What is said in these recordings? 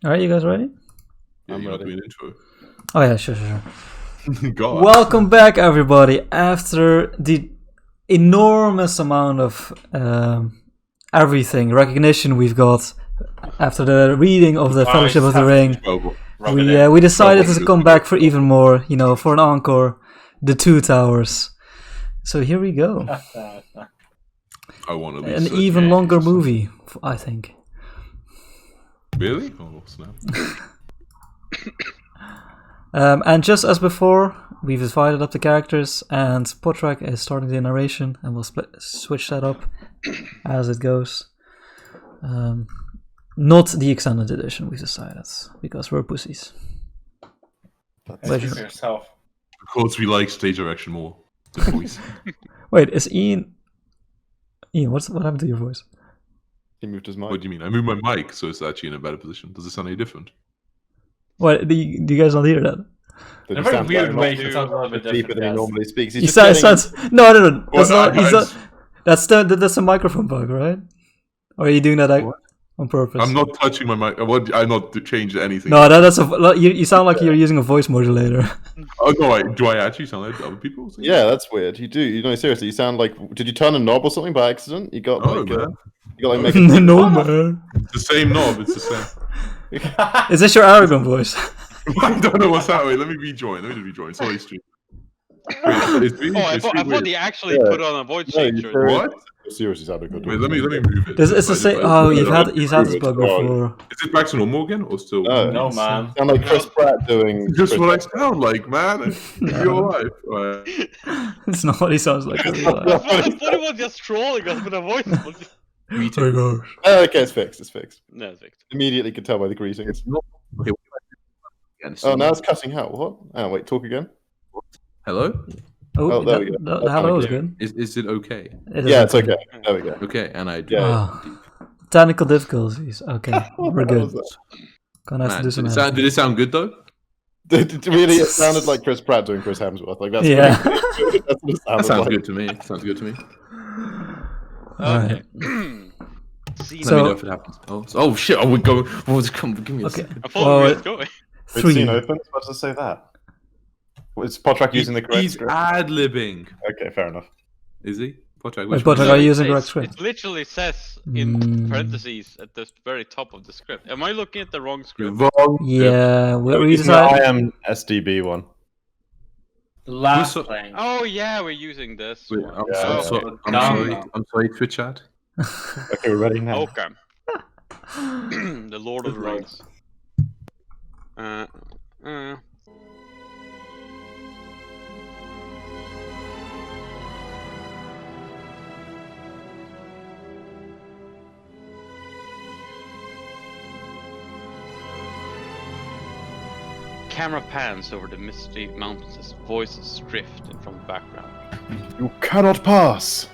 Alright, you guys ready? Yeah, I'm you're not ready. doing intro. Oh yeah, sure. God. Welcome back, everybody. After the enormous amount of recognition we've got after the reading of the Fellowship of the Ring, we decided to come back for even more. For an encore, the Two Towers. So here we go. I want to An even longer movie, I think. Really? Oh, snap. And just as before, we've divided up the characters, and Potrak is starting the narration, and we'll switch that up as it goes. Not the extended edition, we've decided, because we're pussies. Speak for yourself. Because we like stage direction more. The voice. Wait, is Ian? Ian, what happened to your voice? He moved his mic. What do you mean? I moved my mic, so it's actually in a better position. Does it sound any different? What? Do you guys not hear that? Did In a he very sound weird like way, much it sounds a little bit deeper different. than he Yes. normally speaks? He's He just sounds. getting- No. That's Well, not. He's I- not. That's a microphone bug, right? Or are you doing that on purpose? I'm not touching my mic. I'm not changing anything. No, that's a. You sound like you're using a voice modulator. Oh no! Do I actually sound like other people? Yeah, that's weird. You do. You know, seriously, you sound like. Did you turn a knob or something by accident? You got No, like. man. You got like make a No, man. It's the same knob. It's the same. Is this your Aragon voice? I don't know what's happening. Let me rejoin. Sorry, stream. Wait, I thought he actually put on a voice changer. What? Seriously sounded good. Wait, let me move it. It's the same. Oh, he's had this bug before. Is it back to normal again, or still? No, man. Sound like Chris Pratt doing. Just what I sound like, man. In real life. Right. It's not what he sounds like. in real life. I thought he was just trolling us with a voice. Oh my gosh. Oh, okay, it's fixed. It's fixed. No, it's fixed. Immediately could tell by the greetings. It's not. Okay, Oh, now it's cutting out. What? Oh, wait. Talk again. Hello? Oh, there we go. The hello was Okay. good. Is it okay? It is Yeah, it's okay. There we go. Okay, and I Yeah. Oh, technical difficulties. Okay, we're What was good. that? Gonna have to Man, do did, some. it sound, did it sound good though? Really, it sounded like Chris Pratt doing Chris Hemsworth. Like that's Yeah. what it, that's what it That sounded sounds like. good to me. Sounds good to me. Alright. See, Let me know So if it happens. Oh shit! Oh, we go. Oh, come. Give me a okay, second. I thought we were Well, just going. It's three. scene opens. What does it say that? Is Potrak using the correct He's script? ad-libbing. Okay, fair enough. Is he? Potrak, Wait, which one Potrak, is are it? you using It correct says- script? It literally says in Mm. parentheses at the very top of the script. Am I looking at the wrong script? Wrong. Yeah, we Using the decided. IM SDB one. The last Who's- thing. Oh yeah, we're using this. Wait, one. I'm, Yeah. so, Oh, I'm No, sorry. no. I'm sorry, Twitch chat. Okay, we're ready now. Okay. The Lord of the Rings. Camera pans over the misty mountains as voices drift in from the background. You cannot pass.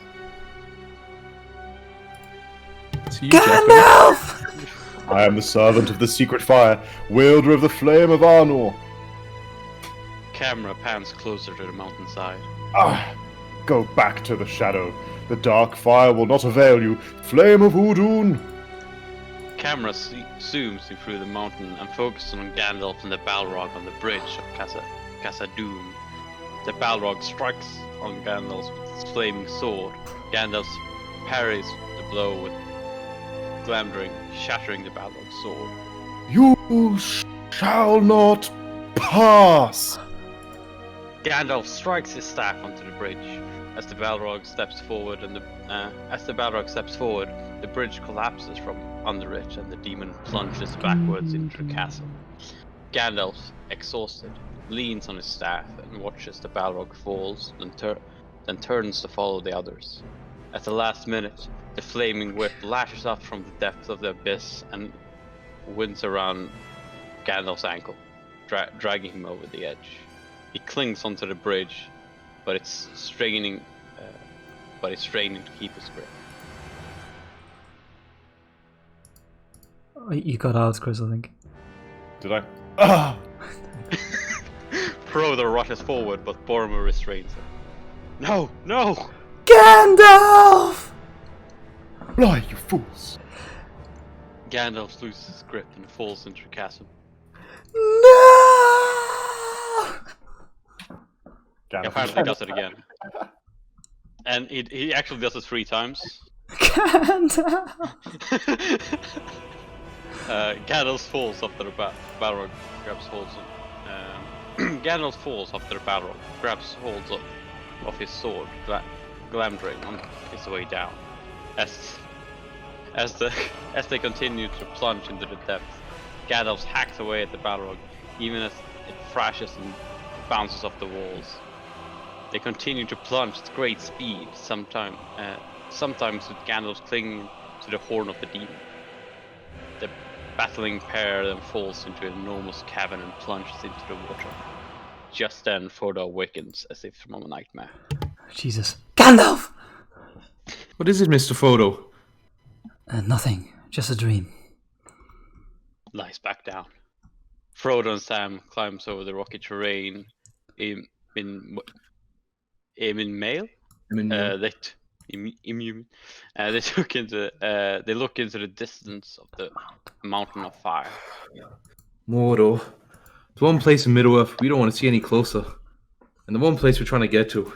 See you, Jack. Gandalf! I am the servant of the secret fire, wielder of the flame of Arnor. Camera pans closer to the mountainside. Ah, go back to the shadow. The dark fire will not avail you. Flame of Udun. Camera zooms in through the mountain and focuses on Gandalf and the Balrog on the bridge of Khazad-dûm. The Balrog strikes on Gandalf with his flaming sword. Gandalf parries the blow with Glamdring, shattering the Balrog's sword. You shall not pass. Gandalf strikes his staff onto the bridge. As the Balrog steps forward, the bridge collapses from under it, and the demon plunges backwards into the castle. Gandalf, exhausted, leans on his staff and watches the Balrog falls, then turns to follow the others. At the last minute, the flaming whip lashes up from the depths of the abyss and winds around Gandalf's ankle, dragging him over the edge. He clings onto the bridge, but it's straining to keep his grip. You got out, Chris, I think. Did I? Ah! Frodo rushes forward, but Boromir restrains him. No, no! Gandalf! Fly, you fools! Gandalf loses his grip and falls into the chasm. No! He apparently does it again. And he actually does it 3 times. Gandalf! Gandalf falls after the Balrog grabs holds him. Gandalf falls after the Balrog grabs holds of his sword, Glamdring, on his way down. As they continue to plunge into the depths, Gandalf hacks away at the Balrog, even as it thrashes and bounces off the walls. They continue to plunge at great speed, sometimes with Gandalf clinging to the horn of the demon. The battling pair then falls into an enormous cavern and plunges into the water. Just then, Frodo awakens as if from a nightmare. Jesus. Gandalf! What is it, Mr. Frodo? Nothing. Just a dream. Lies back down. Frodo and Sam climbs over the rocky terrain. They look into the distance of the mountain of fire. Mordor. There's one place in Middle-earth we don't want to see any closer. And the one place we're trying to get to.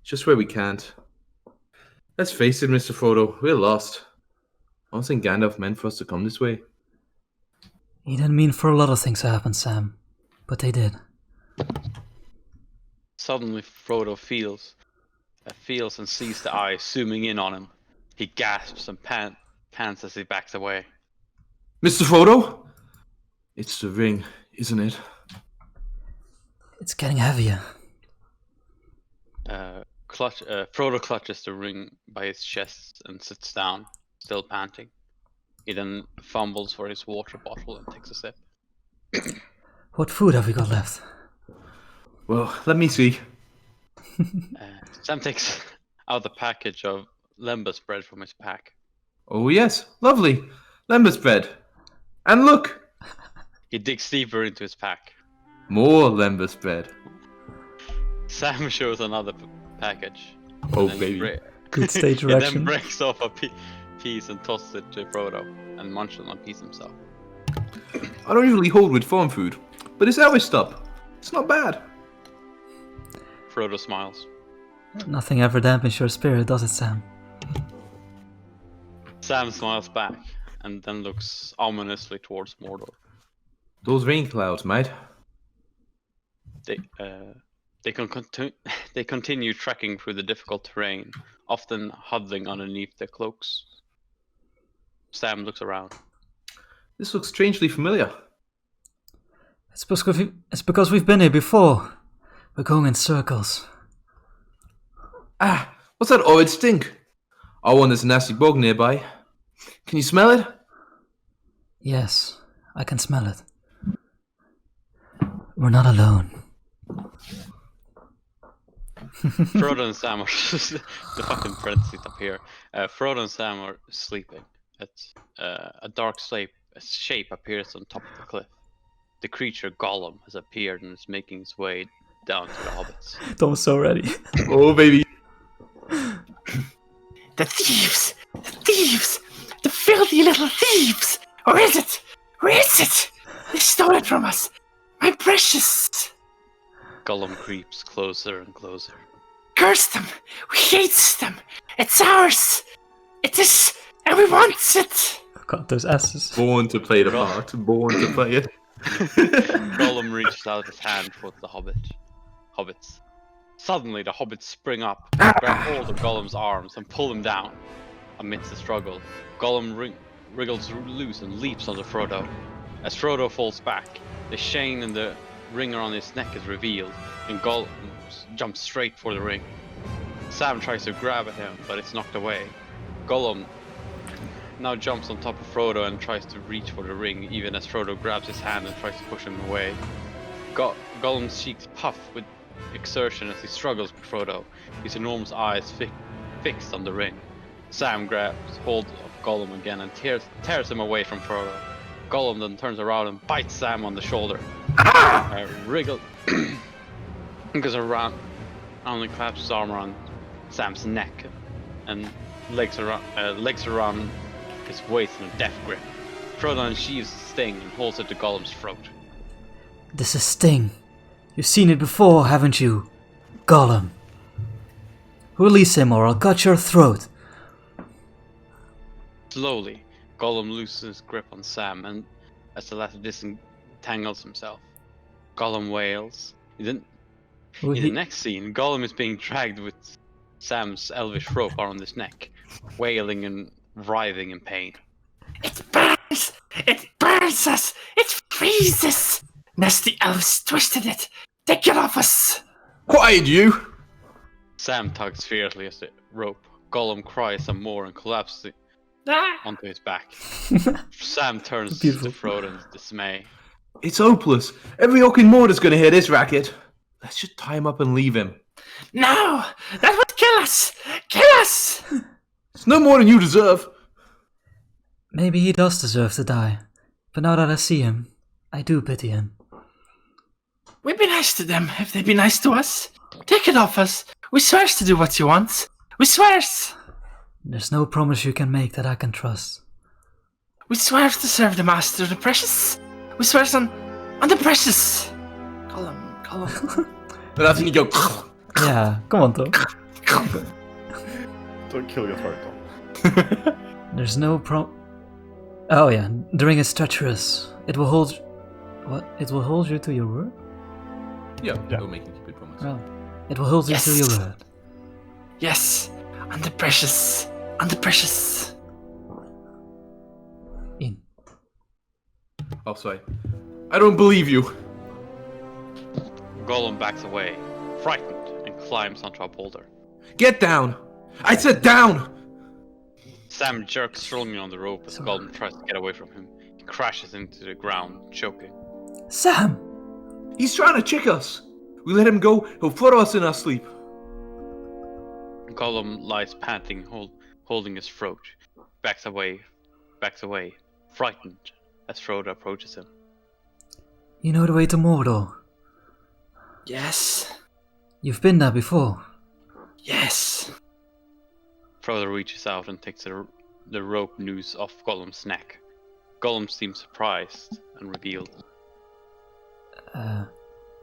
It's just where we can't. Let's face it, Mr. Frodo, we're lost. I don't think Gandalf meant for us to come this way. He didn't mean for a lot of things to happen, Sam. But they did. Suddenly, Frodo feels and sees the eye zooming in on him. He gasps and pants as he backs away. Mr. Frodo? It's the ring, isn't it? It's getting heavier. Frodo clutches the ring by his chest and sits down, still panting. He then fumbles for his water bottle and takes a sip. What food have we got left? Well, let me see. Sam takes out the package of lembas bread from his pack. Oh yes, lovely. Lembas bread. And look! He digs deeper into his pack. More Lembas bread. Sam shows another package. Oh Then baby. Good stage He then direction. breaks off a piece and tosses it to Frodo, and munches on a piece himself. I don't usually hold with farm food, but it's our stuff. It's not bad. Frodo smiles. Nothing ever dampens your spirit, does it, Sam? Sam smiles back, and then looks ominously towards Mordor. Those rain clouds, mate. They continue trekking through the difficult terrain, often huddling underneath their cloaks. Sam looks around. This looks strangely familiar. It's because we've been here before. We're going in circles. Ah, what's that horrid stink? I want this nasty bog nearby. Can you smell it? Yes, I can smell it. We're not alone. Frodo and Sam are the fucking parentheses up here. Frodo and Sam are sleeping. A dark shape appears on top of the cliff. The creature Gollum has appeared and is making its way down to the hobbits. Tom's so ready. Oh baby. The thieves! The thieves! The filthy little thieves! Where is it? Where is it? They stole it from us! My precious! Gollum creeps closer and closer. Curse them! We hate them! It's ours! It is, and we want it! God, those S's. Born to play the part. Born to play it. Gollum reaches out his hand towards the hobbits. Suddenly, the hobbits spring up, grab hold of Gollum's arms, and pull him down. Amidst the struggle, Gollum wriggles loose and leaps onto Frodo. As Frodo falls back, the chain and the ring around his neck is revealed, and Gollum jumps straight for the ring. Sam tries to grab at him, but it's knocked away. Gollum now jumps on top of Frodo and tries to reach for the ring, even as Frodo grabs his hand and tries to push him away. Gollum's cheeks puff with exertion as he struggles with Frodo, his enormous eyes fixed on the ring. Sam grabs hold of Gollum again and tears him away from Frodo. Gollum then turns around and bites Sam on the shoulder. Wriggle goes around and claps his arm around Sam's neck and legs around his waist in a death grip. Frodo unsheathes the sting and holds it to Gollum's throat. This is Sting. You've seen it before, haven't you? Gollum. Release him or I'll cut your throat. Slowly, Gollum loosens his grip on Sam, and as the latter disentangles himself, Gollum wails. In the next scene, Gollum is being dragged with Sam's elvish rope around his neck, wailing and writhing in pain. It burns! It burns us! It freezes! Nasty elves twisted it! Take it off us! Quiet, you! Sam tugs fiercely at the rope. Gollum cries some more and collapses onto his back. Sam turns to Frodo in dismay. It's hopeless. Every Oaken Mortar's gonna hear this racket. Let's just tie him up and leave him. No! That would kill us! Kill us! It's no more than you deserve. Maybe he does deserve to die. But now that I see him, I do pity him. We'd be nice to them if they'd be nice to us. Take it off us. We swears to do what you want. We swears. There's no promise you can make that I can trust. We swears to serve the master of the precious. We swears on the precious. Gollum. But that's when you go. Yeah, come on, Tom. Don't kill your throat, Tom. There's no Oh yeah, the ring is treacherous. It will hold... What? It will hold you to your word? Yeah, don't make him keep it promise. Well, it will hold you to your word. Yes, on the precious. On the precious. In. Oh, sorry. I don't believe you. Gollum backs away, frightened, and climbs onto a boulder. Get down! I said down! Sam jerks strongly on the rope as Gollum tries to get away from him. He crashes into the ground, choking. Sam! He's trying to trick us. We let him go, he'll throw us in our sleep. Gollum lies panting, holding his throat. Backs away, frightened, as Frodo approaches him. You know the way to Mordor? Yes. You've been there before. Yes. Frodo reaches out and takes the rope noose off Gollum's neck. Gollum seems surprised and revealed.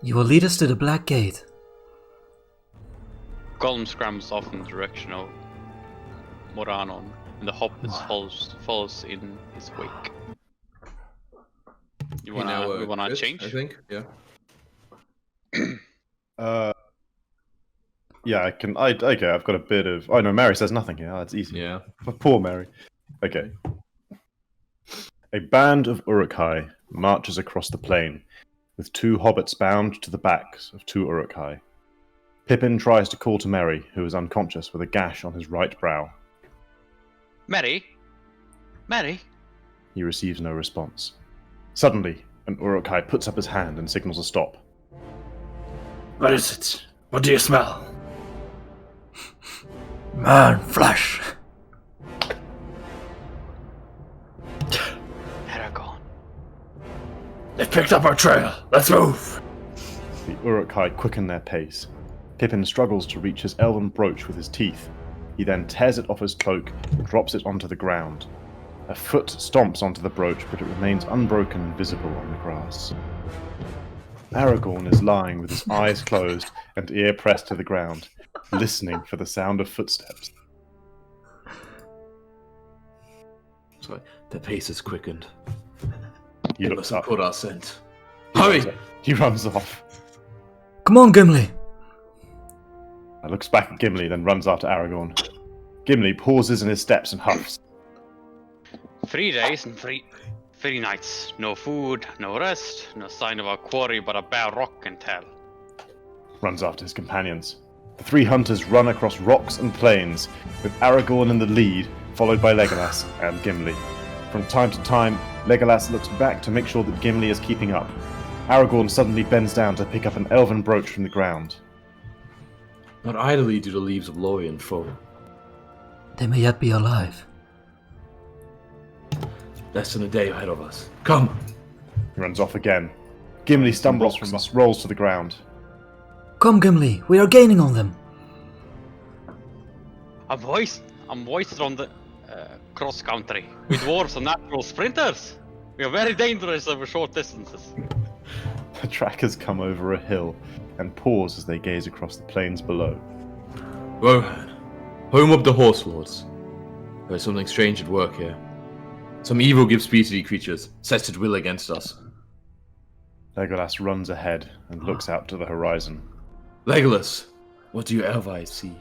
You will lead us to the Black Gate. Gollum scrambles off in the direction of Morannon, and the Hobbit follows in his wake. You wanna Chris, change? I think, yeah. Yeah, I can. Okay, I've got a bit of. Oh no, Mary says nothing here. Oh, that's easy. Yeah. Poor Mary. Okay. A band of Uruk-hai marches across the plain, with two hobbits bound to the backs of two Uruk-hai. Pippin tries to call to Merry, who is unconscious with a gash on his right brow. Merry? Merry? He receives no response. Suddenly, an Uruk-hai puts up his hand and signals a stop. What is it? What do you smell? Man, flesh! Aragorn. They've picked up our trail. Let's move. The Uruk-hai quicken their pace. Pippin struggles to reach his elven brooch with his teeth. He then tears it off his cloak and drops it onto the ground. A foot stomps onto the brooch, but it remains unbroken and visible on the grass. Aragorn is lying with his eyes closed and ear pressed to the ground, listening for the sound of footsteps. Sorry, the pace is quickened. He looks up. Put our scent. Hurry! He runs off. Come on, Gimli! Looks back at Gimli, then runs after Aragorn. Gimli pauses in his steps and huffs. 3 days and 3 nights. No food, no rest, no sign of our quarry but a bare rock can tell. Runs after his companions. The three hunters run across rocks and plains, with Aragorn in the lead, followed by Legolas and Gimli. From time to time, Legolas looks back to make sure that Gimli is keeping up. Aragorn suddenly bends down to pick up an elven brooch from the ground. Not idly do the leaves of Lorien fall. They may yet be alive. Less than a day ahead of us. Come! He runs off again. Gimli stumbles from us, rolls to the ground. Come, Gimli, we are gaining on them. I'm hoisted on the cross country with dwarves and natural sprinters. We are very dangerous over short distances. The trackers come over a hill and pause as they gaze across the plains below. Rohan, home of the Horse Lords. There's something strange at work here. Some evil gift species creatures sets its will against us. Legolas runs ahead and looks out to the horizon. Legolas, what do your elf eyes see?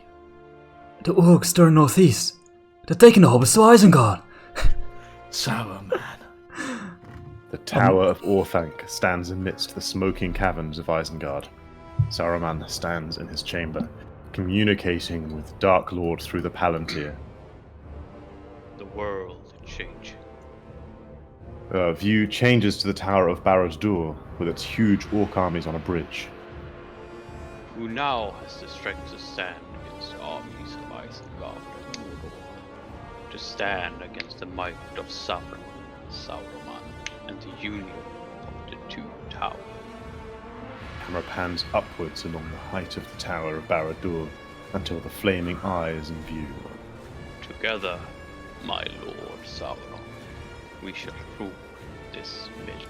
The orcs turn northeast. They're taking the hobbits to Isengard. Saruman. The Tower of Orthanc stands amidst the smoking caverns of Isengard. Saruman stands in his chamber, communicating with Dark Lord through the Palantir. The world is changing. View changes to the Tower of Barad-dûr, with its huge orc armies on a bridge. Who now has the strength to stand against the armies of Isengard and Mordor? To stand against the might of Sauron, and the union of the two towers. Camera pans upwards along the height of the Tower of Barad-dûr until the flaming eye is in view. Together, my lord Sauron, we shall rule this Middle-earth.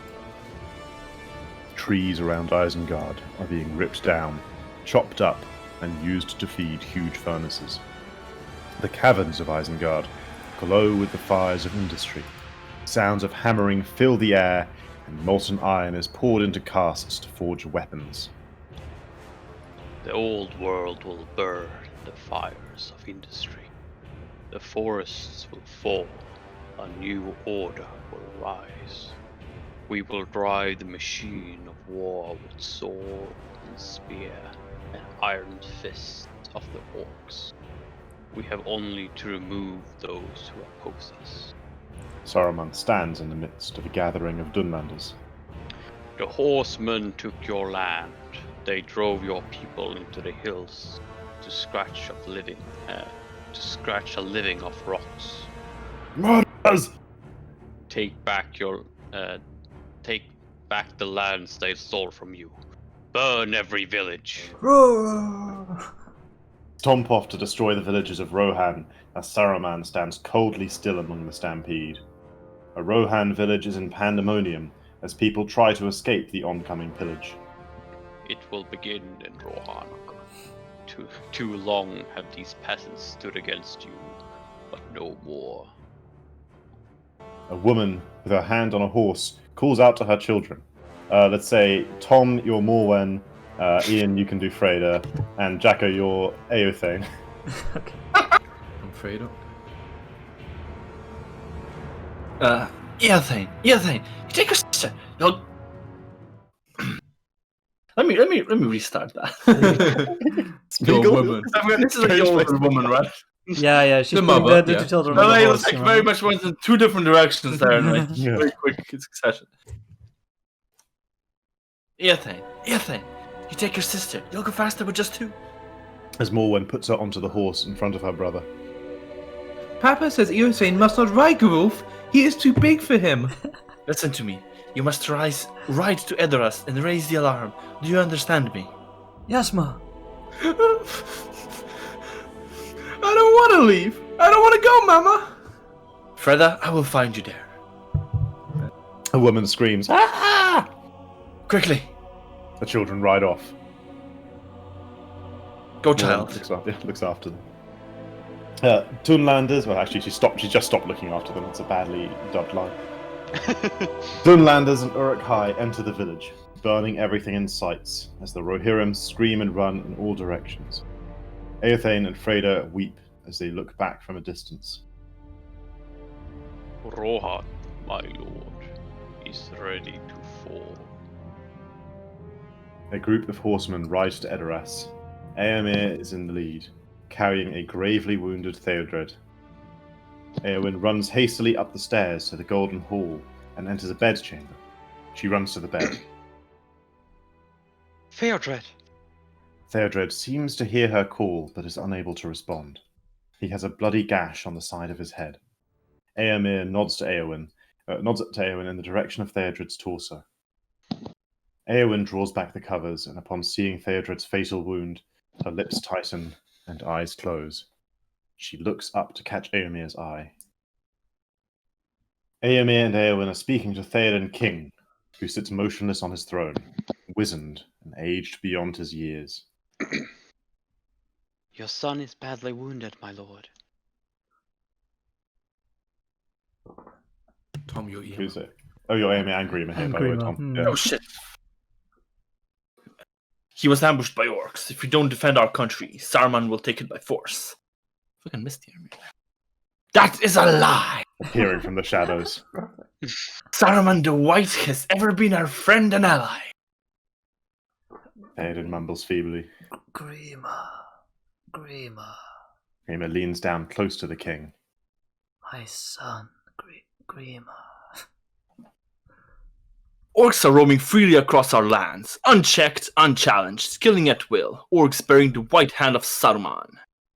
Trees around Isengard are being ripped down, chopped up, and used to feed huge furnaces. The caverns of Isengard glow with the fires of industry. Sounds of hammering fill the air, and molten iron is poured into casks to forge weapons. The old world will burn in the fires of industry. The forests will fall. A new order will rise. We will drive the machine of war with sword and spear and iron fists of the orcs. We have only to remove those who oppose us. Saruman stands in the midst of a gathering of Dunlanders. The horsemen took your land. They drove your people into the hills to scratch a living off rocks. Murders! Take back the lands they stole from you. Burn every village. Stomp off to destroy the villages of Rohan as Saruman stands coldly still among the stampede. A Rohan village is in pandemonium as people try to escape the oncoming pillage. It will begin in Rohan. Too long have these peasants stood against you, but no more. A woman with her hand on a horse calls out to her children. Let's say, Tom, you're Morwen, Ian, you can do Freda, and Jacko, you're Eothane. Okay. I'm Fredo. Eothane, you take your sister. You'll... let me restart that. Your woman. I mean, this is a older woman, right? Yeah, she's The putting mother, the yeah. two children No, on the it horse, was like you know. very much went in two different directions there in like Yeah. very quick succession. Eothane, you take your sister. You'll go faster with just two. As Morwen puts her onto the horse in front of her brother. Papa says Eothane must not ride Gerulf. He is too big for him. Listen to me. You must ride to Edoras and raise the alarm. Do you understand me? Yes, ma. I don't want to leave. I don't want to go, Mama. Freda, I will find you there. A woman screams, "Ah!" Quickly, The children ride off. go, Morwen child. looks after them. Dunlanders, well actually she just stopped looking after them, it's a badly dubbed line. Dunlanders and Uruk-hai enter the village, burning everything in sight, as the Rohirrim scream and run in all directions. Eothane and Freda weep as they look back from a distance. Rohan, my lord, is ready to fall. A group of horsemen ride to Edoras. Éomer is in the lead, carrying a gravely wounded Theodred. Éowyn runs hastily up the stairs to the Golden Hall and enters a bedchamber. She runs to the bed. Theodred! Theodred seems to hear her call, but is unable to respond. He has a bloody gash on the side of his head. Éomer nods to Éowyn in the direction of Theodred's torso. Éowyn draws back the covers, and upon seeing Theodred's fatal wound, her lips tighten and eyes close. She looks up to catch Éomer's eye. Eomer and Eowyn are speaking to Theoden King, who sits motionless on his throne, wizened and aged beyond his years. Your son is badly wounded, my lord. Tom, you're Who's it? Oh, you're Eomer and Grima here, by the way, Tom. Grima, Yeah. Oh shit. He was ambushed by orcs. If we don't defend our country, Saruman will take it by force. Fucking missed here. That is a lie! Appearing from the shadows. Saruman the White has ever been our friend and ally. Theoden mumbles feebly. Grima. Grima. Eomer leans down close to the king. My son. Grima. Orcs are roaming freely across our lands, unchecked, unchallenged, killing at will. Orcs bearing the white hand of Saruman.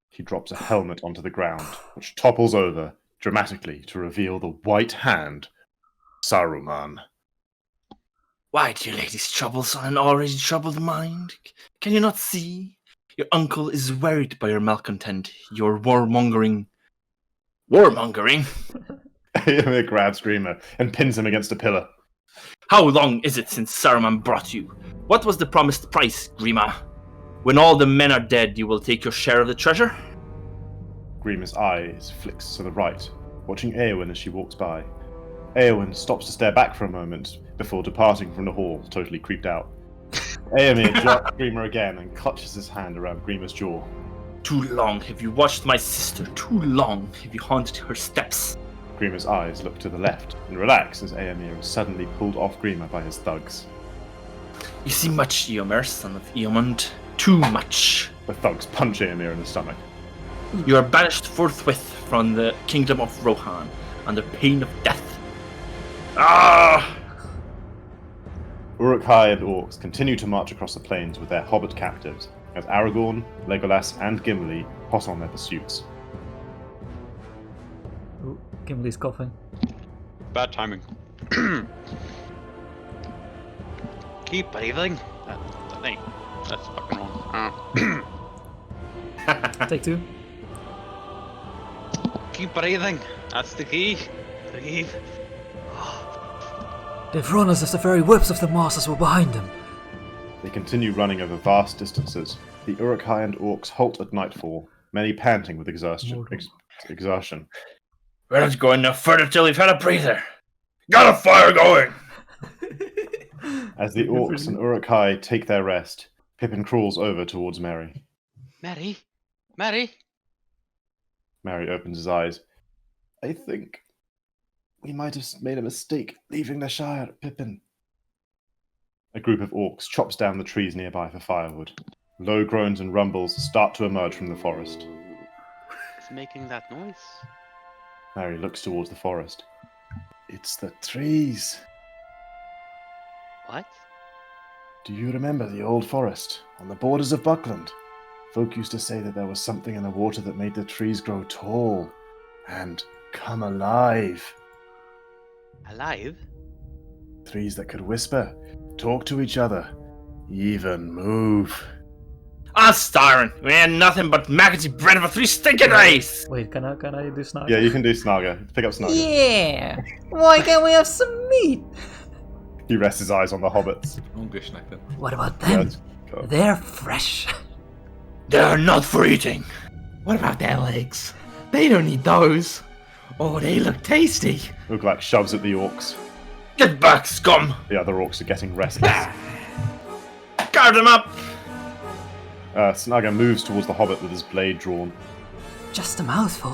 He drops a helmet onto the ground, which topples over dramatically to reveal the white hand, Saruman. Why do you lay these troubles on an already troubled mind? Can you not see? Your uncle is worried by your malcontent, your warmongering. Warmongering? Eomer grabs Grima and pins him against a pillar. How long is it since Saruman brought you? What was the promised price, Grima? When all the men are dead, you will take your share of the treasure? Grima's eyes flicks to the right, watching Eowyn as she walks by. Eowyn stops to stare back for a moment before departing from the hall, totally creeped out. Eomer jerks Grima again and clutches his hand around Grima's jaw. Too long have you watched my sister. Too long have you haunted her steps. Grima's eyes look to the left and relax as Eomer is suddenly pulled off Grima by his thugs. You see much, Eomer, son of Eomund. Too much. The thugs punch Eomer in the stomach. You are banished forthwith from the kingdom of Rohan under pain of death. Ah! Uruk-hai and orcs continue to march across the plains with their hobbit captives, as Aragorn, Legolas, and Gimli hot on their pursuits. Ooh, Gimli's coughing. Bad timing. Keep breathing. That's fucking wrong. Take two. Keep breathing. That's the key. Breathe. They've run as if the very whips of the masters were behind them. They continue running over vast distances. The Uruk-hai and orcs halt at nightfall, many panting with exhaustion. We're not going no further till we've had a breather. Got a fire going! As the orcs and Uruk-hai take their rest, Pippin crawls over towards Merry. Mary? Mary? Merry opens his eyes. I think we might have made a mistake leaving the Shire, Pippin. A group of orcs chops down the trees nearby for firewood. Low groans and rumbles start to emerge from the forest. Who's making that noise? Merry looks towards the forest. It's the trees. What? Do you remember the old forest on the borders of Buckland? Folk used to say that there was something in the water that made the trees grow tall and come alive. Alive? Trees that could whisper, talk to each other, even move. Ah, Styron, we had nothing but maggoty bread for 3 stinking days! Wait, can I do Snark? Yeah, you can do Snaga. Pick up Snaga. Yeah! Why can't we have some meat? He rests his eyes on the hobbits. What about Yeah, them? go. They're fresh. They're not for eating. What about their legs? They don't need those. Oh, they look tasty. Uglak shoves at the orcs. Get back, scum! The other orcs are getting restless. Guard them up! Snaga moves towards the hobbit with his blade drawn. Just a mouthful.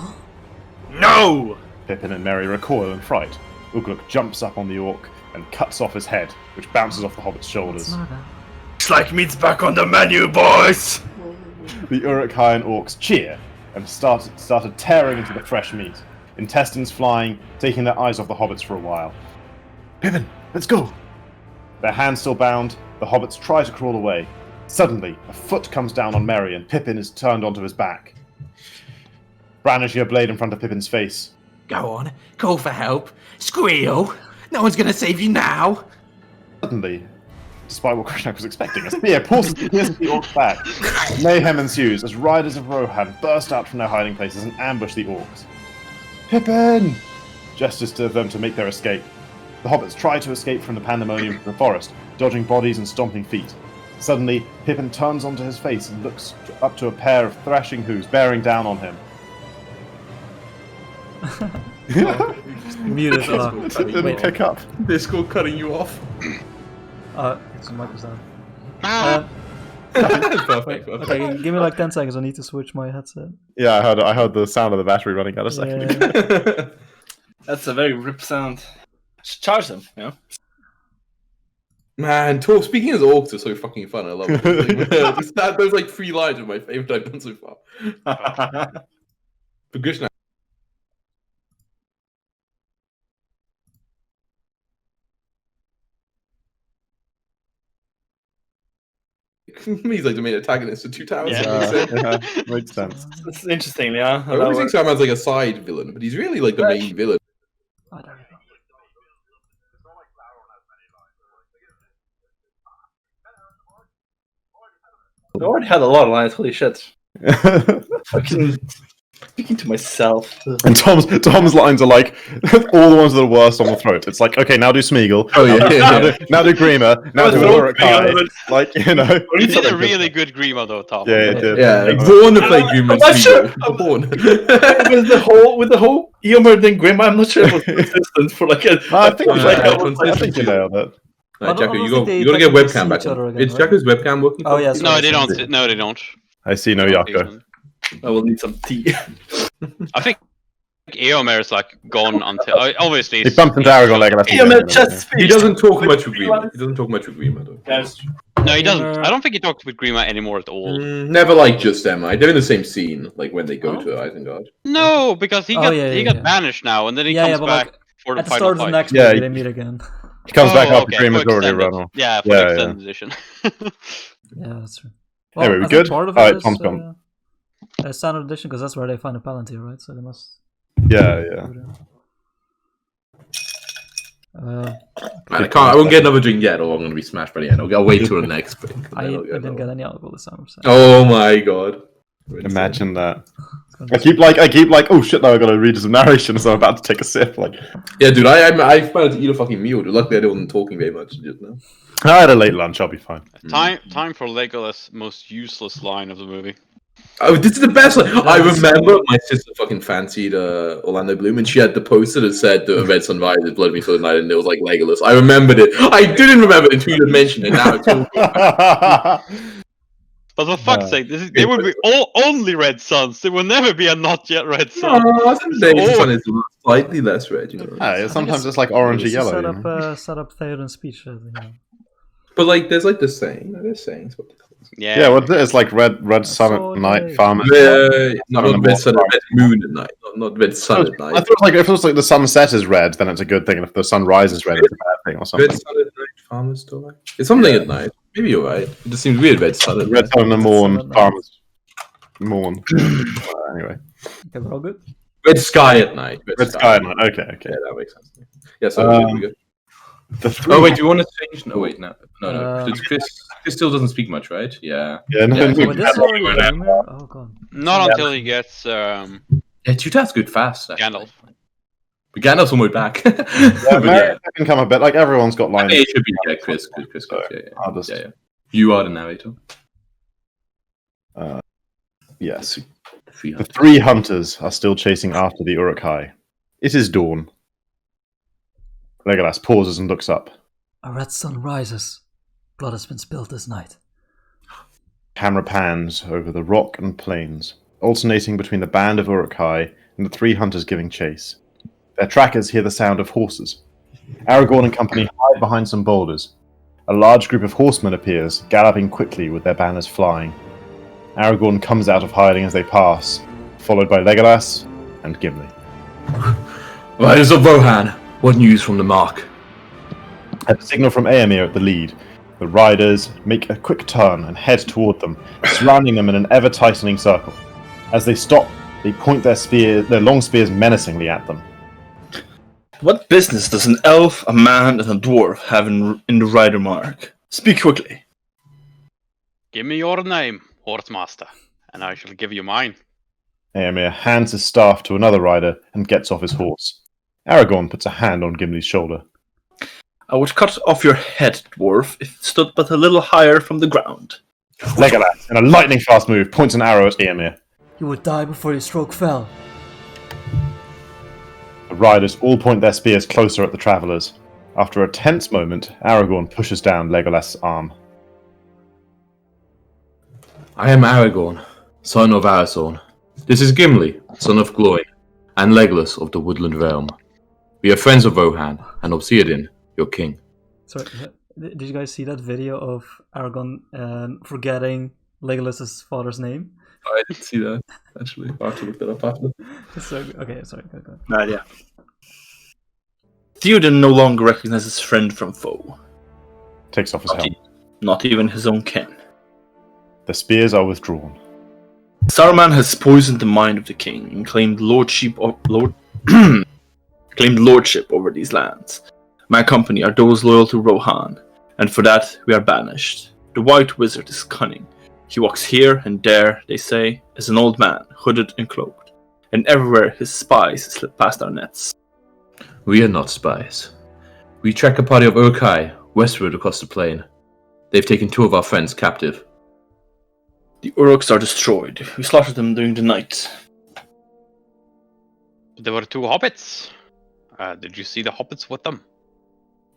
No! Pippin and Merry recoil in fright. Ugluk jumps up on the orc and cuts off his head, which bounces off the hobbit's shoulders. Looks like meat's back on the menu, boys! The Uruk-hai and orcs cheer and started tearing into the fresh meat, intestines flying, taking their eyes off the hobbits for a while. Pippin, let's go! Their hands still bound, the hobbits try to crawl away. Suddenly, a foot comes down on Merry and Pippin is turned onto his back. Brandish your blade in front of Pippin's face. Go on, call for help. Squeal. No one's gonna save you now. Suddenly, despite what Krishnak was expecting, a spear pierces the orc's back. Mayhem ensues as riders of Rohan burst out from their hiding places and ambush the orcs. Pippin! gestures to them to make their escape. The hobbits try to escape from the pandemonium of the forest, dodging bodies and stomping feet. Suddenly, Pippin turns onto his face and looks up to a pair of thrashing hooves bearing down on him. Muted. It didn't pick up. Disco cutting you off. It's a microphone. Perfect. Okay, give me like 10 seconds. I need to switch my headset. Yeah, I heard the sound of the battery running out a second ago. That's a very rip sound. Just charge them, you know? Man, speaking as orcs are so fucking fun. I love it. Those like 3 lines are my favorite I've done so far. But Krishna. He's like the main antagonist of Two Towers. Yeah. Makes sense. It's interesting, yeah. I always think Saruman's like a side villain, but he's really like the main villain. I don't know. I already had a lot of lines, holy shit. Fucking speaking to myself. And Tom's lines are like all the ones that are worst on the throat. It's like, okay, now do Smeagol. Oh yeah. Now do Grima. Now do Uruk-hai. Like, you know. You did a really good Grima though, Tom. Yeah, it did. Yeah, like born to play Grima. not sure. Born. with the whole Eomer then Grim, I'm not sure it was consistent for like a. I think Yeah, you nailed it. Right, Jacko, I you don't think got to they get webcam see back each other on. again, It's right? Jacko's webcam working? Oh, yes. No, they don't. No, they don't. I see no Yako. I will need some tea. I think Eomer is like gone until obviously. He bumped into Aragorn Legolas. Eomer just He doesn't talk much with Grima. He doesn't talk much with Grima though. Yes. No, he doesn't. I don't think he talks with Grima anymore at all. Never like just them. They're in the same scene, like when they go to Isengard. No, because he got yeah, he got banished now, and then he comes but back like, for the at the final start of the fight. next Yeah, movie, they meet again. He comes back after okay, Grima's for already extended. run off. Yeah, for Yeah, the extended edition. Yeah, that's true. Anyway, we I think good? part of Alright, it is Tom's gone. standard edition, because that's where they find a Palantir, right? So they must. Yeah. Man, I won't get another drink yet, or I'm going to be smashed by the end. I'll wait till the next drink. I didn't get any alcohol this time. So. Oh my god! Imagine that. I keep like, oh shit! Now I gotta read some narration, so I'm about to take a sip. Like, Yeah, dude, I managed to eat a fucking meal. Dude, luckily I wasn't talking very much just now. I had a late lunch. I'll be fine. Time for Legolas' most useless line of the movie. Oh, this is the best one. I remember my sister fucking fancied Orlando Bloom, and she had the poster that said the Red Sun Rises, Blood Me for the Night, and it was like Legolas. I remembered it. I didn't remember it until you mentioned it. Now it's all But for fuck's sake, they will be only red suns. There will never be a not yet red sun. Oh, the sun is slightly less red, you know. Sometimes it's like orangey yellow. Set you up, know? set up Theoden's speech. But like, there's like the saying. There's sayings. Yeah. What is it? It's like red sun at night, farmers. Not red sun, red moon at night. Not red sun at I night. thought like if it was like the sunset is red, then it's a good thing, and if the sun rises red, it's a bad thing or something. Red sun at night, farmers still like. It's something at night. Maybe you're right. It just seems weird. Red sun at night. Red sun in the morn, farmers mourn. Anyway, Okay, we're all good. Red sky at night. red sky at night. Okay. Yeah, that makes sense. Yeah, so we good. Oh wait, do you want to change? No, wait, no. Chris still doesn't speak much, right? Yeah. Yeah. No, Yeah, But this is already Eomer? Oh god. Not until he gets Yeah, Tuta's good fast. Actually. Gandalf. But Gandalf's almost back. Yeah, Mary can come a bit. Like everyone's got lines. It should be Chris. I'll just- Yeah. You are the narrator. Yes. The 3 hunters are still chasing after the Uruk-hai. It is dawn. Legolas pauses and looks up. A red sun rises. Blood has been spilled this night. Camera pans over the rock and plains, alternating between the band of Uruk-hai and the 3 hunters giving chase. Their trackers hear the sound of horses. Aragorn and company hide behind some boulders. A large group of horsemen appears, galloping quickly with their banners flying. Aragorn comes out of hiding as they pass, followed by Legolas and Gimli. Riders of Rohan, what news from the mark? At a signal from Éomer at the lead, the riders make a quick turn and head toward them, surrounding them in an ever-tightening circle. As they stop, they point their long spears menacingly at them. What business does an elf, a man, and a dwarf have in the rider mark? Speak quickly. Give me your name, Hortmaster, and I shall give you mine. Éomer hands his staff to another rider and gets off his horse. Aragorn puts a hand on Gimli's shoulder. I would cut off your head, dwarf, if it stood but a little higher from the ground. Legolas, in a lightning-fast move, points an arrow at Eomer. You would die before your stroke fell. The riders all point their spears closer at the travellers. After a tense moment, Aragorn pushes down Legolas' arm. I am Aragorn, son of Arathorn. This is Gimli, son of Gloin, and Legolas of the Woodland Realm. We are friends of Rohan, and of Theoden, your king. Sorry, did you guys see that video of Aragorn forgetting Legolas' father's name? I didn't see that, actually. I'll have to look that up after. So, okay, sorry, go. Right, yeah. Theoden no longer recognizes friend from foe. Takes off his helmet. Not even his own kin. The spears are withdrawn. Saruman has poisoned the mind of the king and claimed lordship claimed lordship over these lands. My company are those loyal to Rohan, and for that we are banished. The White Wizard is cunning. He walks here and there, they say, as an old man, hooded and cloaked, and everywhere his spies slip past our nets. We are not spies. We track a party of Uruk-hai westward across the plain. They've taken 2 of our friends captive. The Uruks are destroyed. We slaughtered them during the night. There were 2 hobbits. Did you see the hobbits with them?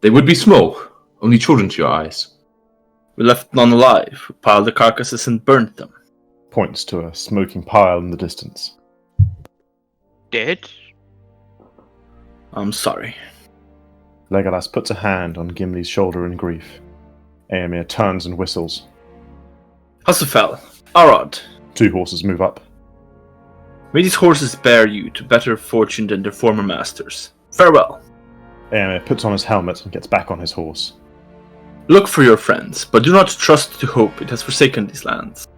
They would be small, only children to your eyes. We left none alive. We piled the carcasses and burnt them. Points to a smoking pile in the distance. Dead? I'm sorry. Legolas puts a hand on Gimli's shoulder in grief. Eomer turns and whistles. Hussafel, Arad, 2 horses move up. may these horses bear you to better fortune than their former masters. Farewell. Eomer puts on his helmet and gets back on his horse. Look for your friends, but do not trust to hope it has forsaken these lands.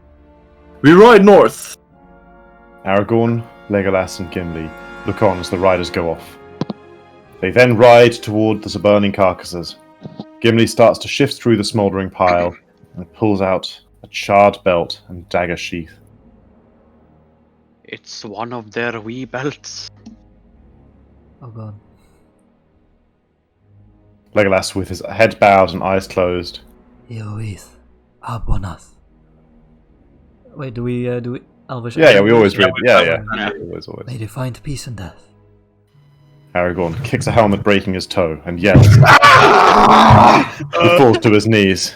We ride north. Aragorn, Legolas, and Gimli look on as the riders go off. They then ride toward the burning carcasses. Gimli starts to shift through the smouldering pile and pulls out a charred belt and dagger sheath. It's one of their wee belts. Oh god. Legolas, with his head bowed and eyes closed. Eowith, Abonath. Wait, do we Elvish? Yeah, we always read. Yeah. Always. May they find peace and death. Aragorn kicks a helmet, breaking his toe, and yells. He falls to his knees.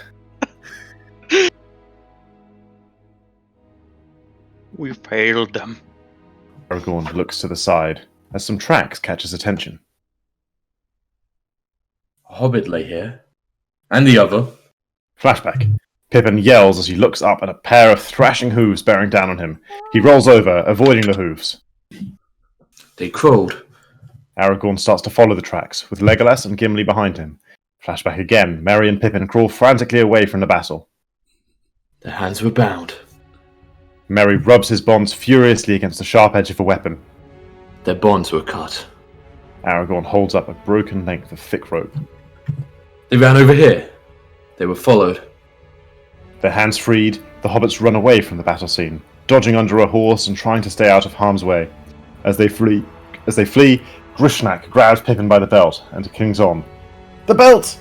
We failed them. Aragorn looks to the side as some tracks catch his attention. A hobbit lay here. And the other. Flashback. Pippin yells as he looks up at a pair of thrashing hooves bearing down on him. He rolls over, avoiding the hooves. They crawled. Aragorn starts to follow the tracks, with Legolas and Gimli behind him. Flashback again. Merry and Pippin crawl frantically away from the battle. Their hands were bound. Merry rubs his bonds furiously against the sharp edge of a weapon. Their bonds were cut. Aragorn holds up a broken length of thick rope. They ran over here. They were followed. Their hands freed, the hobbits run away from the battle scene, dodging under a horse and trying to stay out of harm's way. As they flee, Grishnak grabs Pippin by the belt and clings on. The belt!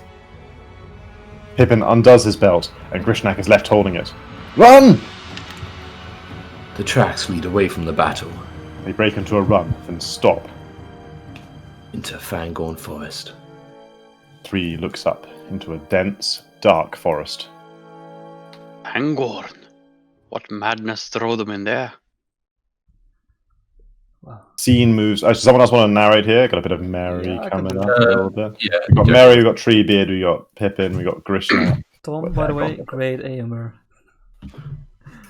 Pippin undoes his belt, and Grishnak is left holding it. Run! The tracks lead away from the battle. They break into a run, then stop. Into Fangorn Forest. 3 looks up into a dense, dark forest. Fangorn. What madness throw them in there? Wow. Scene moves. Does someone else want to narrate here? Got a bit of Merry Yeah, I coming can up do a little bit. Yeah. We got Merry, we got Treebeard, we got Pippin, we got Grishnak. Tom, by the way, great Eomer.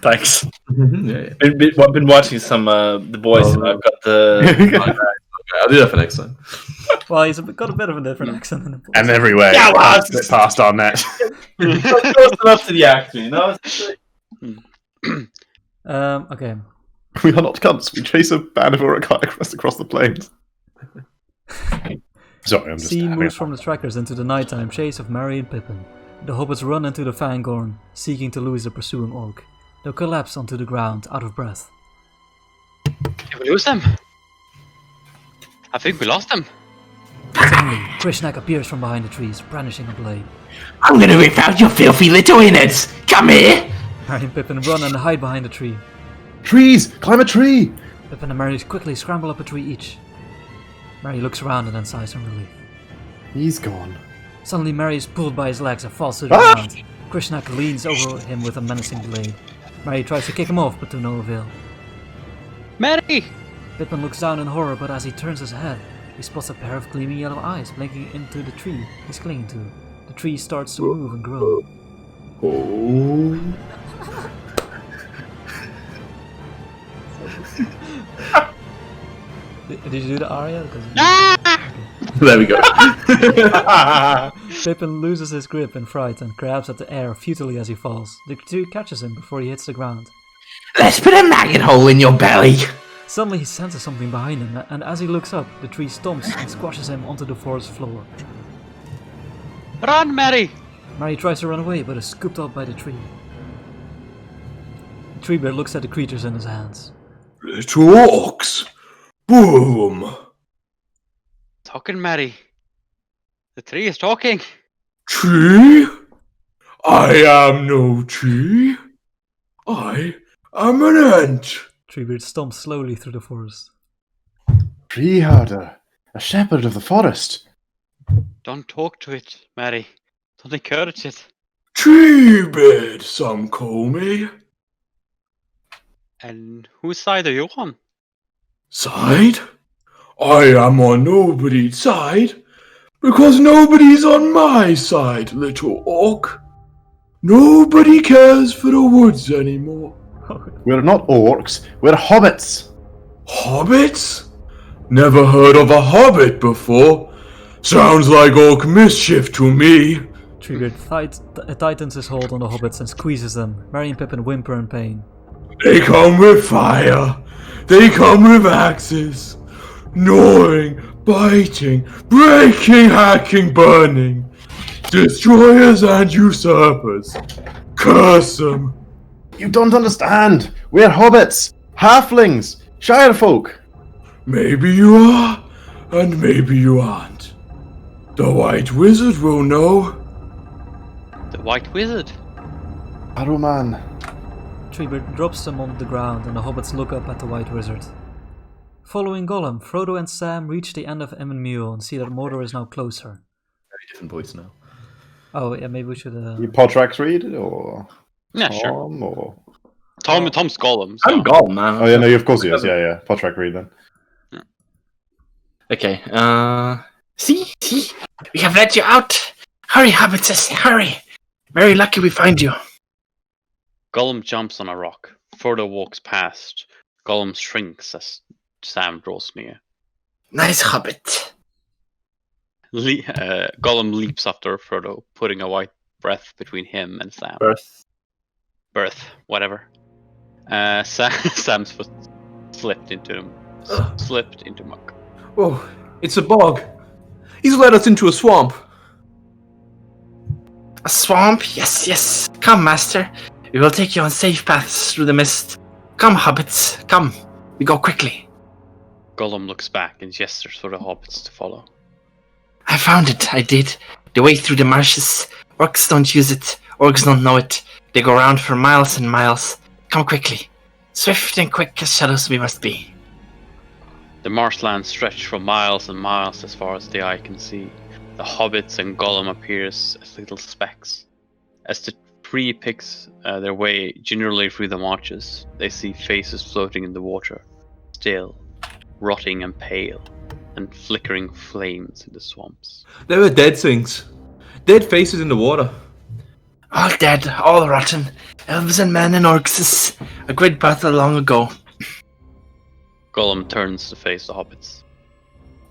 Thanks. Yeah. I've been watching some The Boys, and I've got the. I'll do that for next time. Well, he's got a bit of a different accent in the And everywhere. Yeah, well, Slip past our net. Close enough to the actor, you know? Okay. We are not cunts. We chase a band of Uruk-hai across the plains. Sorry, I'm just. Scene moves from the trackers into the nighttime chase of Merry and Pippin. The hobbits run into the Fangorn, seeking to lose the pursuing orc. They'll collapse onto the ground, out of breath. Did we lose them? I think we lost them. Suddenly, Krishnak appears from behind the trees, brandishing a blade. I'm gonna rip out your filthy little innards! Come here! Merry and Pippin run and hide behind a tree. Trees! Climb a tree! Pippin and Merry quickly scramble up a tree each. Merry looks around and then sighs in relief. He's gone. Suddenly, Merry is pulled by his legs and falls to the ground. Krishnak leans over him with a menacing blade. Merry tries to kick him off, but to no avail. Merry! Pippin looks down in horror, but as he turns his head, he spots a pair of gleaming yellow eyes blinking into the tree he's clinging to. The tree starts to move and grow. Oh. Did you do the aria? There we go. Pippin loses his grip in fright and grabs at the air futilely as he falls. The tree catches him before he hits the ground. Let's put a maggot hole in your belly! Suddenly he senses something behind him, and as he looks up, the tree stomps and squashes him onto the forest floor. Run, Merry! Merry tries to run away, but is scooped up by the tree. The Treebeard looks at the creatures in his hands. Little orcs! Boom! Talking, Merry. The tree is talking. Tree? I am no tree. I am an ant. Treebeard stomps slowly through the forest. Tree herder. A shepherd of the forest. Don't talk to it, Merry. Don't encourage it. Tree bird, some call me. And whose side are you on? Side? I am on nobody's side, because nobody's on my side, little orc. Nobody cares for the woods anymore. We're not orcs, we're hobbits. Hobbits? Never heard of a hobbit before. Sounds like orc mischief to me. Treebeard tightens his hold on the hobbits and squeezes them. Merry and Pippin whimper in pain. They come with fire. They come with axes. Gnawing, biting, breaking, hacking, burning. Destroyers and usurpers. Curse them. You don't understand. We're hobbits. Halflings. Shire folk. Maybe you are, and maybe you aren't. The White Wizard will know. The White Wizard. Saruman. Treebeard drops them on the ground and the hobbits look up at the White Wizard. Following Gollum, Frodo and Sam reach the end of Emyn Muil and see that Mordor is now closer. Very different voice now. Oh yeah, maybe we should... You Podtrax read or Yeah, Tom sure. or Tom's Gollum. So. I'm Gollum, man. oh yeah, no, of course he is. Yeah. Podtrack read then. Okay, see? We have let you out! Hurry, hobbits, hurry! Very lucky we find you. Gollum jumps on a rock. Frodo walks past. Gollum shrinks as Sam draws near. Nice hobbit. Gollum leaps after Frodo, putting a white breath between him and Sam. Birth, whatever. Sam's foot slipped into muck. Oh, it's a bog. He's led us into a swamp. A swamp? Yes. Come, master. We will take you on safe paths through the mist. Come, hobbits, come. We go quickly. Gollum looks back and gestures for the hobbits to follow. I found it, I did. The way through the marshes. Orcs don't use it. Orcs don't know it. They go around for miles and miles. Come quickly. Swift and quick as shadows we must be. The marshlands stretch for miles and miles as far as the eye can see. The hobbits and Gollum appears as little specks. As the three picks their way gingerly through the marshes, they see faces floating in the water, still, rotting and pale, and flickering flames in the swamps. There were dead things. Dead faces in the water. All dead, all rotten. Elves and men and orcs. A great battle long ago. Gollum turns to face the hobbits.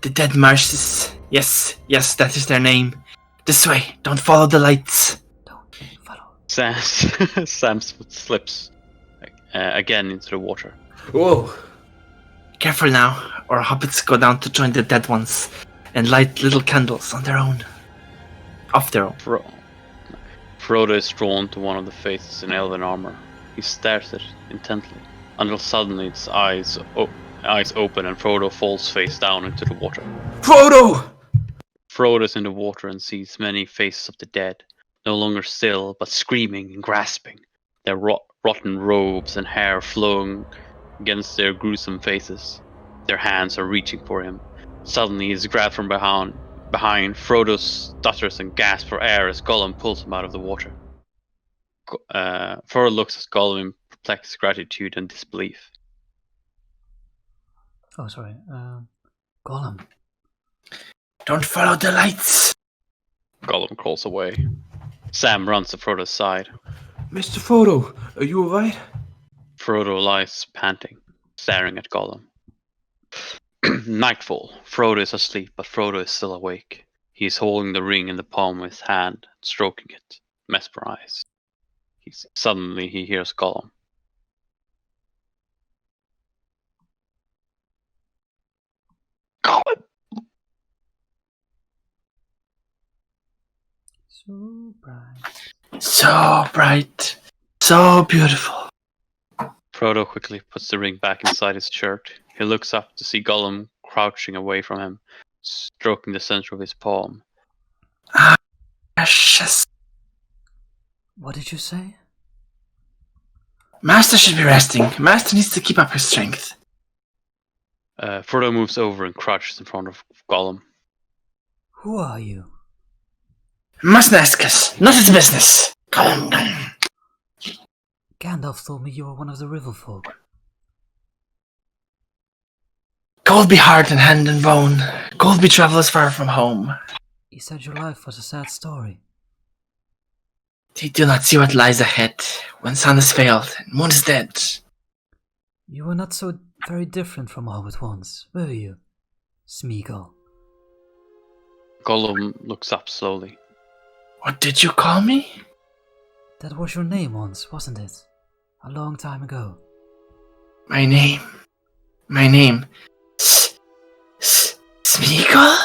The dead marshes. Yes, that is their name. This way, don't follow the lights. Don't follow. Sam's foot slips again into the water. Whoa. Careful now, or hobbits go down to join the dead ones and light little candles on their own. Off their own. Frodo is drawn to one of the faces in elven armor. He stares at it intently, until suddenly its eyes open and Frodo falls face down into the water. Frodo! Frodo is in the water and sees many faces of the dead, no longer still, but screaming and grasping, their rotten robes and hair flowing against their gruesome faces. Their hands are reaching for him. Suddenly he is grabbed from behind. Frodo stutters and gasps for air as Gollum pulls him out of the water. Frodo looks at Gollum in perplexed gratitude and disbelief. Oh, sorry. Gollum. Don't follow the lights. Gollum crawls away. Sam runs to Frodo's side. Mr. Frodo, are you alright? Frodo lies panting, staring at Gollum. Nightfall. Frodo is asleep, but Frodo is still awake. He is holding the ring in the palm of his hand, stroking it, mesmerized. Suddenly he hears Gollum. Gollum! So bright. So bright. So beautiful. Frodo quickly puts the ring back inside his shirt. He looks up to see Gollum crouching away from him, stroking the center of his palm. Precious. What did you say? Master should be resting. Master needs to keep up his strength. Frodo moves over and crouches in front of Gollum. Who are you? Mustn't ask us. Not his business. Gollum. Gandalf told me you were one of the river folk. Gold be heart and hand and bone. Gold be travellers far from home. He said your life was a sad story. They do not see what lies ahead when sun has failed and moon is dead. You were not so very different from Hobbit once, were you, Smeagol? Gollum looks up slowly. What did you call me? That was your name once, wasn't it? A long time ago. My name. Smeagol?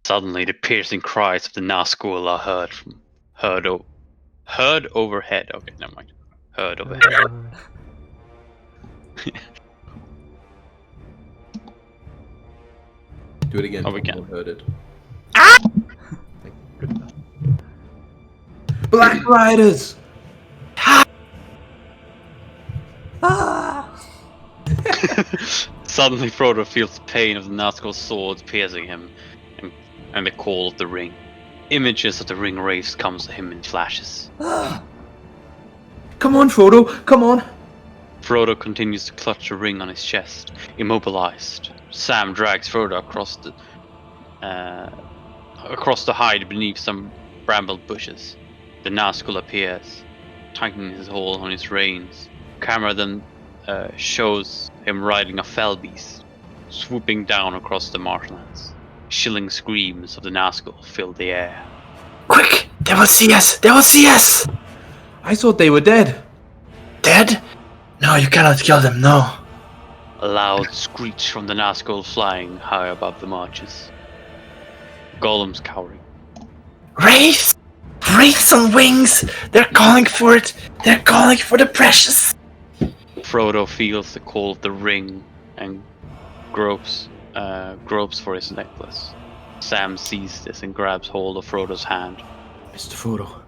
Suddenly the piercing cries of the Nazgul are heard overhead. Okay, never mind. Heard overhead. Do it again. Oh, we can. Heard it. Black Riders! Suddenly Frodo feels the pain of the Nazgul swords piercing him, and the call of the ring. Images of the ring race comes to him in flashes. Come on, Frodo, come on! Frodo continues to clutch the ring on his chest, immobilized. Sam drags Frodo across the hide beneath some bramble bushes. The Nazgul appears, tightening his hold on his reins. Camera then shows him riding a fell beast, swooping down across the marshlands. Chilling screams of the Nazgul fill the air. Quick! They will see us! They will see us! I thought they were dead. Dead? No, you cannot kill them, no. A loud screech from the Nazgul flying high above the marches. Gollum's cowering. Wraiths! Wraiths on wings! They're calling for it! They're calling for the precious! Frodo feels the call of the ring and gropes for his necklace. Sam sees this and grabs hold of Frodo's hand. Mr. Frodo,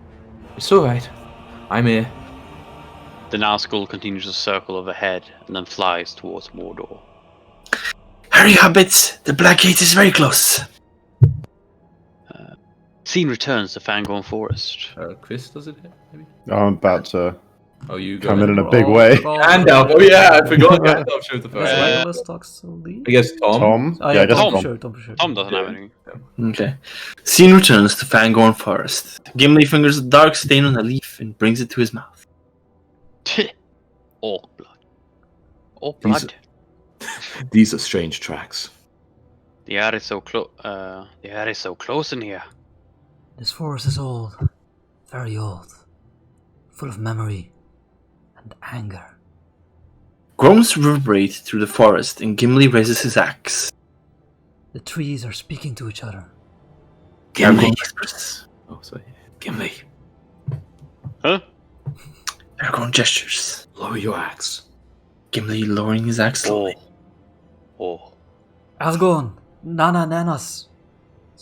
it's alright. I'm here. The Nazgul continues to circle overhead and then flies towards Mordor. Hurry, hobbits! The Black Gate is very close. Scene returns to Fangorn Forest. Chris does it, maybe? I'm about to Oh, you come got in it. a big way. Gandalf, oh yeah, I forgot Gandalf showed the first one. Legolas talks to Lee. I guess Tom. Tom? Oh, Yeah, I guess Tom. Tom. Tom for sure. Tom doesn't have anything. Okay. Scene returns to Fangorn Forest. Gimli fingers a dark stain on a leaf and brings it to his mouth. Orc blood. Orc These- blood. These are strange tracks. The air is so close. The air is so close in here. This forest is old. Very old. Full of memory and anger. Groans reverberate through the forest and Gimli raises his axe. The trees are speaking to each other. Gimli whispers. Oh, sorry. Gimli. Huh? Aragorn gestures. Lower your axe. Gimli lowering his axe slowly. Oh. Asgon, Nana Nanas.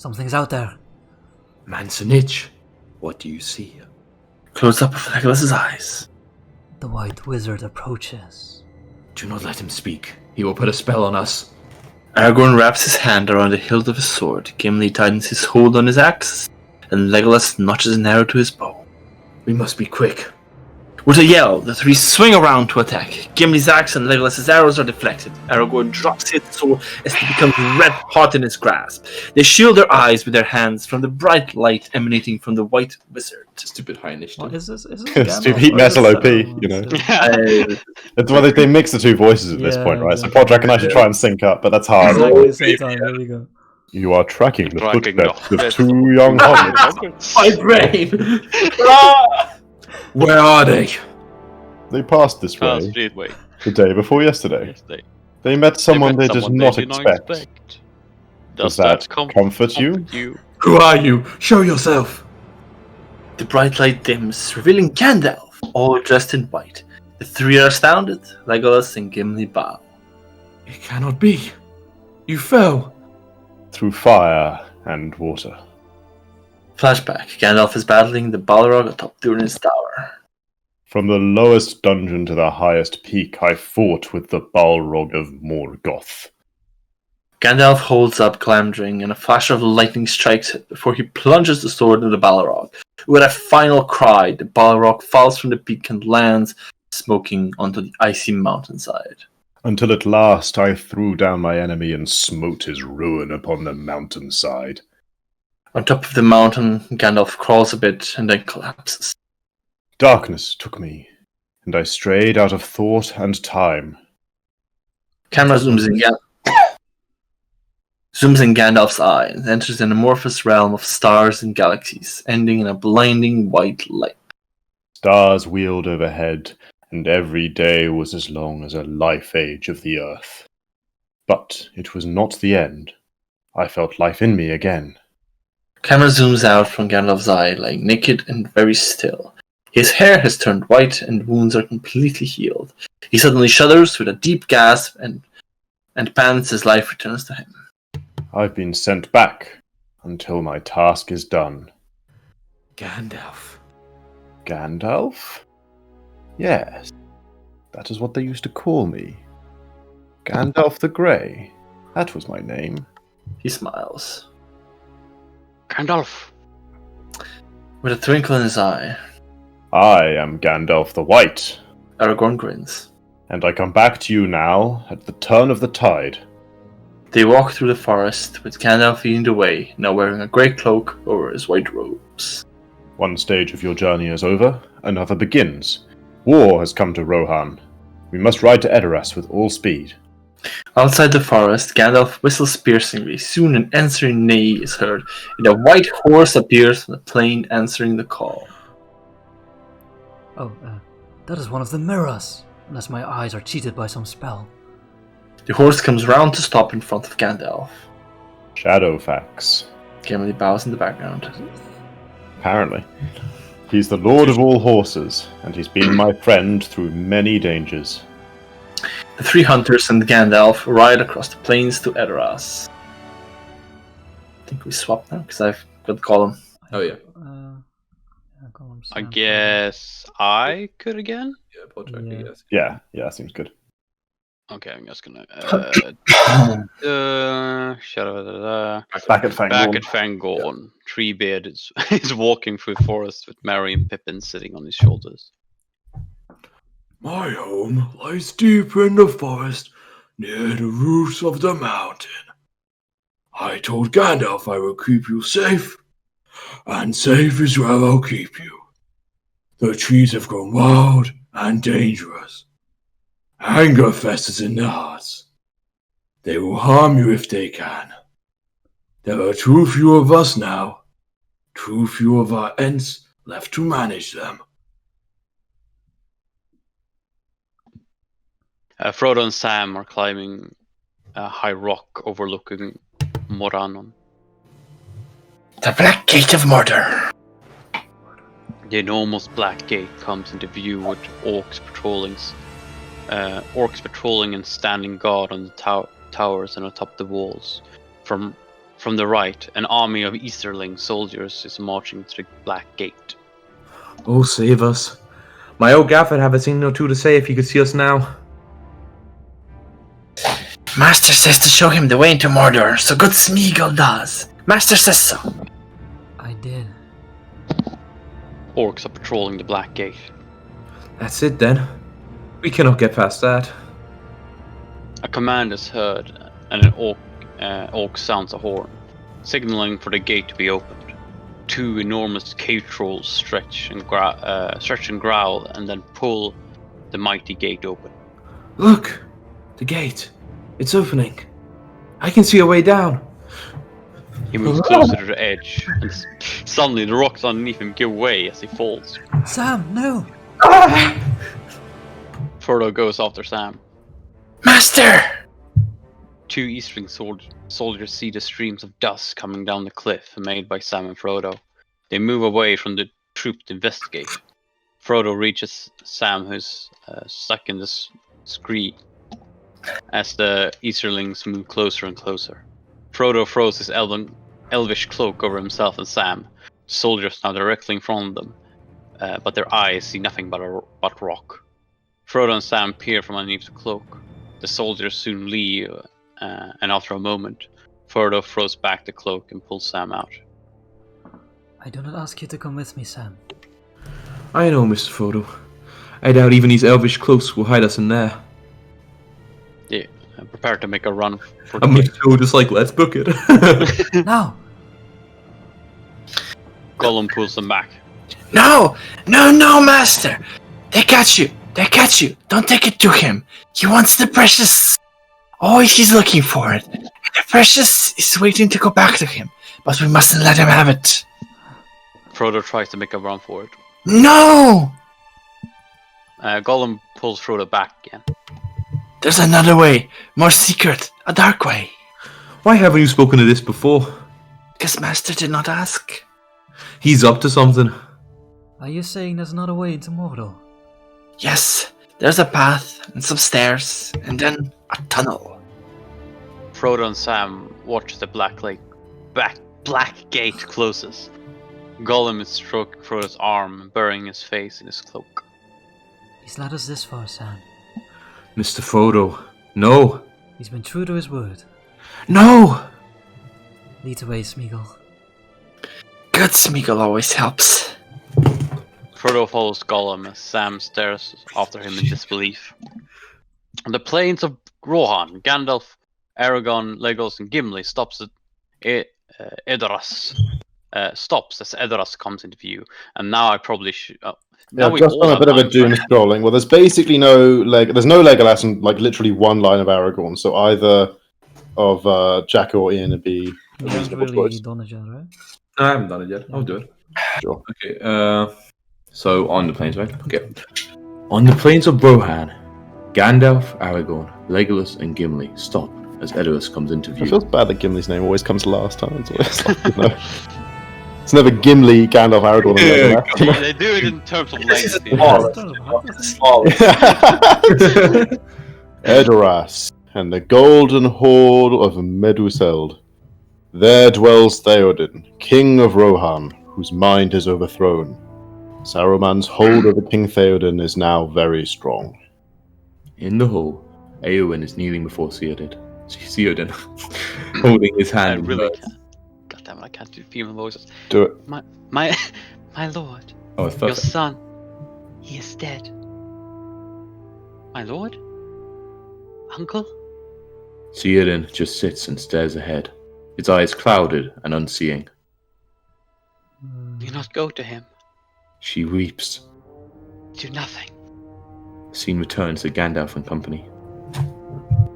Something's out there. Manzanich, what do you see? Close up of Legolas's eyes. The White Wizard approaches. Do not let him speak. He will put a spell on us. Aragorn wraps his hand around the hilt of his sword. Gimli tightens his hold on his axe, and Legolas notches an arrow to his bow. We must be quick. With a yell, the three swing around to attack. Gimli's axe and Legolas's arrows are deflected. Aragorn drops his sword as it becomes red hot in his grasp. They shield their eyes with their hands from the bright light emanating from the White Wizard. Stupid high initiative. What is this? Is this Stupid Gandalf heat or metal is OP, this, you know. Uh, That's why they mix the two voices at this Yeah, point, right? So exactly. Podrick and I should try and sync up, but that's hard. Exactly the same time. Here we go. You are tracking the Tracking the footsteps of hobbits. 2 young hobbits. my brain! Where are they? They passed this Ah, way Streetway. the day before yesterday. Yesterday. They met someone they met did someone not did expect. Does that comfort you? Who are you? Show yourself. The bright light dims, revealing Gandalf, all dressed in white. The three are astounded. Legolas and Gimli bow. It cannot be. You fell. Through fire and water. Flashback. Gandalf is battling the Balrog atop Durin's tower. From the lowest dungeon to the highest peak, I fought with the Balrog of Morgoth. Gandalf holds up Glamdring, and a flash of lightning strikes it before he plunges the sword into the Balrog. With a final cry, the Balrog falls from the peak and lands, smoking onto the icy mountainside. Until at last I threw down my enemy and smote his ruin upon the mountainside. On top of the mountain, Gandalf crawls a bit and then collapses. Darkness took me, and I strayed out of thought and time. Camera zooms in Gandalf's eye and enters an amorphous realm of stars and galaxies, ending in a blinding white light. Stars wheeled overhead, and every day was as long as a life age of the earth. But it was not the end. I felt life in me again. Camera zooms out from Gandalf's eye, lying naked and very still. His hair has turned white and wounds are completely healed. He suddenly shudders with a deep gasp and pants as life returns to him. I've been sent back until my task is done. Gandalf. Gandalf? Yes, that is what they used to call me. Gandalf the Grey. That was my name. He smiles. Gandalf. With a twinkle in his eye, I am Gandalf the White, Aragorn grins. and I come back to you now at the turn of the tide. They walk through the forest, with Gandalf leading the way, now wearing a grey cloak over his white robes. One stage of your journey is over, another begins. War has come to Rohan. We must ride to Edoras with all speed. Outside the forest, Gandalf whistles piercingly. Soon an answering neigh is heard, and a white horse appears from the plain answering the call. Oh, that is one of the mirrors. Unless my eyes are cheated by some spell. The horse comes round to stop in front of Gandalf. Shadowfax. Gimli bows in the background. Apparently. He's the lord of all horses, and he's been my friend through many dangers. The three hunters and Gandalf ride across the plains to Edoras. I think we swap now, because I've got the column. Oh yeah. I guess I could again? Yeah, Podrick, I guess. Yeah, seems good. Okay, I'm just gonna Back at Fangorn. Back at Fangorn. Treebeard is walking through the forest with Merry and Pippin sitting on his shoulders. My home lies deep in the forest, near the roots of the mountain. I told Gandalf I will keep you safe, and safe is where I'll keep you. The trees have grown wild and dangerous. Anger festers in their hearts. They will harm you if they can. There are too few of us now, too few of our Ents left to manage them. Frodo and Sam are climbing a high rock overlooking Morannon. The Black Gate of Mordor. The enormous Black Gate comes into view with orcs patrolling and standing guard on the towers and atop the walls. From From the right, an army of Easterling soldiers is marching through the Black Gate. Oh, save us. My old gaff would have a thing or two to say if he could see us now. Master says to show him the way into Mordor, so good Smeagol does. Master says so. I did. Orcs are patrolling the Black Gate. That's it then. We cannot get past that. A command is heard, and an orc sounds a horn, signaling for the gate to be opened. 2 enormous cave trolls stretch and growl, and then pull the mighty gate open. Look! The gate. It's opening. I can see a way down. He moves closer to the edge, and suddenly the rocks underneath him give way as he falls. Sam, no! Frodo goes after Sam. Master! 2 Eastern soldiers see the streams of dust coming down the cliff made by Sam and Frodo. They move away from the troop to investigate. Frodo reaches Sam, who's stuck in the scree, as the Easterlings move closer and closer. Frodo throws his elvish cloak over himself and Sam. The soldiers now directly in front of them, but their eyes see nothing but rock. Frodo and Sam peer from underneath the cloak. The soldiers soon leave, and after a moment, Frodo throws back the cloak and pulls Sam out. I do not ask you to come with me, Sam. I know, Mr. Frodo. I doubt even these elvish cloaks will hide us in there. Yeah, prepare to make a run for the I'm gate. so just like, let's book it. Now! Gollum pulls them back. No! No, Master! They catch you! They catch you! Don't take it to him! He wants the precious! Oh, he's looking for it. The precious is waiting to go back to him, but we mustn't let him have it. Frodo tries to make a run for it. No! Gollum pulls Frodo back again. There's another way, more secret, a dark way. Why haven't you spoken of this before? Because Master did not ask. He's up to something. Are you saying there's another way into Mordor? Yes, there's a path and some stairs, and then a tunnel. Frodo and Sam watch the Black Gate closes. Gollum is stroking Frodo's arm and burying his face in his cloak. He's led us this far, Sam. Mr. Frodo, no! He's been true to his word. No! Lead the way, Smeagol. Good Smeagol always helps. Frodo follows Gollum as Sam stares after him in disbelief. On the plains of Rohan, Gandalf, Aragorn, Legolas, and Gimli stops at Edoras. Stops as Edoras comes into view, and now I probably should. Yeah, I've just done a bit of a doom scrolling. Well, there's basically no there's no Legolas and like literally one line of Aragorn. So either of Jack or Ian would be a You haven't reasonable really choice. done it yet, right? I haven't done it yet. I'll do it. Sure. Okay, so on the plains, right? Okay. On the plains of Rohan, Gandalf, Aragorn, Legolas, and Gimli stop as Edoras comes into It view. feels bad that Gimli's name always comes last time. It's always like, you know, it's never Gimli, Gandalf, Aragorn, and Legolas. They do it in terms of This is legacy. small. Edoras and the golden horde of Meduseld. There dwells Theoden, king of Rohan, whose mind is overthrown. Saruman's hold over King Theoden is now very strong. In the hall, Eowyn is kneeling before Theoden, holding his I hand. really can't. God damn it, I can't do female voices. Do it. My lord, Oh, it's your perfect. son, he is dead. My lord? Uncle? Theoden just sits and stares ahead, his eyes clouded and unseeing. Do not go to him. She weeps. Do nothing. The scene returns to Gandalf and company.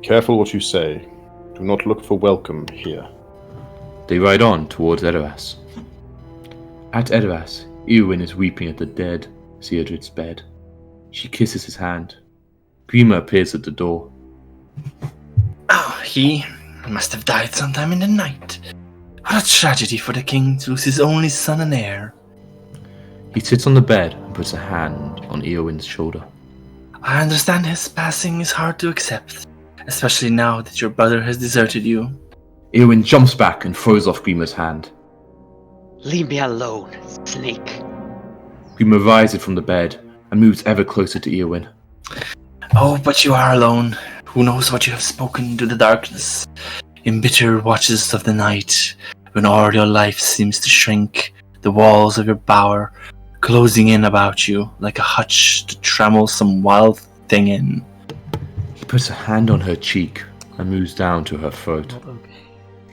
Careful what you say. Do not look for welcome here. They ride on towards Edoras. At Edoras, Eowyn is weeping at the dead Theodred's bed. She kisses his hand. Grima appears at the door. Oh, he must have died sometime in the night. What a tragedy for the king to lose his only son and heir. He sits on the bed and puts a hand on Eowyn's shoulder. I understand his passing is hard to accept, especially now that your brother has deserted you. Eowyn jumps back and throws off Grima's hand. Leave me alone, snake. Grima rises from the bed and moves ever closer to Eowyn. Oh, but you are alone. Who knows what you have spoken to the darkness? In bitter watches of the night, when all your life seems to shrink, the walls of your bower closing in about you like a hutch to trammel some wild thing in. He puts a hand on her cheek and moves down to her throat. Not okay.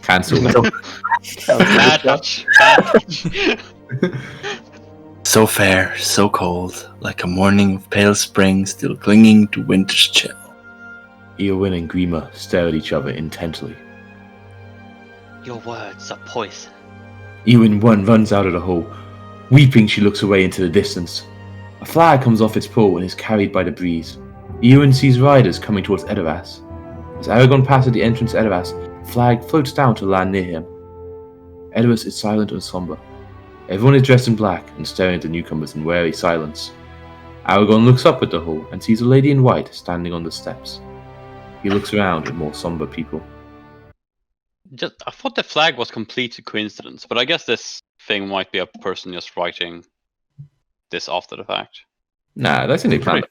Cancel. Bad touch. Bad touch. So fair, so cold, like a morning of pale spring still clinging to winter's chill. Eowyn and Grima stare at each other intently. Your words are poison. Eowyn runs out of the hole. Weeping, she looks away into the distance. A flag comes off its pole and is carried by the breeze. Eowyn sees riders coming towards Edoras. As Aragorn passes the entrance to Edoras, the flag floats down to land near him. Edoras is silent and somber. Everyone is dressed in black and staring at the newcomers in wary silence. Aragorn looks up at the hall and sees a lady in white standing on the steps. He looks around at more somber people. I thought the flag was complete coincidence, but I guess this thing might be a person just writing this after the fact. Nah, that's in the plan.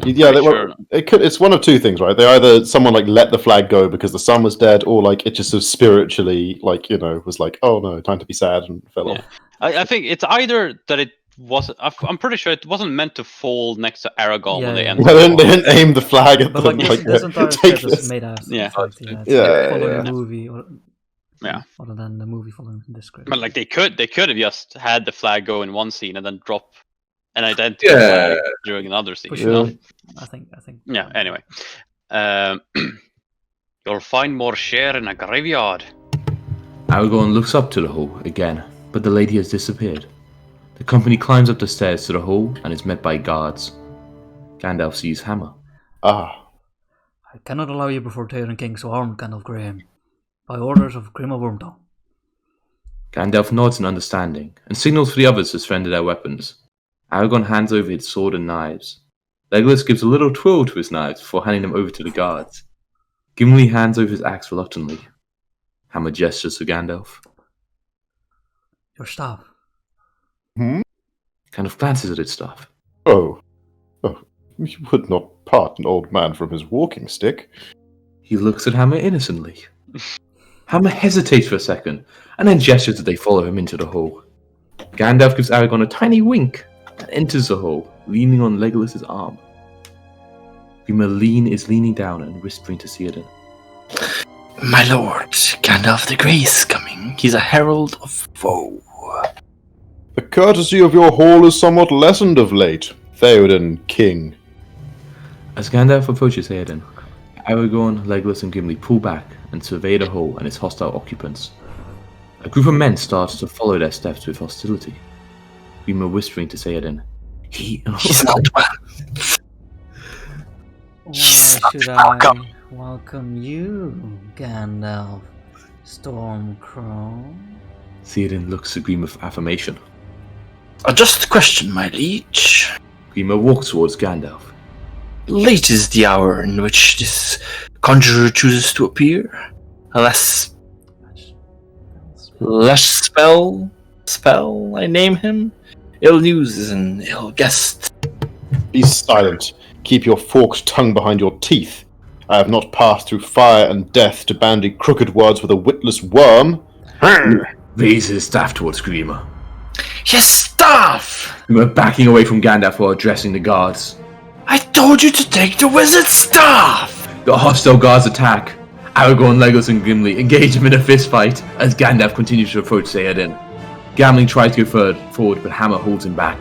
Yeah, Sure. it's one of two things, right? They either someone like let the flag go because the sun was dead, or like it just sort of spiritually, like, you know, was like, oh no, time to be sad, and fell Yeah. off. I think it's either that it wasn't. I'm pretty sure it wasn't meant to fall next to Aragorn when they Yeah. entered. Well, they didn't aim the flag at But them. like Like, this entire take set is this. made out. Yeah. Following the movie, or Yeah. other than the movie following the script. But like they could have just had the flag go in one scene and then drop an identical Yeah. flag during another scene. For You sure. know? I think. Yeah. Anyway, you'll find more share in a graveyard. Aragorn looks up to the hall again, but the lady has disappeared. The company climbs up the stairs to the hall and is met by guards. Gandalf sees Hammer. Ah, I cannot allow you before Theoden King so armed, Gandalf Graham, by orders of Grim of Wormtongue. Gandalf nods in understanding and signals for the others to surrender their weapons. Aragorn hands over his sword and knives. Legolas gives a little twirl to his knives before handing them over to the guards. Gimli hands over his axe reluctantly. Hammer gestures to Gandalf. Your staff. Gandalf glances at his staff. oh, you would not part an old man from his walking stick. He looks at Hammer innocently. Hammer hesitates for a second, and then gestures that they follow him into the hall. Gandalf gives Aragorn a tiny wink and enters the hall, leaning on Legolas's arm. Grima is leaning down and whispering to Theoden. My lord, Gandalf the Grey is coming. He's a herald of woe. The courtesy of your hall is somewhat lessened of late, Theoden King. As Gandalf approaches Theoden, Aragorn, Legolas, and Gimli pull back and survey the hall and its hostile occupants. A group of men starts to follow their steps with hostility. Grima whispering to Theoden, He's not well. Why He's not should welcome. I welcome you, Gandalf Stormcrow? Theoden looks at Grima for affirmation. A just question, my liege. Grima walks towards Gandalf. Late is the hour in which this conjurer chooses to appear. Less spell, I name him. Ill news is an ill guest. Be silent. Keep your forked tongue behind your teeth. I have not passed through fire and death to bandy crooked words with a witless worm. Raises his staff towards Grima. His staff! Grima backing away from Gandalf while addressing the guards. I told you to take the wizard's staff! The hostile guards attack. Aragorn, Legolas, and Gimli engage him in a fistfight as Gandalf continues to approach Theoden. Gimli tries to go forward, but Hammer holds him back.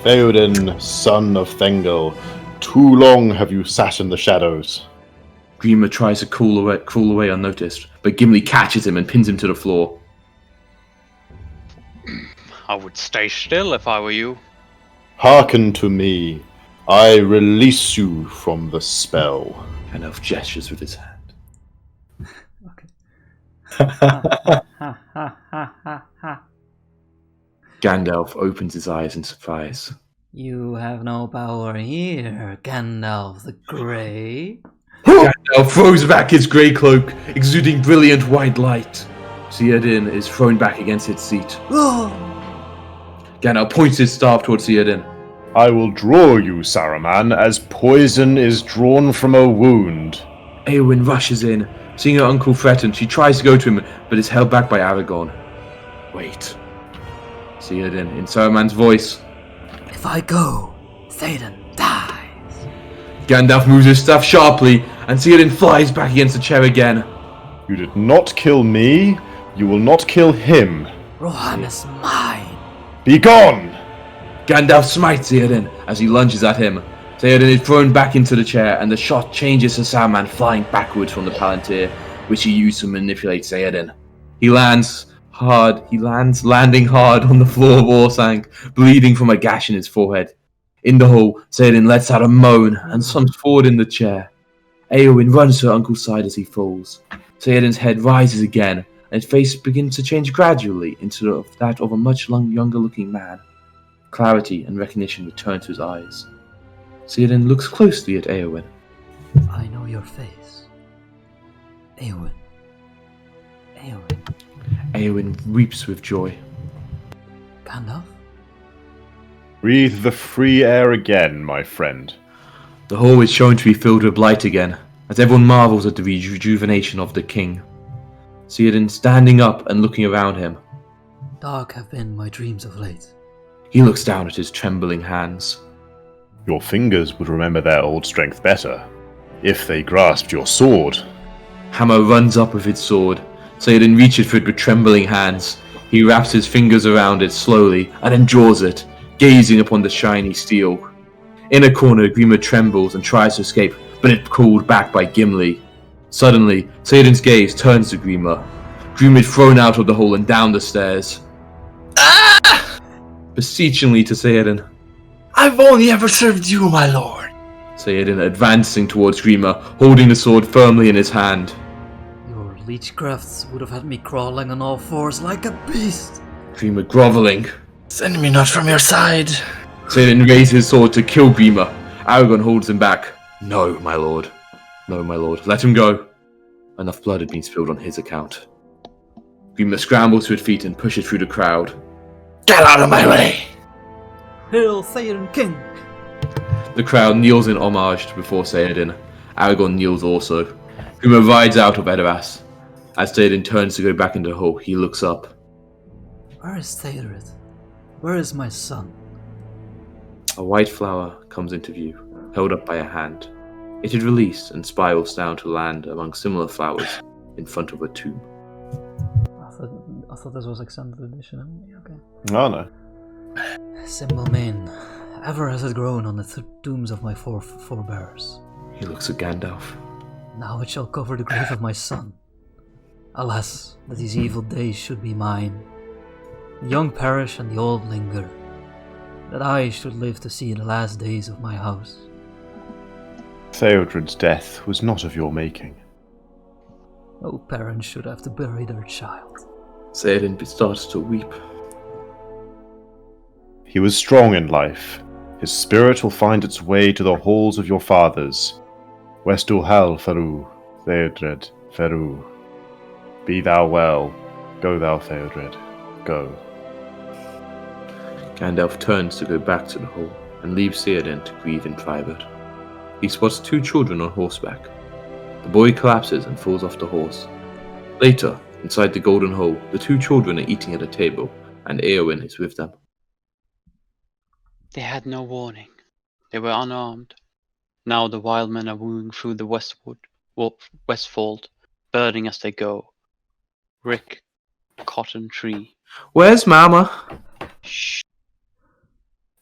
Theoden, son of Thengel, too long have you sat in the shadows. Grima tries to crawl away unnoticed, but Gimli catches him and pins him to the floor. I would stay still if I were you. Hearken to me. I release you from the spell. Gandalf gestures with his hand. Ha ha ha ha ha. Gandalf opens his eyes in surprise. You have no power here, Gandalf the Grey. Gandalf throws back his grey cloak, exuding brilliant white light. Theoden is thrown back against its seat. Gandalf points his staff towards Theoden. I will draw you, Saruman, as poison is drawn from a wound. Eowyn rushes in. Seeing her uncle threatened, she tries to go to him, but is held back by Aragorn. Wait. Theoden, in Saruman's voice. If I go, Theoden dies. Gandalf moves his staff sharply, and Theoden flies back against the chair again. You did not kill me. You will not kill him. Rohan is mine. Be gone! Gandalf smites Theoden as he lunges at him. Theoden is thrown back into the chair, and the shot changes to Saruman flying backwards from the Palantir, which he used to manipulate Theoden. He lands, landing hard on the floor of Orthanc, bleeding from a gash in his forehead. In the hole, Theoden lets out a moan and slumps forward in the chair. Eowyn runs to her uncle's side as he falls. Theoden's head rises again, and his face begins to change gradually into that of a much younger-looking man. Clarity and recognition return to his eyes. Theoden looks closely at Eowyn. I know your face. Eowyn. Eowyn. Eowyn weeps with joy. Gandalf? Breathe the free air again, my friend. The hall is shown to be filled with light again, as everyone marvels at the rejuvenation of the king. Theoden standing up and looking around him. Dark have been my dreams of late. He looks down at his trembling hands. Your fingers would remember their old strength better, if they grasped your sword. Hammer runs up with its sword. Theoden reaches for it with trembling hands. He wraps his fingers around it slowly, and then draws it, gazing upon the shiny steel. In a corner, Grima trembles and tries to escape, but is called back by Gimli. Suddenly, Theoden's gaze turns to Grima. Grima is thrown out of the hole and down the stairs. Beseechingly to Theoden. I've only ever served you, my lord. Theoden advancing towards Grima, holding the sword firmly in his hand. Your leechcrafts would have had me crawling on all fours like a beast. Grima groveling. Send me not from your side. Theoden raises his sword to kill Grima. Aragorn holds him back. No, my lord. No, my lord. Let him go. Enough blood had been spilled on his account. Grima scrambles to his feet and pushes through the crowd. Get out of my way! Hail Theoden King! The crowd kneels in homage before Theoden. Aragorn kneels also. Grima rides out of Edoras. As Theoden turns to go back into the hall, he looks up. Where is Theoden? Where is my son? A white flower comes into view, held up by a hand. It is released and spirals down to land among similar flowers in front of a tomb. I thought this was extended edition. Okay. Oh no. Symbol main. Ever has it grown on the tombs of my forebears. He looks at Gandalf. Now it shall cover the grave of my son. Alas, that these evil days should be mine. The young perish and the old linger. That I should live to see the last days of my house. Theodred's death was not of your making. No parent should have to bury their child. Theoden starts to weep. He was strong in life. His spirit will find its way to the halls of your fathers. Westulhal Faru, Theodred Faru. Be thou well. Go thou, Theodred. Go. Gandalf turns to go back to the hall and leaves Theoden to grieve in private. He spots two children on horseback. The boy collapses and falls off the horse. Later, inside the Golden Hole, the two children are eating at a table, and Eowyn is with them. They had no warning. They were unarmed. Now the wild men are wooing through the Westfold, burning as they go. Rick, cotton tree. Where's Mama? Shh.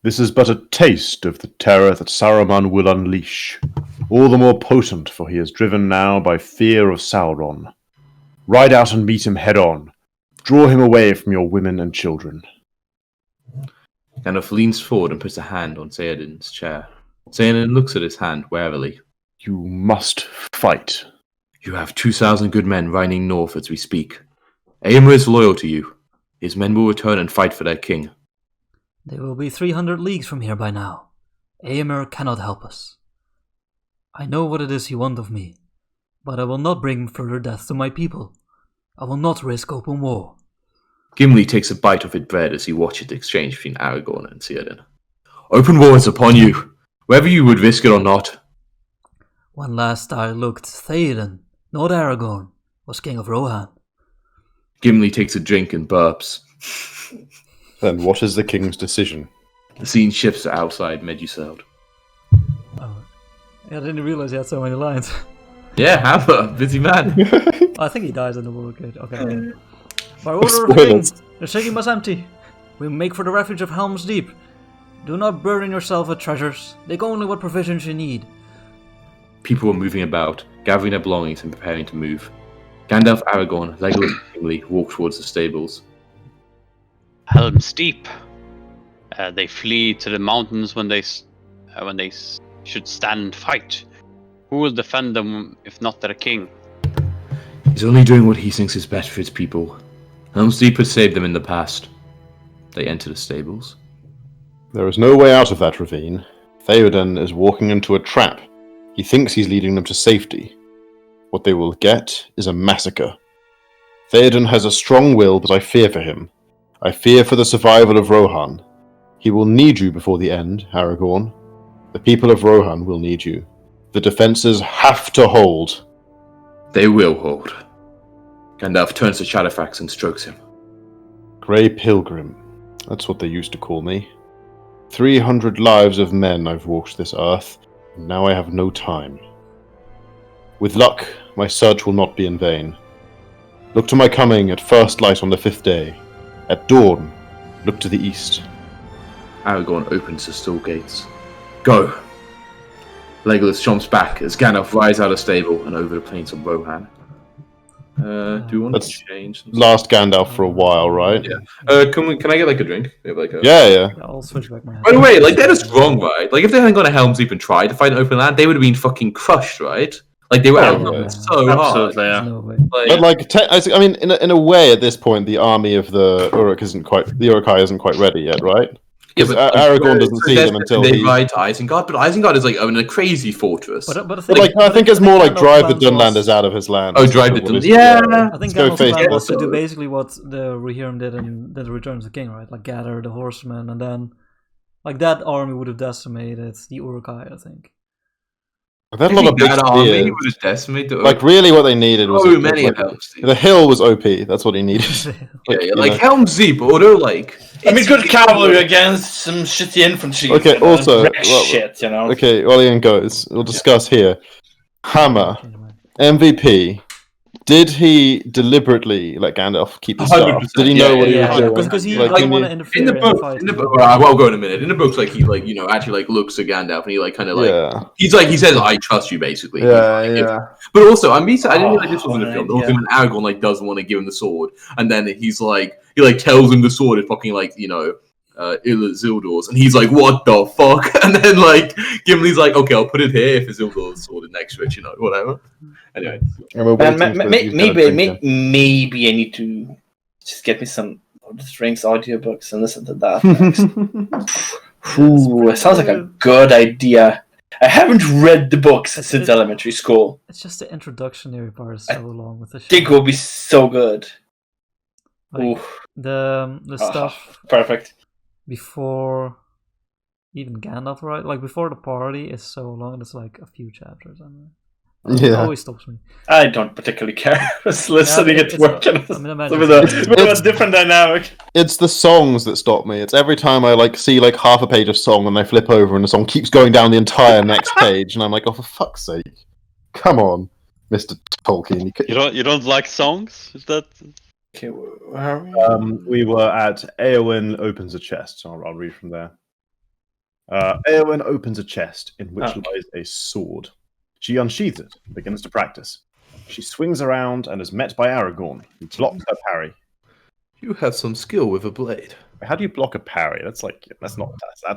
This is but a taste of the terror that Saruman will unleash, all the more potent for he is driven now by fear of Sauron. Ride out and meet him head on. Draw him away from your women and children. Gandalf leans forward and puts a hand on Theoden's chair. Theoden looks at his hand warily. You must fight. You have 2,000 good men riding north as we speak. Eomer is loyal to you. His men will return and fight for their king. They will be 300 leagues from here by now. Eomer cannot help us. I know what it is you want of me, but I will not bring further death to my people. I will not risk open war. Gimli takes a bite of his bread as he watches the exchange between Aragorn and Theoden. Open war is upon you, whether you would risk it or not. When last I looked, Theoden, not Aragorn, was king of Rohan. Gimli takes a drink and burps. Then what is the king's decision? The scene shifts to outside Meduseld. Oh, I didn't realize he had so many lines. Yeah, Hammer, busy man. I think he dies in the war cage. Okay. By order of the king, the city must empty. We make for the refuge of Helm's Deep. Do not burden yourself with treasures. Take only what provisions you need. People were moving about, gathering their belongings and preparing to move. Gandalf, Aragorn, Legolas, and Gimli walk towards the stables. Helm's Deep. They flee to the mountains when they should stand fight. Who will defend them if not their king? He's only doing what he thinks is best for his people. Helm's Deep has saved them in the past. They enter the stables. There is no way out of that ravine. Theoden is walking into a trap. He thinks he's leading them to safety. What they will get is a massacre. Theoden has a strong will, but I fear for him. I fear for the survival of Rohan. He will need you before the end, Aragorn. The people of Rohan will need you. The defenses have to hold. They will hold. Gandalf turns to Shadowfax and strokes him. Grey Pilgrim. That's what they used to call me. 300 lives of men I've walked this earth, and now I have no time. With luck, my search will not be in vain. Look to my coming at first light on the 5th day. At dawn, look to the east. Aragorn opens the stall gates. Go! Legolas jumps back as Gandalf rides out of stable and over the plains of Rohan. Do you want That's to change? Last Gandalf for a while, right? Yeah. Can I get like a drink? We have, like, a... Yeah. I'll switch back my hand. By the way, like that is wrong, right? Like if they hadn't gone to Helm's Deep and tried to fight an open land, they would have been fucking crushed, right? Like they were outnumbered so hard. Absolutely, yeah. No way. Like, But I mean, in a way, at this point, the army of the Uruk-hai isn't quite ready yet, right? yeah, but Aragorn doesn't see them until they he. ride to Isengard, but Isengard is like in a crazy fortress. But the But thing, like, I think it's more like Gandalf's drive the plan was- Dunlanders out of his land. Oh, drive the What is- Yeah. I think Let's go Gandalf's face plan it. was to do basically what the Rohirrim did in the Return of the King, right? Like gather the horsemen, and then like that army would have decimated the Uruk-hai, I think. They had a lot of big that army spears. would have decimated. Like really, what they needed was so many of them. the hill was OP. That's what he needed. Like Helm's Deep, although like I mean, good cavalry against some shitty infantry. Okay, you know, also, wreck well, shit, you know. Okay, while Ian goes, we'll discuss here. Hammer, MVP. Did he deliberately let Gandalf keep his staff? 100%, Did he know yeah, what he yeah, was doing? because he Like, didn't can want to you- interfere in the book, fight. I'll go in a minute. In the books, like he like actually like looks at Gandalf and he like kind of like Yeah. he says I trust you basically. Yeah. But also I didn't realize this was in the film. yeah. Also, when Aragorn like doesn't want to give him the sword, and then he tells him the sword is fucking like Isildur's, and he's like, what the fuck? And then like Gimli's like, okay, I'll put it here if Isildur's sword is next to it, whatever. Anyway, And we're And waiting for you to drink him. maybe I need to just get me some Lord of the Rings audiobooks and listen to that next. Ooh, it sounds like a good idea. I haven't read the books since elementary school. It's just the introductionary part is so long with the I think it will be so good. Like, Ooh, the stuff perfect. before even Gandalf, right? Like before the party is so long. It's like a few chapters. It Yeah. always stops me. I don't particularly care. Just listening Yeah, at it's work. I mean, It's imagine a bit of a different dynamic. It's the songs that stop me. It's every time I like see like half a page of song and I flip over and the song keeps going down the entire next page and I'm like, oh for fuck's sake, come on, Mr. Tolkien. You don't like songs? Is that? Okay, where are we? We were at Eowyn opens a chest. So I'll read from there. Eowyn opens a chest in which lies a sword. She unsheathes it and begins to practice. She swings around and is met by Aragorn, who blocks her parry. you have some skill with a blade. How do you block a parry? That's not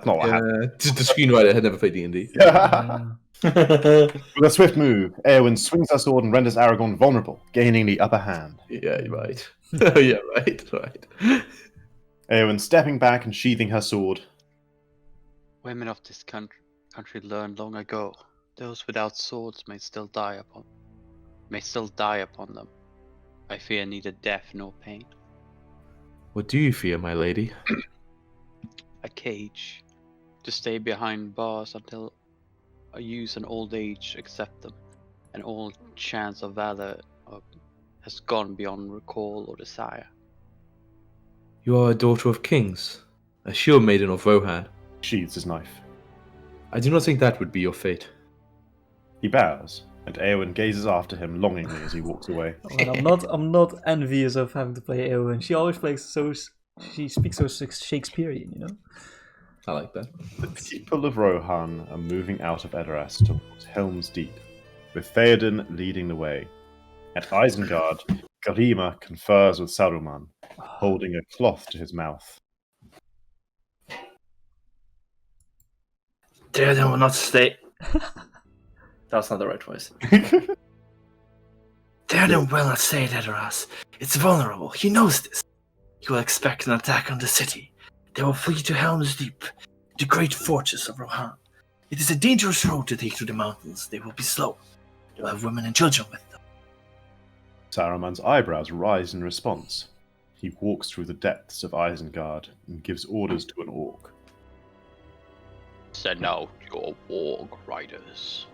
what happened. Just the screenwriter had never played D&D. With a swift move, Eowyn swings her sword and renders Aragorn vulnerable, gaining the upper hand. Yeah, you're right. Yeah, right. Eowyn stepping back and sheathing her sword. Women of this country learned long ago Those without swords may still die upon them. I fear neither death nor pain. What do you fear, my lady? A cage, to stay behind bars until I use an old age accept them, and all chance of valor has gone beyond recall or desire. You are a daughter of kings, a sure maiden of Rohan. Sheathes his knife. I do not think that would be your fate. He bows, and Eowyn gazes after him longingly as he walks away. Well, I'm not envious of having to play Eowyn. She always she speaks so Shakespearean, you know. I like that. The people of Rohan are moving out of Edoras towards Helm's Deep, with Theoden leading the way. At Isengard, Garima confers with Saruman, holding a cloth to his mouth. Theoden will not stay. That's not the right voice. Theoden will not stay at Edoras. It's vulnerable. He knows this. He will expect an attack on the city. They will flee to Helm's Deep, the great fortress of Rohan. It is a dangerous road to take through the mountains. They will be slow. They will have women and children with them. Saruman's eyebrows rise in response. He walks through the depths of Isengard and gives orders to an orc. Send out your warg riders.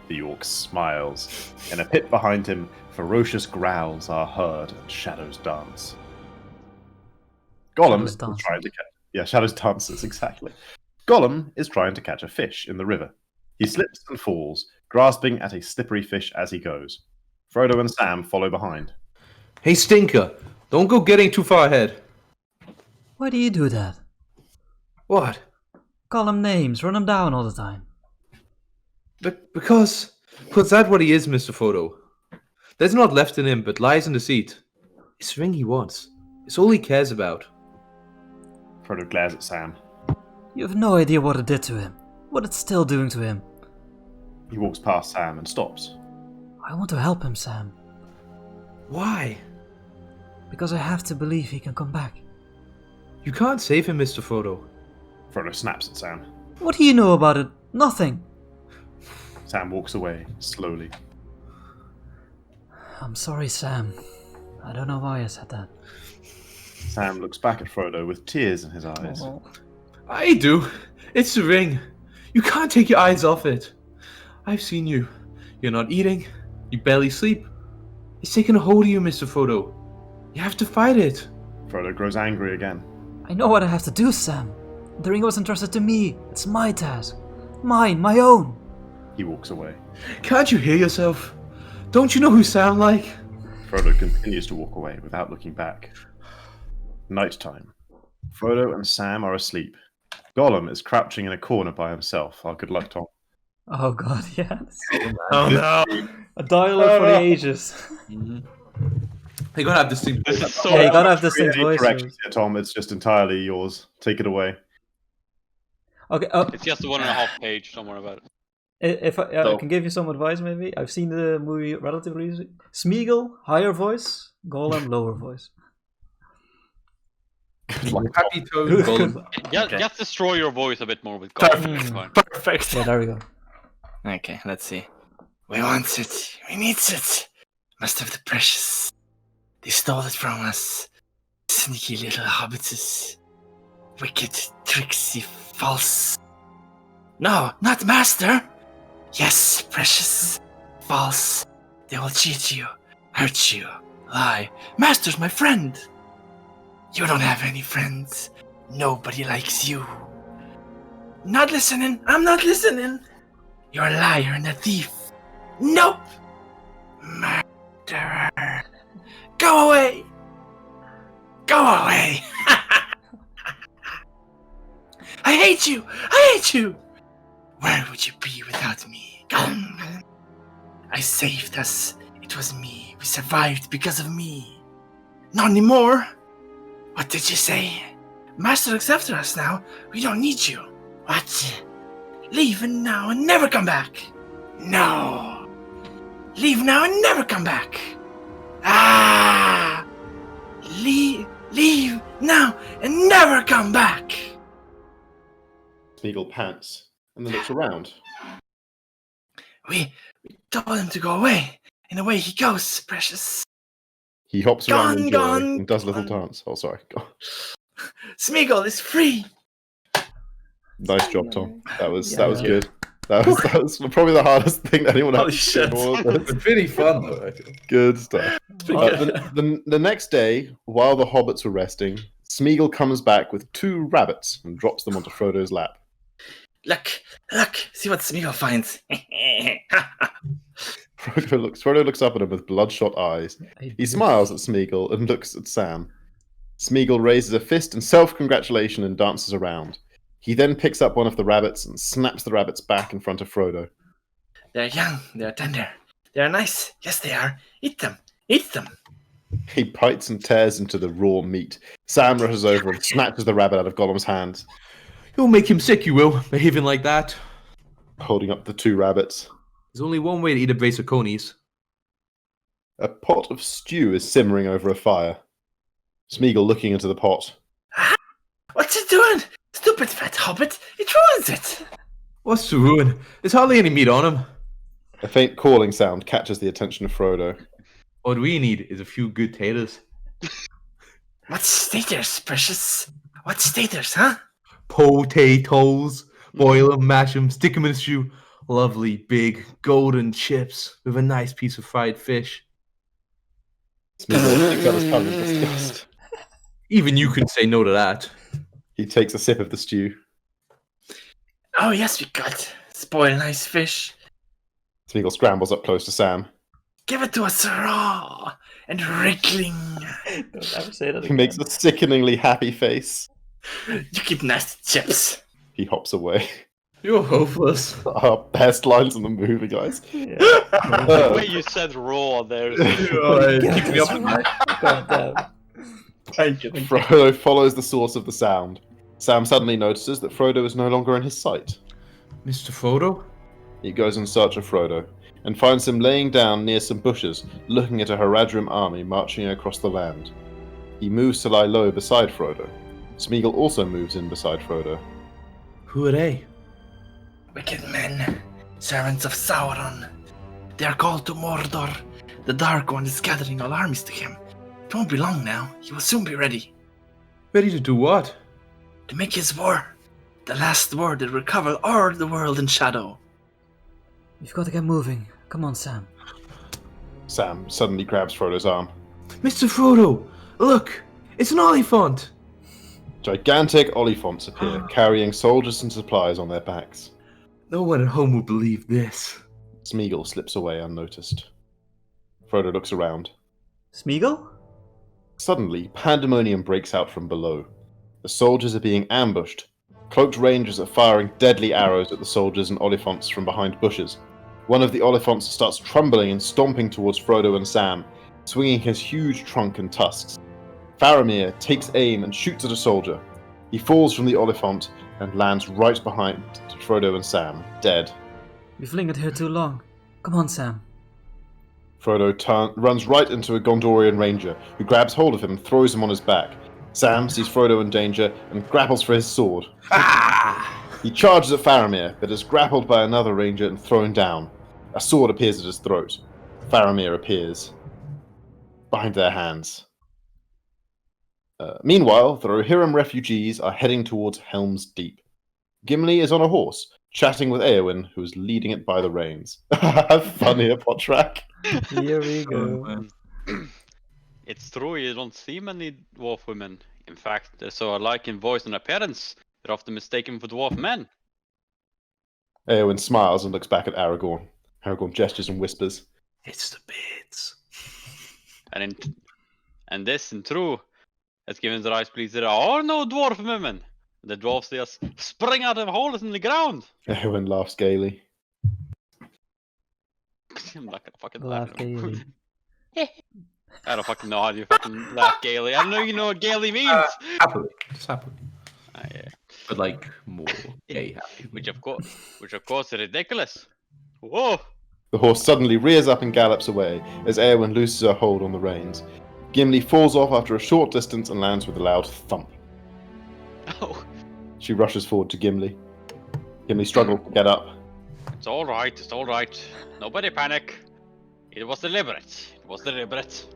The orc smiles. In a pit behind him, ferocious growls are heard and shadows dance. Gollum is trying to catch... Yeah, shadows dances, exactly. Gollum is trying to catch a fish in the river. He slips and falls, grasping at a slippery fish as he goes. Frodo and Sam follow behind. Hey, Stinker! Don't go getting too far ahead. Why do you do that? What? Call him names, run him down all the time. Because that's what he is, Mr. Frodo. There's not left in him but lies in deceit. It's the ring he wants. It's all he cares about. Frodo glares at Sam. You have no idea what it did to him. What it's still doing to him. He walks past Sam and stops. I want to help him, Sam. Why? Because I have to believe he can come back. You can't save him, Mr. Frodo. Frodo snaps at Sam. What do you know about it? Nothing. Sam walks away, slowly. I'm sorry, Sam. I don't know why I said that. Sam looks back at Frodo with tears in his eyes. Oh. I do. It's the ring. You can't take your eyes off it. I've seen you. You're not eating. You barely sleep. It's taking a hold of you, Mr. Frodo. You have to fight it. Frodo grows angry again. I know what I have to do, Sam. The ring was entrusted to me. It's my task. Mine, my own. He walks away. Can't you hear yourself? Don't you know who you sound like? Frodo continues to walk away without looking back. Nighttime. Frodo and Sam are asleep. Gollum is crouching in a corner by himself. Oh, good luck, Tom. Oh god, yes. Oh no! A dialogue for the ages. Mm-hmm. You gotta have distinct voices. Yeah, you gotta have distinct voices. Corrections here, Tom. It's just entirely yours. Take it away. Okay, It's just 1.5 page, don't worry about it. if I can give you some advice, maybe. I've seen the movie relatively recently. Smeagol, higher voice. Gollum, lower voice. Good luck, Tom. Happy Toad Gollum. Just destroy your voice a bit more with Gollum. It's fine. Perfect. Yeah, there we go. Okay, let's see. We want it. We need it. Must have the precious. They stole it from us. Sneaky little hobbitses. Wicked, tricksy, false. No, not master. Yes, precious. False. They will cheat you, hurt you, lie. Master's my friend. You don't have any friends. Nobody likes you. Not listening. I'm not listening. You're a liar and a thief. Nope. Murderer. Go away. Go away. I hate you. I hate you. Where would you be without me? Come. I saved us. It was me. We survived because of me. Not anymore. What did you say? Master accepted us now. We don't need you. What? Leave now and never come back. No. Leave now and never come back. Ah. Leave now and never come back. Smeagol pants and then looks around. We told him to go away, and away he goes, precious. He hops around Gone, in joy gone, and does a little gone. dance. Oh, sorry. Smeagol is free. Nice job, Tom. That was Yeah. good. That was probably the hardest thing that anyone Holy else shit. It's pretty fun though. I feel. Good stuff. The next day, while the hobbits were resting, Smeagol comes back with 2 rabbits and drops them onto Frodo's lap. Look, see what Smeagol finds. Frodo looks up at him with bloodshot eyes. He smiles at Smeagol and looks at Sam. Smeagol raises a fist in self-congratulation and dances around. He then picks up one of the rabbits and snaps the rabbits back in front of Frodo. They're young, they're tender, they're nice. Yes, they are. Eat them, eat them. He bites and tears into the raw meat. Sam rushes over and snatches the rabbit out of Gollum's hands, You'll make him sick, you will, behaving like that. holding up the 2 rabbits. There's only one way to eat a brace of conies. A pot of stew is simmering over a fire. Smeagol looking into the pot. What's he doing? Stupid fat hobbit, it ruins it. What's to ruin? There's hardly any meat on him. A faint calling sound catches the attention of Frodo. What we need is a few good taters. What staters, precious? What staters, huh? Potatoes. Boil them, mash them, stick them in a stew. Lovely big golden chips with a nice piece of fried fish. Smeagol sticks out his tongue in disgust. Even you couldn't say no to that. He takes a sip of the stew. Oh, yes, we got spoiled nice fish. Smeagol scrambles up close to Sam. Give it to us raw and wriggling. Don't ever say that He again. makes a sickeningly happy face. You keep nasty chips. He hops away. You're hopeless. Our best lines in the movie, guys. The way you said raw there. Keep me up at night. God damn. Thank you. Frodo follows the source of the sound. Sam suddenly notices that Frodo is no longer in his sight. Mr. Frodo? He goes in search of Frodo and finds him laying down near some bushes, looking at a Haradrim army marching across the land. He moves to lie low beside Frodo. Smeagol also moves in beside Frodo. Who are they? Wicked men, servants of Sauron. They are called to Mordor. The Dark One is gathering all armies to him. It won't be long now. He will soon be ready Ready to do what? to make his war. The last war that will cover all the world in shadow. You've got to get moving. Come on, Sam. Sam suddenly grabs Frodo's arm. Mr. Frodo! Look! It's an Oliphant! Gigantic Oliphants appear, carrying soldiers and supplies on their backs. No one at home will believe this. Smeagol slips away unnoticed. Frodo looks around. Smeagol? Suddenly, pandemonium breaks out from below. The soldiers are being ambushed. Cloaked rangers are firing deadly arrows at the soldiers and Oliphants from behind bushes. One of the Oliphants starts trembling and stomping towards Frodo and Sam, swinging his huge trunk and tusks. Faramir takes aim and shoots at a soldier. He falls from the Oliphant and lands right behind Frodo and Sam, dead. We've lingered here too long. Come on, Sam. Frodo runs right into a Gondorian ranger, who grabs hold of him and throws him on his back. Sam sees Frodo in danger and grapples for his sword. He charges at Faramir, but is grappled by another ranger and thrown down. A sword appears at his throat. Faramir appears behind their hands. Meanwhile, the Rohirrim refugees are heading towards Helm's Deep. Gimli is on a horse, chatting with Eowyn, who is leading it by the reins. Have fun here, Podtrack. Here we go. It's true, you don't see many dwarf women. In fact, they're so alike in voice and appearance, they're often mistaken for dwarf men. Eowyn smiles and looks back at Aragorn. Aragorn gestures and whispers. It's the beards. And this, in true, has given the rise belief there are no dwarf women. The dwarfs just spring out of holes in the ground. Eowyn laughs gaily. I'm not gonna fucking Laugh laugh. gaily. I don't fucking know how you fucking laugh gaily. I don't know you know what gaily means. Happily. Just happily. Yeah. But like more gay happy. Which of course is ridiculous. Whoa! The horse suddenly rears up and gallops away as Eowyn looses her hold on the reins. Gimli falls off after a short distance and lands with a loud thump. Oh. She rushes forward to Gimli. Gimli struggles to get up. It's all right. It's all right. Nobody panic. It was deliberate. It was deliberate.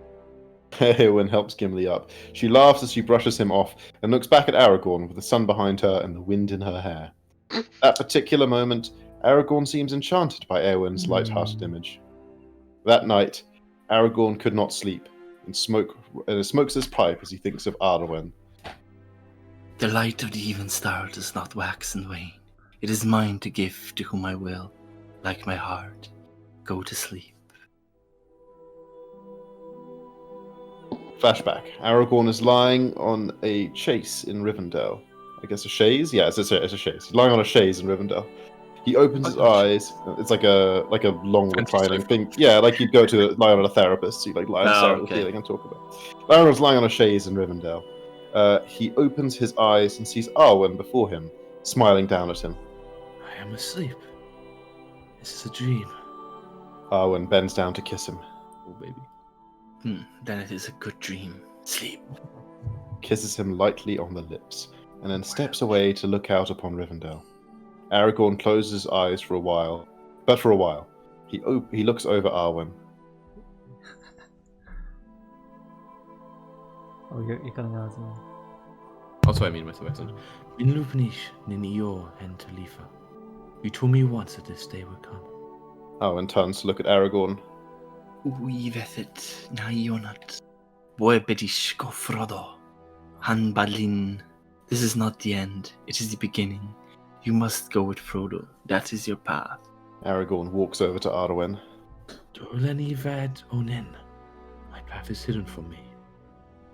Eowyn helps Gimli up. She laughs as she brushes him off and looks back at Aragorn with the sun behind her and the wind in her hair. That particular moment, Aragorn seems enchanted by Eowyn's light-hearted image. That night, Aragorn could not sleep and smokes his pipe as he thinks of Arwen. The light of the even star does not wax and wane. It is mine to give to whom I will, like my heart. Go to sleep. Flashback. Aragorn is lying on a chaise in Rivendell. I guess a chaise? Yeah, it's a chaise. He's lying on a chaise in Rivendell. He opens his eyes. It's like a long reclining thing. Yeah, like you'd go to lie on a therapist. You like lie on the ceiling and talk about. Aragorn's lying on a chaise in Rivendell. He opens his eyes and sees Arwen before him, smiling down at him. I am asleep. This is a dream. Arwen bends down to kiss him. Oh, baby. Then it is a good dream. Sleep. Kisses him lightly on the lips, and then steps away to look out upon Rivendell. Aragorn closes his eyes for a while, he looks over Arwen. Oh, you're cutting out. That's what I mean by the message. In Lupnish, Ninio, and Talifa. You told me once that this day would come. Arwen turns to look at Aragorn. We vethet na ionat. Boy bedish go Frodo. Han Badlin. This is not the end. It is the beginning. You must go with Frodo. That is your path. Aragorn walks over to Arwen. Dorleni Vad Onen. My path is hidden from me.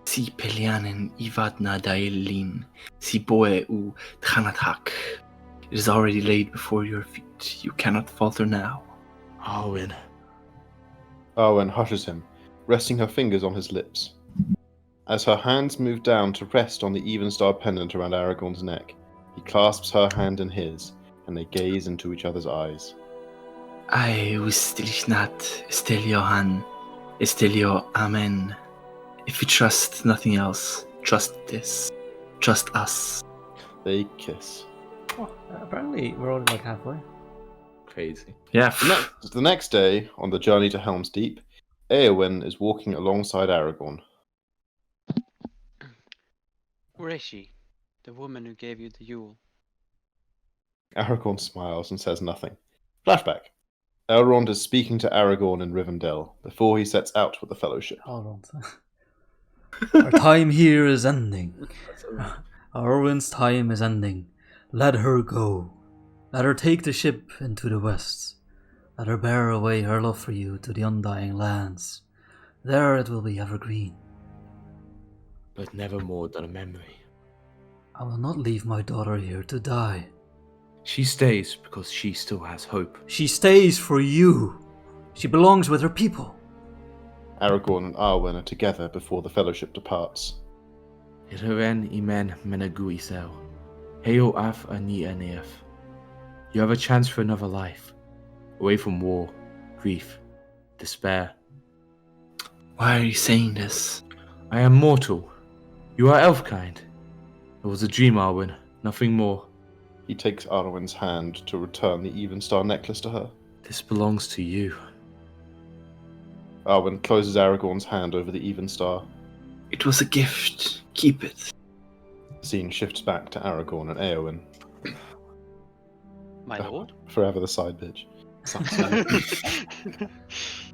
Si Pelianen Ivadna Daelin. Si Boe u Tchanathak. It is already laid before your feet. You cannot falter now. Arwen. Arwen hushes him, resting her fingers on his lips. As her hands move down to rest on the Evenstar pendant around Aragorn's neck, he clasps her hand in his, and they gaze into each other's eyes. I Wistilishnat Estelio Han, Estelio Amen. If you trust nothing else, trust this. Trust us. They kiss. Oh, apparently, we're already like halfway. Crazy. Yeah. The next day, on the journey to Helm's Deep, Eowyn is walking alongside Aragorn. Where is she? The woman who gave you the Yule. Aragorn smiles and says nothing. Flashback. Elrond is speaking to Aragorn in Rivendell before he sets out with the Fellowship. Elrond. Our time here is ending. Arwen's time is ending. Let her go. Let her take the ship into the west. Let her bear away her love for you to the undying lands. There it will be evergreen. But never more than a memory. I will not leave my daughter here to die. She stays because she still has hope. She stays for you. She belongs with her people. Aragorn and Arwen are together before the Fellowship departs. Ireren imen menagu isel. Heo af ani aneaf. You have a chance for another life. Away from war, grief, despair. Why are you saying this? I am mortal. You are elf-kind. It was a dream, Arwen. Nothing more. He takes Arwen's hand to return the Evenstar necklace to her. This belongs to you. Arwen closes Aragorn's hand over the Evenstar. It was a gift. Keep it. The scene shifts back to Aragorn and Eowyn. My lord? Forever the side bitch.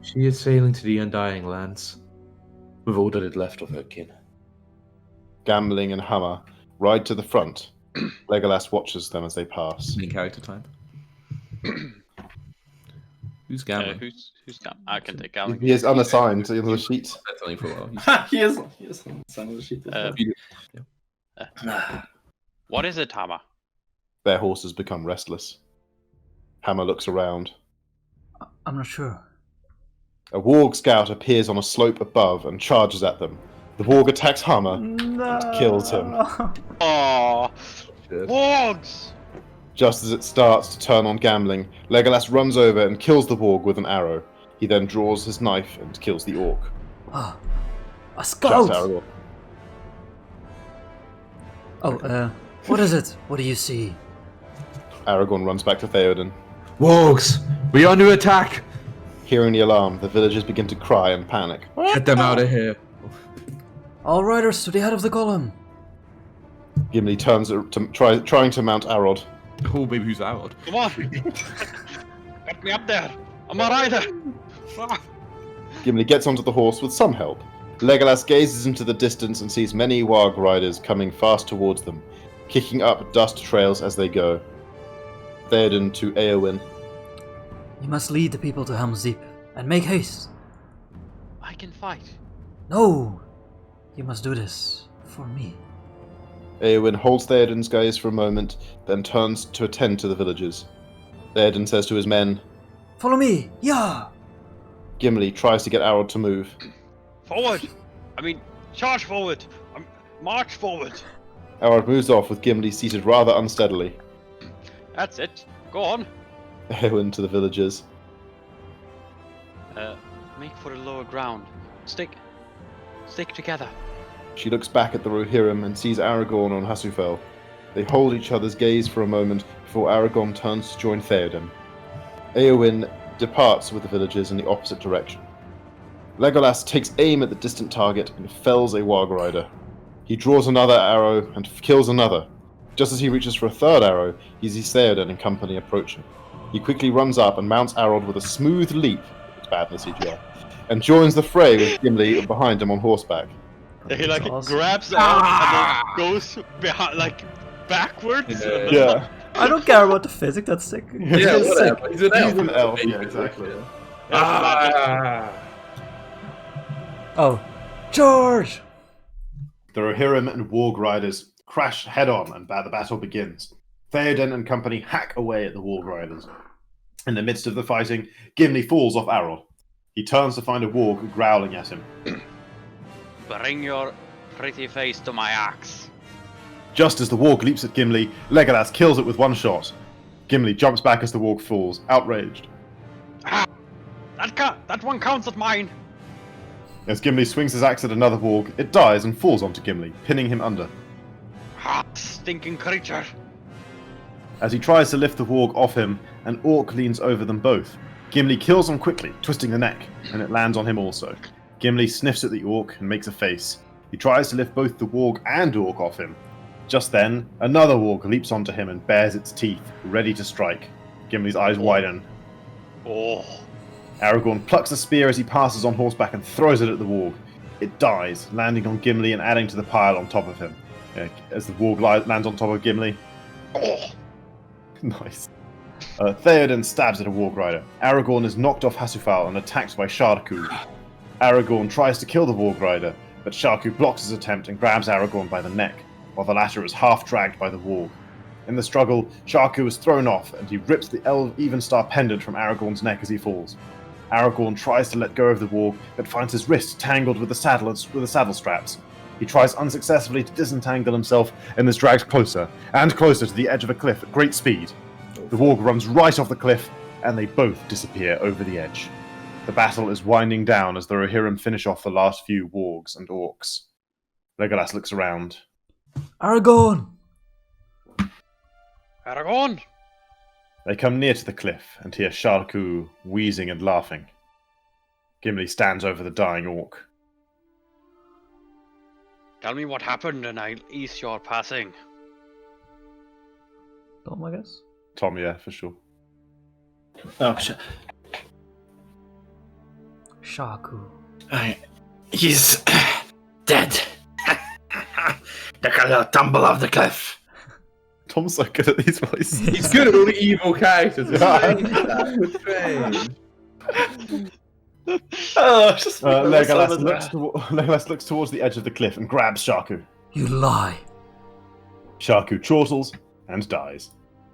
She is sailing to the undying lands, with all that is left of her kin. Gambling and Hammer ride to the front. Legolas watches them as they pass. Main character time. Who's gambling? Who's I can take gambling. He is unassigned in the sheet. That's only for a while. he is son of the sheep. What is it, Hammer? Their horses become restless. Hammer looks around. I'm not sure. A warg scout appears on a slope above and charges at them. The warg attacks Hammer and kills him. Oh, wargs! Just as it starts to turn on Gambling, Legolas runs over and kills the warg with an arrow. He then draws his knife and kills the orc. A Shouts scout! Aragorn. Oh, what is it? What do you see? Aragorn runs back to Theoden. Wogs, we are under attack. Hearing the alarm, the villagers begin to cry and panic. Get them out of here. All riders to the head of the column. Gimli turns trying to mount Arod. Oh, baby, who's out? Come on! Get me up there! I'm a rider! Gimli gets onto the horse with some help. Legolas gazes into the distance and sees many warg riders coming fast towards them, kicking up dust trails as they go. Theoden to Eowyn. You must lead the people to Helm's Deep, and make haste. I can fight. No! You must do this for me. Eowyn holds Theoden's gaze for a moment, then turns to attend to the villagers. Theoden says to his men, Follow me! Yeah! Gimli tries to get Arod to move. Forward! Charge forward! March forward! Arod moves off with Gimli seated rather unsteadily. That's it. Go on. Eowyn to the villagers. Make for the lower ground. Stick together. She looks back at the Rohirrim and sees Aragorn on Hasufel. They hold each other's gaze for a moment before Aragorn turns to join Theoden. Eowyn departs with the villagers in the opposite direction. Legolas takes aim at the distant target and fells a warg rider. He draws another arrow and kills another. Just as he reaches for a third arrow, he sees Theoden and company approaching. He quickly runs up and mounts Arod with a smooth leap, it's bad in the CGI, and joins the fray with Gimli behind him on horseback. He awesome. grabs out and then goes behind, backwards. Yeah. I don't care about the physics, that's sick. Yeah, It's sick. whatever. He's an elf. He's an elf, yeah, exactly. Oh. Charge! The Rohirrim and warg riders crash head-on and the battle begins. Theoden and company hack away at the warg riders. In the midst of the fighting, Gimli falls off Arod. He turns to find a warg growling at him. Bring your pretty face to my axe. Just as the warg leaps at Gimli, Legolas kills it with one shot. Gimli jumps back as the warg falls, outraged. That one counts as mine. As Gimli swings his axe at another warg, it dies and falls onto Gimli, pinning him under. Stinking creature. As he tries to lift the warg off him, an orc leans over them both. Gimli kills him quickly, twisting the neck, and it lands on him also. Gimli sniffs at the orc and makes a face. He tries to lift both the warg and orc off him. Just then, another warg leaps onto him and bares its teeth, ready to strike. Gimli's eyes widen. Oh. Aragorn plucks a spear as he passes on horseback and throws it at the warg. It dies, landing on Gimli and adding to the pile on top of him. As the warg lands on top of Gimli. Oh. Nice. Theoden stabs at a warg rider. Aragorn is knocked off Hasufal and attacked by Sharku. Aragorn tries to kill the warg rider, but Sharku blocks his attempt and grabs Aragorn by the neck, while the latter is half dragged by the warg. In the struggle, Sharku is thrown off and he rips the Evenstar pendant from Aragorn's neck as he falls. Aragorn tries to let go of the warg, but finds his wrist tangled with the saddle straps. He tries unsuccessfully to disentangle himself and is dragged closer and closer to the edge of a cliff at great speed. The warg runs right off the cliff, and they both disappear over the edge. The battle is winding down as the Rohirrim finish off the last few wargs and orcs. Legolas looks around. Aragorn! Aragorn! They come near to the cliff and hear Sharku wheezing and laughing. Gimli stands over the dying orc. Tell me what happened and I'll ease your passing. Tom, I guess? Tom, yeah, for sure. Oh, shit. Shaku. He's dead. Took a little tumble off the cliff. Tom's so good at these voices. He's good at all the evil characters. It's strange. Legolas looks towards the edge of the cliff and grabs Sharku. You lie. Sharku chortles and dies.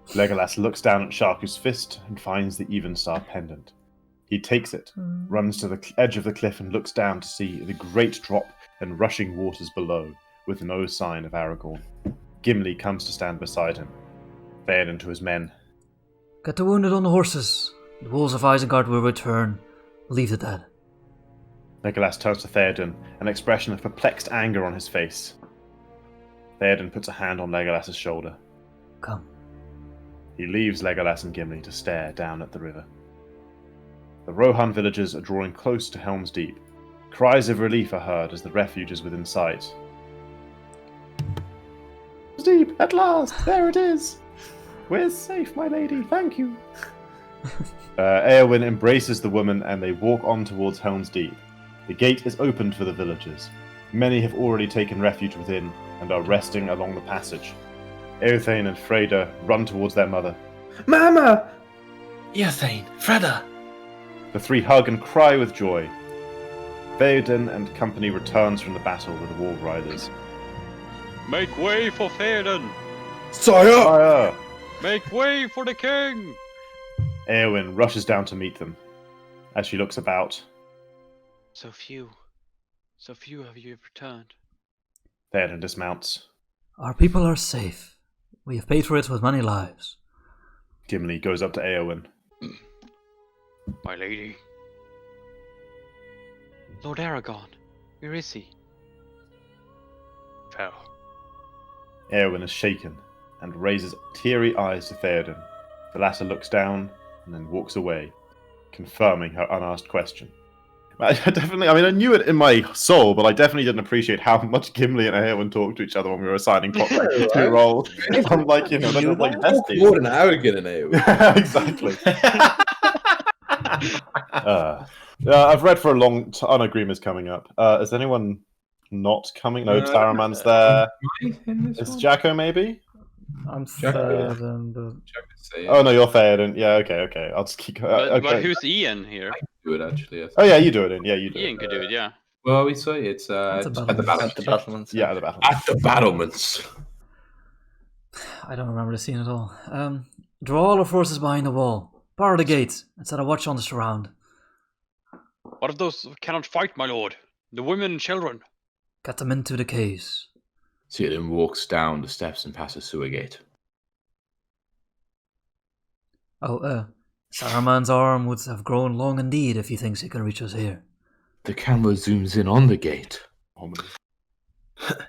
Legolas looks down at Sharku's fist and finds the Evenstar pendant. He takes it, runs to the edge of the cliff and looks down to see the great drop and rushing waters below, with no sign of Aragorn. Gimli comes to stand beside him. Theoden to his men. Get the wounded on the horses. The wolves of Isengard will return. Leave the dead. Legolas turns to Theoden, an expression of perplexed anger on his face. Theoden puts a hand on Legolas's shoulder. Come. He leaves Legolas and Gimli to stare down at the river. The Rohan villagers are drawing close to Helm's Deep. Cries of relief are heard as the refuge is within sight. Helm's Deep, at last! There it is! We're safe, my lady, thank you! Eowyn embraces the woman and they walk on towards Helm's Deep. The gate is opened for the villagers. Many have already taken refuge within and are resting along the passage. Eothane and Freda run towards their mother. Mama! Eothane, Freda! The three hug and cry with joy. Theoden and company returns from the battle with the Wall Riders. Make way for Theoden! Sire! Fire! Make way for the king! Eowyn rushes down to meet them. As she looks about, So few of you have returned. Theoden dismounts. Our people are safe. We have paid for it with many lives. Gimli goes up to Eowyn. My lady. Lord Aragorn, where is he? Fell. Eowyn is shaken and raises teary eyes to Theoden. The latter looks down and then walks away, confirming her unasked question. I knew it in my soul, but I definitely didn't appreciate how much Gimli and Eowyn talked to each other when we were assigning two roles. I'm like, they're just like besties. More than Arrogant and AoE. Exactly. I've read for a long time. Oh no, Grima's coming up. Is anyone not coming? No, Saruman's there. Is Jacko maybe? I'm Theoden, but... Oh no, you're Theoden. Yeah, okay. I'll just keep going. But who's Ian here? Do it actually. Oh yeah, you do it in. Yeah, you do. Ian could do it, yeah. Well, we say it's at the battlements. Yeah, at the battle. At the battlements. I don't remember the scene at all. Draw all our forces behind the wall. Bar the gate and set a watch on the surround. What of those who cannot fight, my lord? The women and children? Get them into the caves. Theoden walks down the steps and passes through a gate. Saruman's arm would have grown long indeed if he thinks he can reach us here. The camera zooms in on the gate.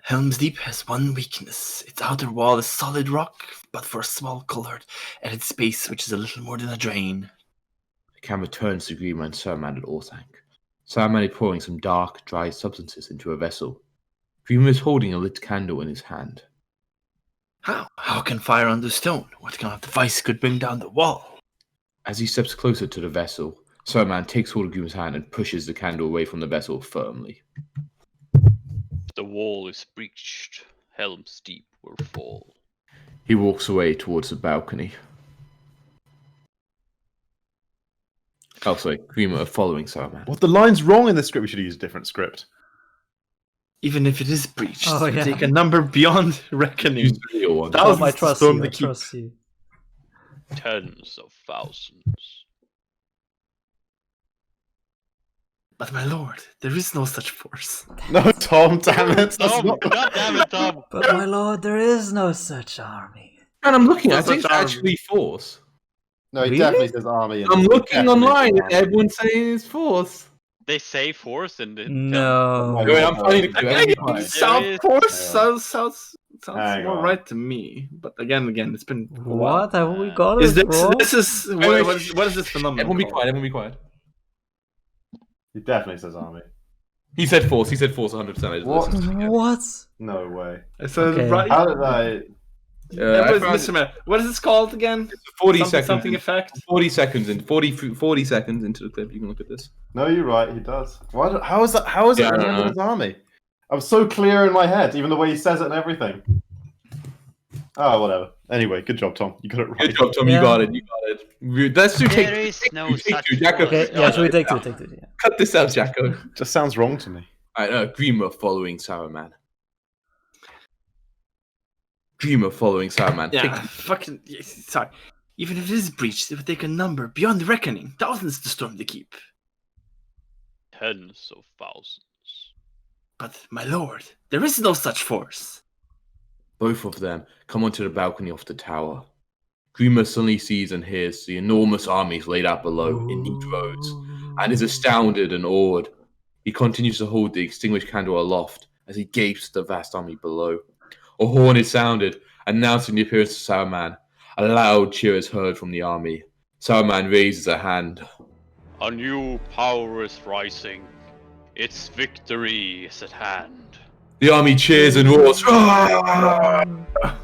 Helm's Deep has one weakness. Its outer wall is solid rock, but for a small culvert at its base, which is a little more than a drain. The camera turns to Grima and Saruman at Orthanc. Saruman is pouring some dark, dry substances into a vessel. Grima is holding a lit candle in his hand. How can fire under stone? What kind of device could bring down the wall? As he steps closer to the vessel, Saruman takes hold of Grima's hand and pushes the candle away from the vessel firmly. The wall is breached. Helm's Deep will fall. He walks away towards the balcony. Oh, sorry, Grima are following Saruman. What, the line's wrong in this script? We should use a different script. Even if it is breached, take a number beyond reckoning. I trust you. Tens of thousands. But my lord, there is no such force. No, Tom, damn it. Tom, God damn it, Tom. But my lord, there is no such army. And I'm looking, I think it's actually force. No, he definitely says army. I'm looking online and everyone's saying it's force. They say force and No. I'm finding it. South force sounds Hang more on. right to me. But again, it's been a while. What? Have we got it Is this wrong? what is this phenomenon? Everyone be called? quiet, everyone be quiet. He definitely says army. He said force 100%. What? No way. I said Okay. right. How did I... Mr. Mayor, what is this called again? 40 seconds. Something effect. 40 seconds in 40 seconds into the clip. You can look at this. No, you're right, he does. How is that? How is Yeah, it I don't know. his army? I was so clear in my head, even the way he says it and everything. Oh, whatever. Anyway, good job, Tom. You got it right. Good job, Tom. Yeah. You got it. Let's do There is no such Jacko. Okay, yeah, should we take two? Yeah. Cut this out, Jacko. Just sounds wrong to me. Alright, Grima following Saruman. Grima following Saruman. Yeah, fucking. Sorry. Even if it is breached, it would take a number beyond reckoning. Thousands to storm the keep. Tens of thousands. But my lord, there is no such force. Both of them come onto the balcony of the tower. Grima suddenly sees and hears the enormous armies laid out below in neat rows, and is astounded and awed. He continues to hold the extinguished candle aloft as he gapes at the vast army below. A horn is sounded, announcing the appearance of Saruman. A loud cheer is heard from the army. Saruman raises a hand. A new power is rising. Its victory is at hand. The army cheers and roars.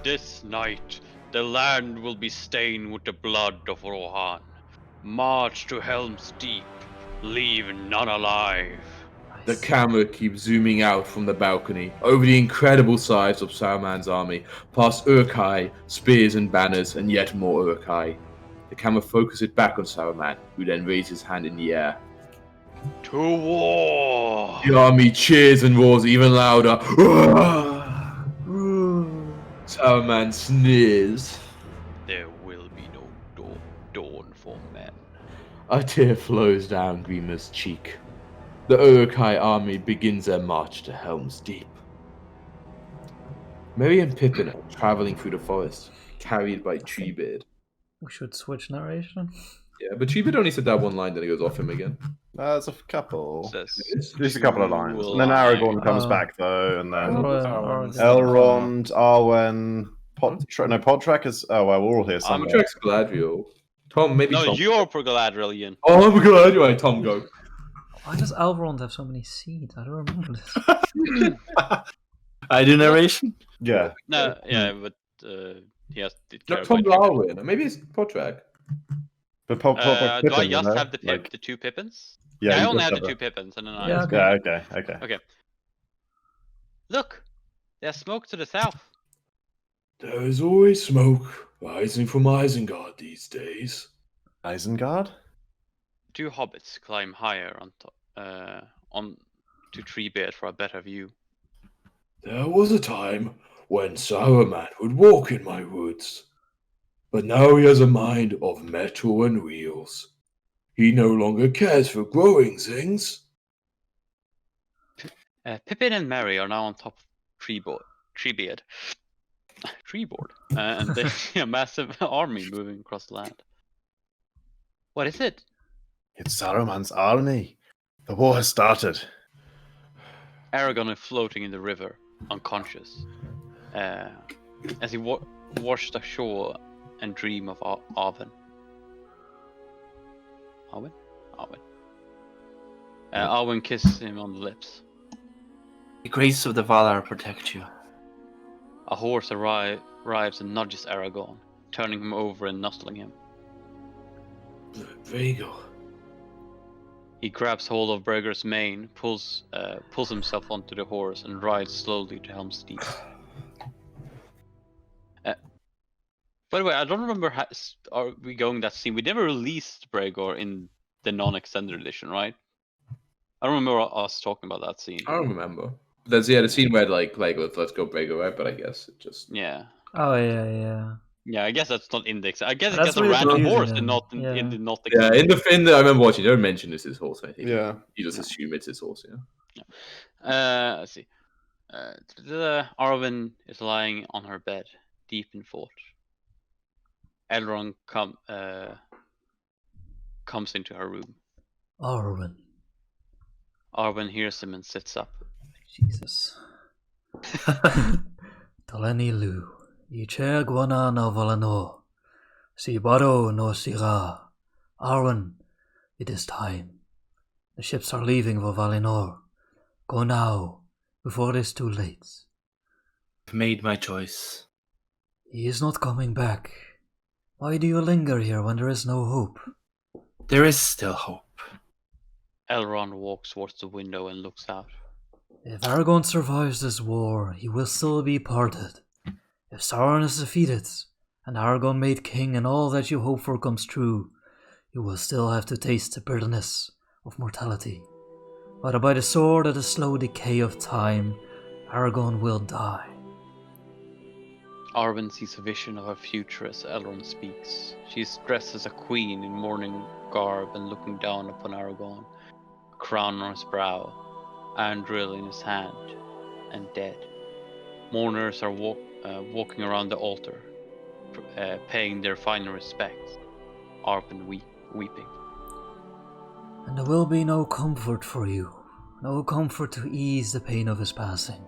This night, the land will be stained with the blood of Rohan. March to Helm's Deep. Leave none alive. The camera keeps zooming out from the balcony over the incredible size of Saruman's army, past Uruk-hai, spears and banners, and yet more Uruk-hai. The camera focuses it back on Saruman, who then raises his hand in the air. To war! The army cheers and roars even louder. Saruman sneers. There will be no dawn for men. A tear flows down Grima's cheek. The Uruk-hai army begins their march to Helm's Deep. Merry and Pippin are traveling through the forest, carried by Treebeard. We should switch narration. Yeah, but Treebeard only said that one line, then it goes off him again. There's a couple. Says, Just a couple of lines. will And then Aragorn comes Oh. back, though, and then Elrond. Elrond, Arwen, Podtrack is... Oh, well, we're all here I'm somewhere. Trex Galadriel. Tom, maybe No, Tom. you're for Galadriel, Ian. Oh, I'm Galadriel. Right, Tom, go. Why does Elrond have so many seeds? I don't remember this. I do narration. Yeah. No, yeah, but he has to No, care Tom about Arwen. Maybe it's Podtrack. But Do I just have the two Pippins? Yeah, I you only just have the have two Pippins, and then I. Yeah, Yeah, okay. Okay. Look, there's smoke to the south. There is always smoke rising from Isengard these days. Isengard? Two hobbits climb higher on to Treebeard for a better view. There was a time when Saruman would walk in my woods, but now he has a mind of metal and wheels. He no longer cares for growing things. Pippin and Merry are now on top of Treebeard, and they see a massive army moving across the land. What is it? It's Saruman's army. The war has started. Aragorn is floating in the river, unconscious, as he washed ashore and dream of Arwen. Arwen kisses him on the lips. The grace of the Valar protect you. A horse arrives and nudges Aragorn, turning him over and nuzzling him. Vhagar. He grabs hold of Bregar's mane, pulls himself onto the horse, and rides slowly to Helm's Deep. By the way, I don't remember are we going that scene. We never released Bregor in the non-extended edition, right? I don't remember us talking about that scene. I don't remember. There's the scene where like let's go Bregor, right? But I guess it just Yeah. Oh yeah. Yeah, I guess that's not indexed. I guess it's That's just a really random confusing horse then. and not Yeah. in the not yeah. In the I remember watching. They don't mention this is his horse. I think. Yeah. You just assume it's his horse. Yeah. Let's see. Arwen is lying on her bed, deep in thought. Elrond comes into her room. Arwen. Arwen hears him and sits up. Jesus. Taleni Lu. Iche Guana no Valano. Sibaro no Sira. Arwen, it is time. The ships are leaving for Valinor. Go now, before it is too late. I've made my choice. He is not coming back. Why do you linger here when there is no hope? There is still hope. Elrond walks towards the window and looks out. If Aragorn survives this war, he will still be parted. If Sauron is defeated, and Aragorn made king and all that you hope for comes true, you will still have to taste the bitterness of mortality. Whether by the sword or the slow decay of time, Aragorn will die. Arwen sees a vision of her future as Elrond speaks. She is dressed as a queen in mourning garb and looking down upon Aragorn, a crown on his brow, Andril in his hand, and dead. Mourners are walking around the altar, paying their final respects. Arwen weeping. And there will be no comfort for you, no comfort to ease the pain of his passing.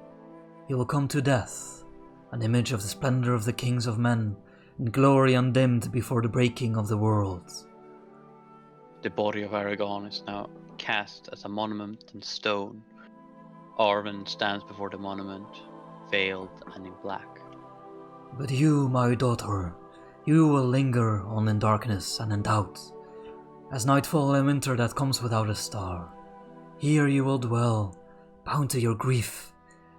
He will come to death, an image of the splendor of the kings of men, in glory undimmed before the breaking of the worlds. The body of Aragorn is now cast as a monument in stone. Arwen stands before the monument, veiled and in black. But you, my daughter, you will linger on in darkness and in doubt, as nightfall and winter that comes without a star. Here you will dwell, bound to your grief,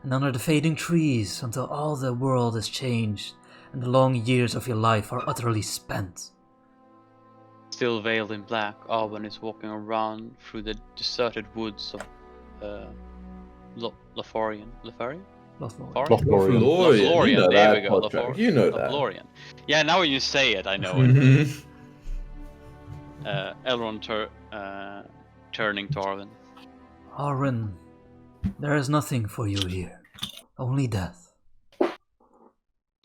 and under the fading trees until all the world is changed and the long years of your life are utterly spent. Still veiled in black, Arwen is walking around through the deserted woods of Lothlorien. Lothlorien. Lothlorien. You know There that, we go. Podrick. You know that. Lothlorien. Yeah, now when you say it, I know it. Elrond turning to Arwen. Arwen, there is nothing for you here, only death.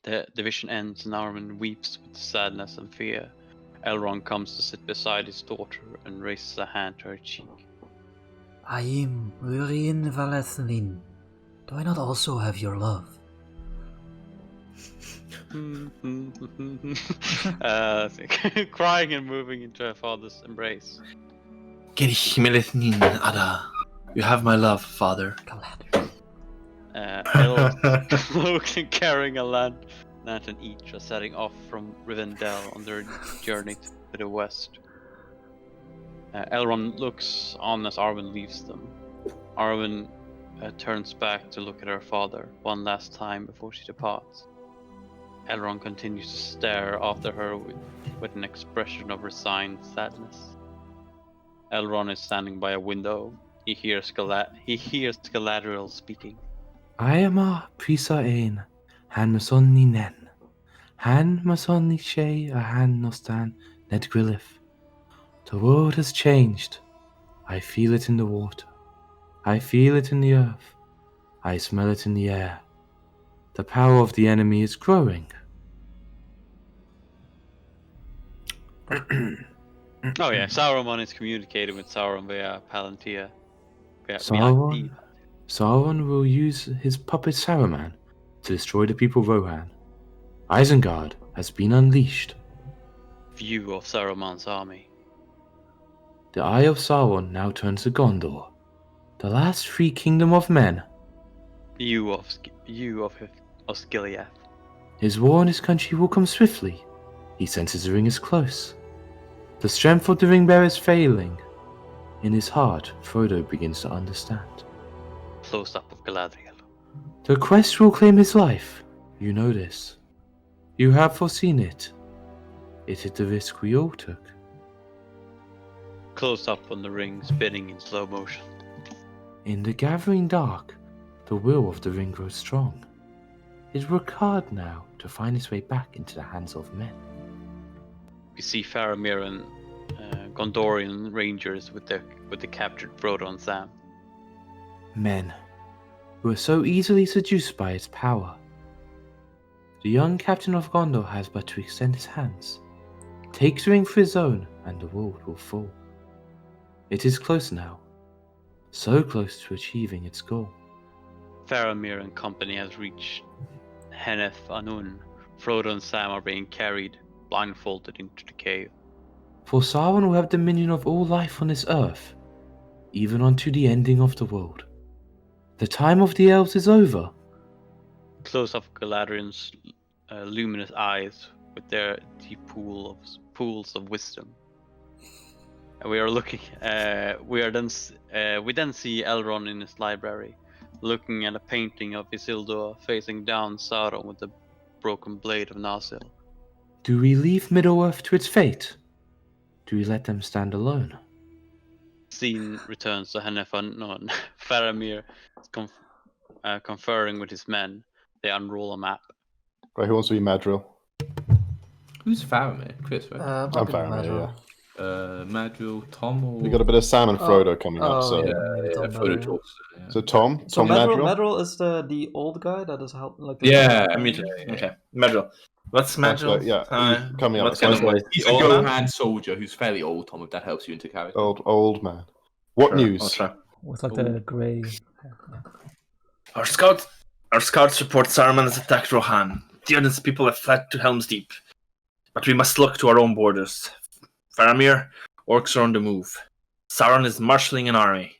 The vision ends and Arwen weeps with sadness and fear. Elrond comes to sit beside his daughter and raises a hand to her cheek. Aim Urin Valethlin. Do I not also have your love? Crying and moving into her father's embrace. Gerich Melethnin, Ada. You have my love, father. Elrond carrying a lantern each are setting off from Rivendell on their journey to the west. Elrond looks on as Arwen leaves them. Arwen turns back to look at her father one last time before she departs. Elrond continues to stare after her with an expression of resigned sadness. Elrond is standing by a window. He hears Galadriel speaking. I am a prisa ein, han masonni nen. Han masonni she a han nostan ned grillif. The world has changed. I feel it in the water. I feel it in the earth. I smell it in the air. The power of the enemy is growing. Oh yeah, Sauron is communicating with Sauron via Palantir. Sauron will use his puppet Saruman to destroy the people of Rohan. Isengard has been unleashed. View of Saruman's army. The Eye of Sauron now turns to Gondor, the last free kingdom of men. View of Osgiliath. His war in his country will come swiftly. He senses the ring is close. The strength of the ring bearer is failing. In his heart, Frodo begins to understand. Close up of Galadriel. The quest will claim his life. You know this. You have foreseen it. It is the risk we all took. Close up on the ring spinning in slow motion. In the gathering dark, the will of the ring grows strong. It works hard now to find its way back into the hands of men. We see Faramir and Gondorian rangers with the captured Frodo and Sam. Men who are so easily seduced by its power. The young captain of Gondor has but to extend his hands, take the ring for his own, and the world will fall. It is close now, so close to achieving its goal. Faramir and company has reached Henneth Anun. Frodo and Sam are being carried blindfolded into the cave. For Sauron will have dominion of all life on this earth, even unto the ending of the world. The time of the elves is over. Close up Galadriel's luminous eyes with their deep pools of wisdom. We are looking. We then see Elrond in his library, looking at a painting of Isildur facing down Sauron with the broken blade of Nazil. Do we leave Middle-earth to its fate? Do we let them stand alone? Scene returns to Henneth-Anun. Faramir is conferring with his men. They unroll a map. Right, who wants to be Madril? Who's Faramir? Chris, right? I'm Faramir, yeah. Madril, Tom, or... We got a bit of Sam and Frodo coming up, so... Yeah, Frodo talks. Yeah. So Tom Madril? Madril? Madril is the old guy that is like... Okay, Madril. What's Madril? Coming up. What kind of voice? He's a Gohan soldier who's fairly old, Tom, if that helps you into character. Old man. What news? With like the grey... Our scouts report Saruman has attacked Rohan. The Odin's people have fled to Helm's Deep. But we must look to our own borders. Faramir, orcs are on the move. Sauron is marshalling an army.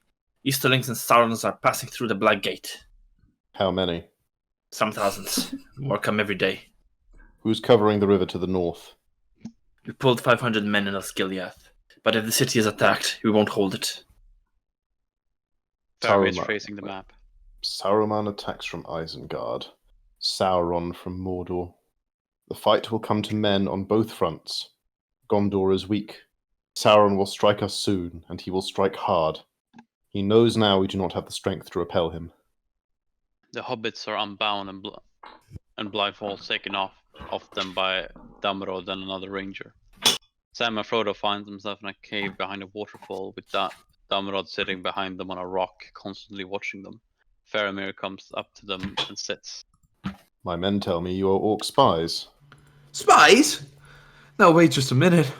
Easterlings and Saurons are passing through the Black Gate. How many? Some thousands. More come every day. Who's covering the river to the north? We pulled 500 men in Osgiliath. But if the city is attacked, we won't hold it. Faramir is Saruman. tracing the map. Saruman attacks from Isengard. Sauron from Mordor. The fight will come to men on both fronts. Gondor is weak. Sauron will strike us soon, and he will strike hard. He knows now we do not have the strength to repel him. The hobbits are unbound and blindfolds taken off them by Damrod and another ranger. Sam and Frodo find themselves in a cave behind a waterfall with Damrod sitting behind them on a rock, constantly watching them. Faramir comes up to them and sits. My men tell me you are orc spies. Spies? Now wait just a minute.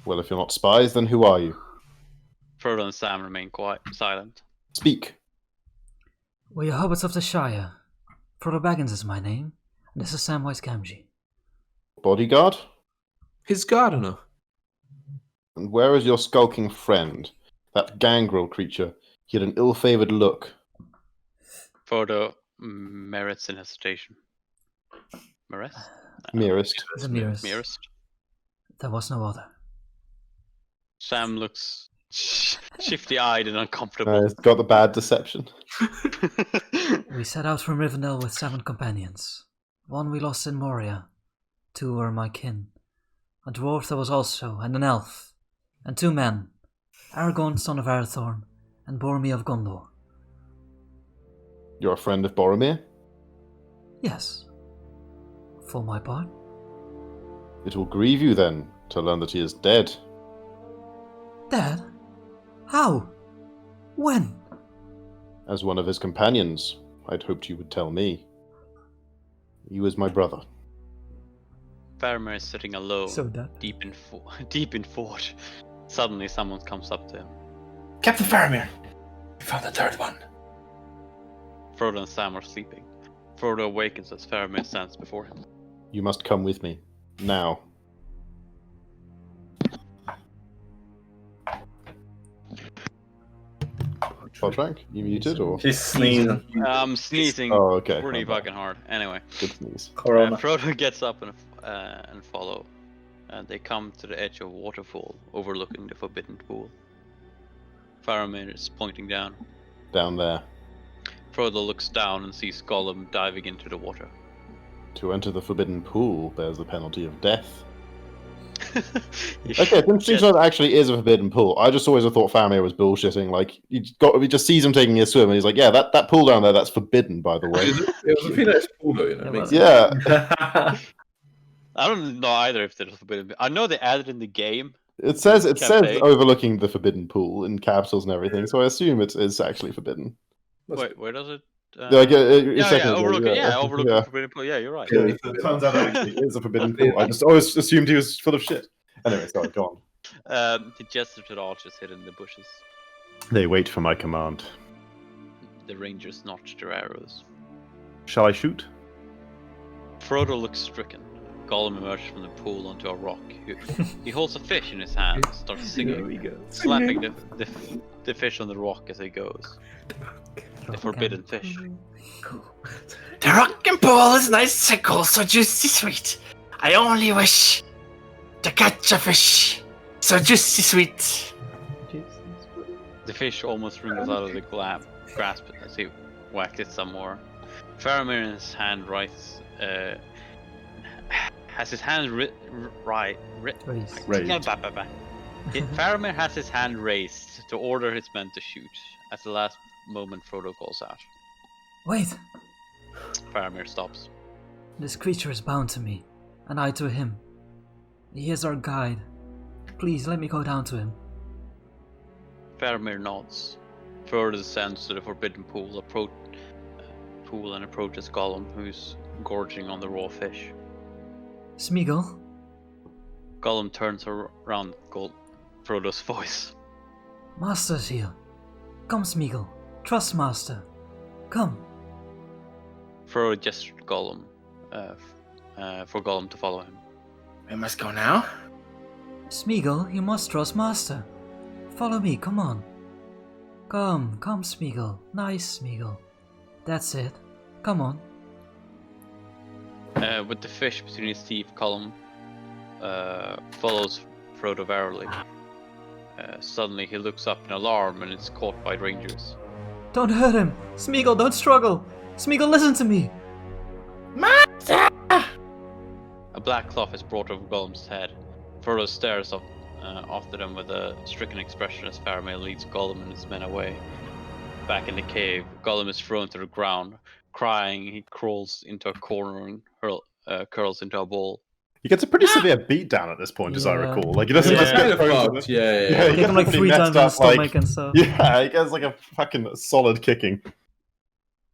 Well, if you're not spies, then who are you? Frodo and Sam remain silent. Speak. We are hobbits of the Shire. Frodo Baggins is my name, and this is Samwise Gamgee. Bodyguard? His gardener. And where is your skulking friend? That gangrel creature. He had an ill-favoured look. Frodo merits in hesitation. Merits? Merest. The nearest. Merest. There was no other. Sam looks shifty-eyed and uncomfortable. It's got the bad deception. We set out from Rivendell with 7 companions. 1 we lost in Moria. 2 were my kin. A dwarf there was also, and an elf. And 2 men. Aragorn, son of Arathorn, and Boromir of Gondor. You're a friend of Boromir? Yes. For my part. It will grieve you then to learn that he is dead. Dead? How? When? As one of his companions, I'd hoped you would tell me. He was my brother. Faramir is sitting alone, So dead. deep in thought. Suddenly, someone comes up to him. Captain Faramir! We found the 3rd one. Frodo and Sam are sleeping. Frodo awakens as Faramir stands before him. You must come with me. Now. Podrank? You muted or? He's sneezing. I'm sneezing Oh, okay. pretty My bad. fucking hard. Anyway, Good sneeze. Corona. Frodo gets up and follow. They come to the edge of a waterfall overlooking the Forbidden Pool. Faramir is pointing down. Down there. Frodo looks down and sees Gollum diving into the water. To enter the Forbidden Pool bears the penalty of death. You Okay, it's interesting just- to know that actually is a forbidden pool. I just always thought Faramir was bullshitting. Like, he just sees him taking a swim, and he's like, "Yeah, that pool down there, that's forbidden, by the way." It was a pretty nice pool, though, you know. It Makes was. sense. Yeah, I don't know either if there's forbidden. I know they added in the game. it says Campaign. overlooking the forbidden pool in capitals and everything, so I assume it is actually forbidden. Wait, where does it? Like, overlooking. Overlooking yeah. Forbidden Pool. Yeah, you're right. Yeah, it turns out actually it is a forbidden pool. I just always assumed he was full of shit. Anyway, sorry, go on. He gestures to the archers hidden in the bushes. They wait for my command. The rangers notch their arrows. Shall I shoot? Frodo looks stricken. Gollum emerges from the pool onto a rock. He holds a fish in his hand and starts singing, slapping the fish on the rock as he goes. The forbidden fish. The rocking pool is nice and cool, so juicy sweet. I only wish to catch a fish, so juicy sweet. The fish almost wriggles out of the grasp as he whacks it some more. Faramir in his hand has his hand Raised. Faramir has his hand raised to order his men to shoot. At the last moment, Frodo calls out. Wait! Faramir stops. This creature is bound to me, and I to him. He is our guide. Please let me go down to him. Faramir nods. Frodo descends to the forbidden pool, and approaches Gollum, who's gorging on the raw fish. Smeagol? Gollum turns around Frodo's voice. Master's here. Come, Smeagol. Trust Master. Come. Frodo gestures to Gollum, for Gollum to follow him. We must go now. Smeagol, you must trust Master. Follow me, come on. Come, Smeagol. Nice, Smeagol. That's it. Come on. With the fish between his teeth, Gollum follows Frodo warily. Suddenly he looks up in alarm and is caught by rangers. Don't hurt him! Smeagol, don't struggle! Smeagol, listen to me! Master! A black cloth is brought over Gollum's head. Frodo stares up after them with a stricken expression as Faramir leads Gollum and his men away. Back in the cave, Gollum is thrown to the ground. Crying, he crawls into a corner and curls into a ball. He gets a pretty severe beatdown at this point, as I Yeah. recall. Like, he doesn't Yeah, just kind get of thrown to fucked. the- Yeah. he Kick him like gets 3 messed times in the up, stomach like- and stuff. Yeah, he gets like a fucking solid kicking.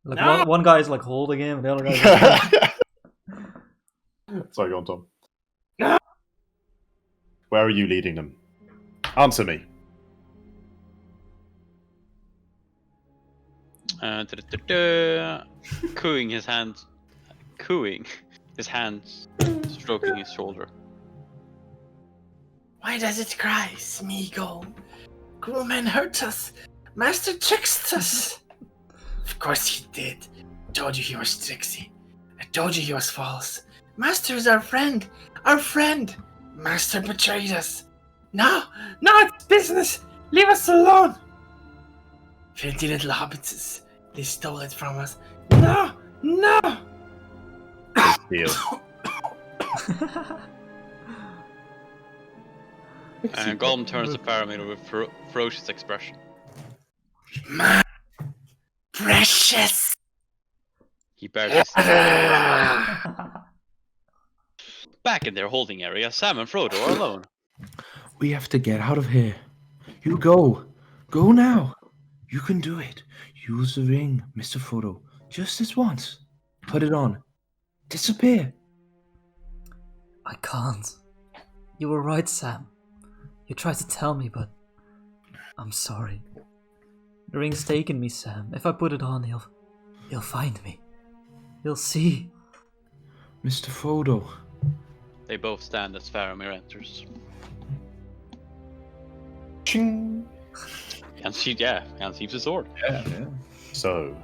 Like one guy is like holding him, and the other guy is Sorry, go on, Tom. Where are you leading them? Answer me. Cooing his hands, stroking his shoulder. Why does it cry, Smeagol? Cruel man hurt us. Master tricked us. Of course he did. I told you he was tricksy. I told you he was false. Master is our friend. Our friend. Master betrayed us. No, it's business. Leave us alone. Filthy little hobbitses. They stole it from us. No. Deal. And Gollum turns to Faramir with ferocious expression. My precious. He barely says. Back in their holding area, Sam and Frodo are alone. We have to get out of here. You go. Go now. You can do it. Use the ring, Mr. Frodo. Just this once. Put it on. Disappear. I can't. You were right, Sam. You tried to tell me, but I'm sorry. The ring's taken me, Sam. If I put it on, he'll find me. He'll see. Mr. Frodo. They both stand as Faramir enters. Ching. And keeps his sword. Yeah. So,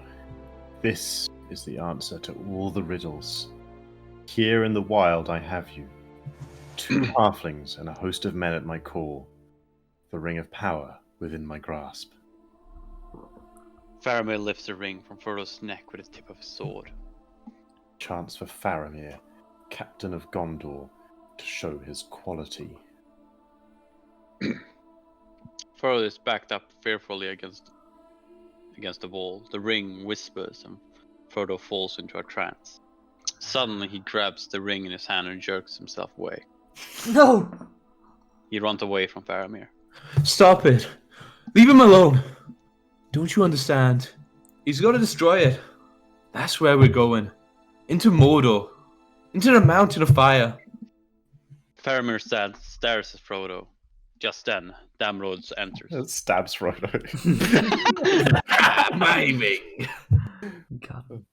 this is the answer to all the riddles. Here in the wild I have you. 2 halflings and a host of men at my call. The ring of power within my grasp. Faramir lifts the ring from Frodo's neck with the tip of his sword. Chance for Faramir, captain of Gondor, to show his quality. Frodo is backed up fearfully against the wall. The ring whispers and Frodo falls into a trance. Suddenly he grabs the ring in his hand and jerks himself away. No! He runs away from Faramir. Stop it. Leave him alone. Don't you understand? He's got to destroy it. That's where we're going. Into Mordor. Into the mountain of fire. Faramir stares at Frodo. Just then, Damrod enters. It stabs Frodo. My ring. God.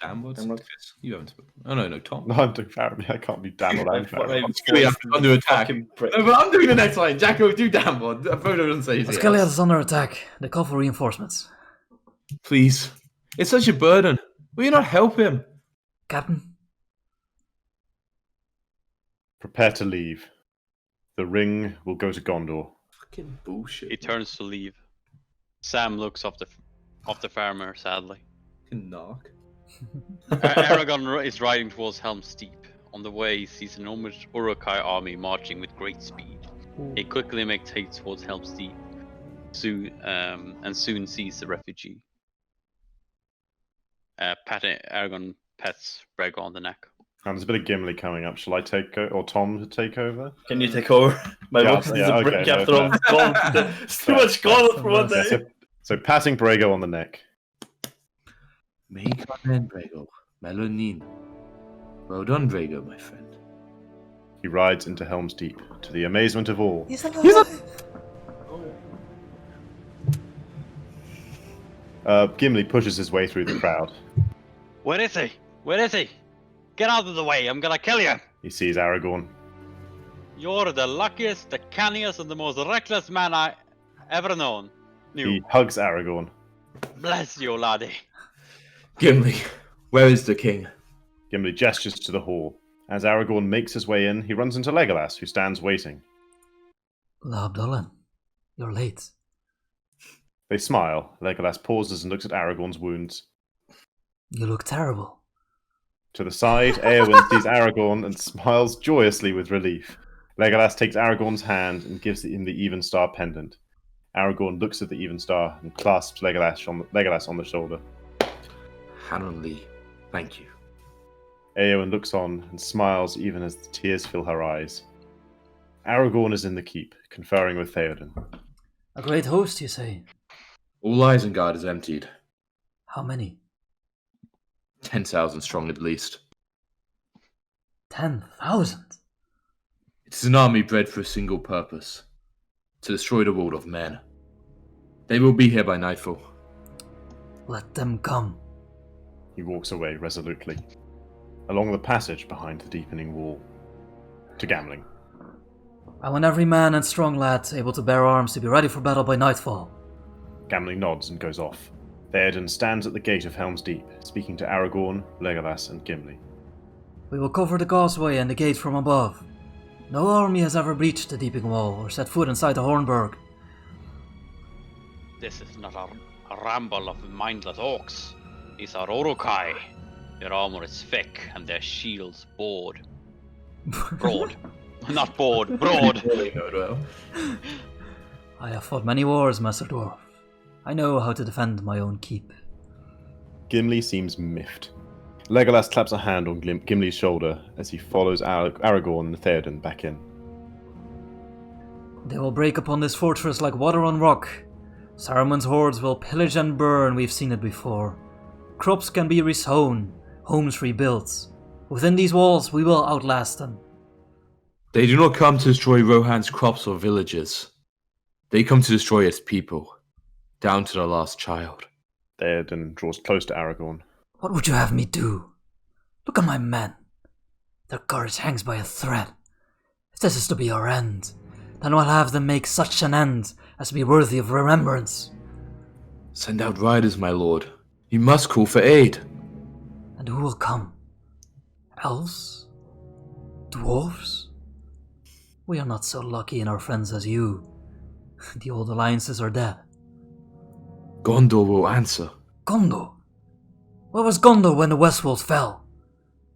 Damrod? You haven't spoken. Oh, no, Tom. No, I'm doing Faramir. I can't be Damrod and Faramir. Gilliath is under attack. No, but I'm doing the next line. Jacko, do Damrod. Frodo doesn't say anything. Osgiliath is under attack. They call for reinforcements. Please. It's such a burden. Will you not help him? Captain? Prepare to leave. The ring will go to Gondor. Fucking bullshit. He turns to leave. Sam looks off the Faramir sadly. Fucking knock. Aragorn is riding towards Helm's Deep. On the way, he sees an enormous Uruk-hai army marching with great speed. He quickly makes haste towards Helm's Deep, and soon sees the refugee. Aragorn pets Brego on the neck. And there's a bit of Gimli coming up. Shall I take or Tom to take over? Can you take over? My Yeah, work is yeah, to okay, break no, after all gold. It's too much gold for one Yeah, day. so patting Brago on the neck. Make on then, Brago. Melonin. Well done, Brago, my friend. He rides into Helm's Deep, to the amazement of all. He's alive! Gimli pushes his way through the crowd. Where is he? Where is he? Get out of the way, I'm gonna kill you! He sees Aragorn. You're the luckiest, the canniest, and the most reckless man I ever known. He hugs Aragorn. Bless you, laddie. Gimli, where is the king? Gimli gestures to the hall. As Aragorn makes his way in, he runs into Legolas, who stands waiting. Lord Dolan, you're late. They smile. Legolas pauses and looks at Aragorn's wounds. You look terrible. To the side, Eowyn sees Aragorn and smiles joyously with relief. Legolas takes Aragorn's hand and gives him the Evenstar pendant. Aragorn looks at the Evenstar and clasps Legolas on the shoulder. Hanon Lee, thank you. Eowyn looks on and smiles even as the tears fill her eyes. Aragorn is in the keep, conferring with Theoden. A great host, you say? All Isengard is emptied. How many? 10,000 strong at least. 10,000? It is an army bred for a single purpose. To destroy the world of men. They will be here by nightfall. Let them come. He walks away resolutely, along the passage behind the deepening wall, to Gamling. I want every man and strong lad able to bear arms to be ready for battle by nightfall. Gamling nods and goes off. Theoden stands at the gate of Helm's Deep, speaking to Aragorn, Legolas, and Gimli. We will cover the causeway and the gate from above. No army has ever breached the Deeping Wall or set foot inside the Hornburg. This is not a ramble of mindless orcs. These are Uruk-hai. Their armor is thick and their shields broad. Not bored, broad. I have fought many wars, Master Dwarf. I know how to defend my own keep. Gimli seems miffed. Legolas claps a hand on Gimli's shoulder as he follows Aragorn and Theoden back in. They will break upon this fortress like water on rock. Saruman's hordes will pillage and burn, we've seen it before. Crops can be resown, homes rebuilt. Within these walls, we will outlast them. They do not come to destroy Rohan's crops or villages. They come to destroy its people, down to the last child. Theoden draws close to Aragorn. What would you have me do? Look at my men. Their courage hangs by a thread. If this is to be our end, then I'll have them make such an end as to be worthy of remembrance. Send out riders, my lord. You must call for aid. And who will come? Elves? Dwarves? We are not so lucky in our friends as you. The old alliances are dead. Gondor will answer. Gondor? Where was Gondor when the Westwalls fell?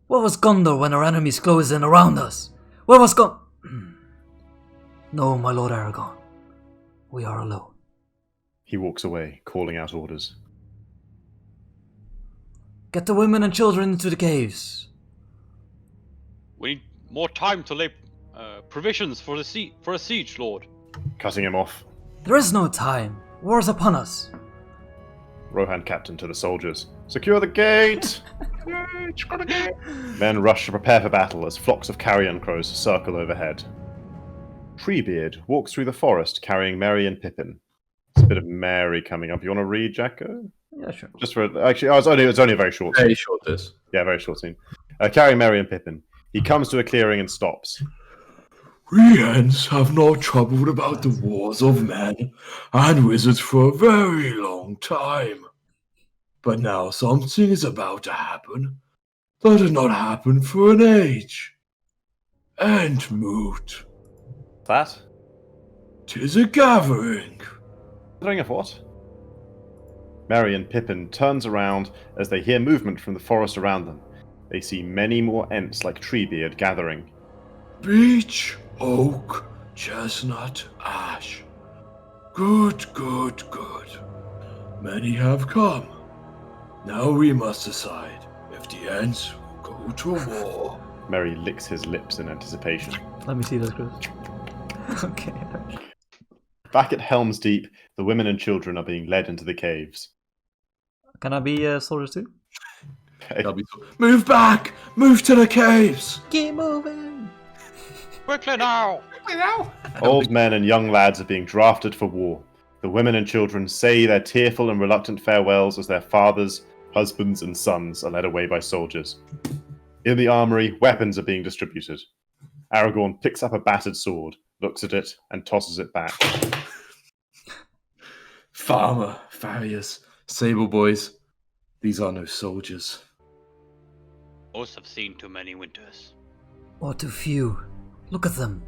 Where was Gondor when our enemies closed in around us? Where was No, my lord Aragorn. We are alone. He walks away, calling out orders. Get the women and children into the caves. We need more time to lay provisions for a siege, Lord. Cutting him off. There is no time. War is upon us. Rohan captain to the soldiers. Secure the gate! Men rush to prepare for battle as flocks of carrion crows circle overhead. Treebeard walks through the forest carrying Merry and Pippin. There's a bit of Mary coming up. You want to read, Jacko? Yeah, sure. Just for actually, it's only a very short. Very short. This. Yeah, very short scene. Carrying Merry and Pippin, he comes to a clearing and stops. We Ents have not troubled about the wars of men and wizards for a very long time. But now something is about to happen that has not happened for an age. Entmoot. That? 'Tis a gathering. Gathering of what? Merry and Pippin turns around as they hear movement from the forest around them. They see many more Ents like Treebeard gathering. Beech, oak, chestnut, ash. Good, good, good. Many have come. Now we must decide if the Ents will go to war. Merry licks his lips in anticipation. Let me see this, Chris. Okay. Back at Helm's Deep, the women and children are being led into the caves. Can I be soldiers too? Move back! Move to the caves! Keep moving! Quickly now! Old men and young lads are being drafted for war. The women and children say their tearful and reluctant farewells as their fathers, husbands, and sons are led away by soldiers. In the armory, weapons are being distributed. Aragorn picks up a battered sword, looks at it, and tosses it back. Farmer, farriers, sable boys, these are no soldiers. Most have seen too many winters. Or too few. Look at them.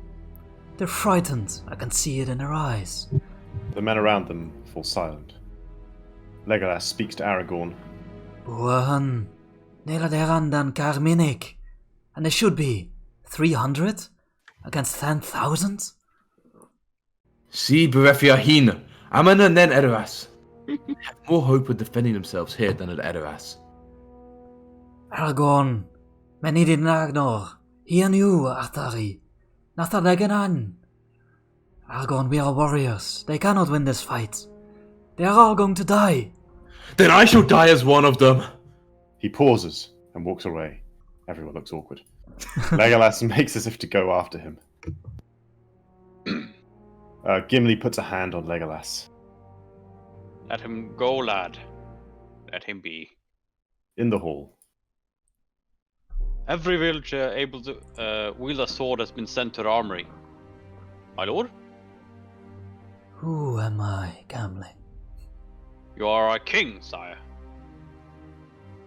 They're frightened. I can see it in their eyes. The men around them fall silent. Legolas speaks to Aragorn. Buahan. Nela derandan Carminic. And there should be 300 against 10,000? See, Berefiahin, Amana nen Edoras. They have more hope of defending themselves here than at Edoras. Aragorn. Menidin Nagnor. Here you, Artari. Nathadeganan. Aragorn, we are warriors. They cannot win this fight. They are all going to die. Then I shall die as one of them. He pauses and walks away. Everyone looks awkward. Legolas makes as if to go after him. Gimli puts a hand on Legolas. Let him go, lad. Let him be. In the hall, Every villager able to wield a sword has been sent to the armory. My lord? Who am I, Gamling? You are our king, sire.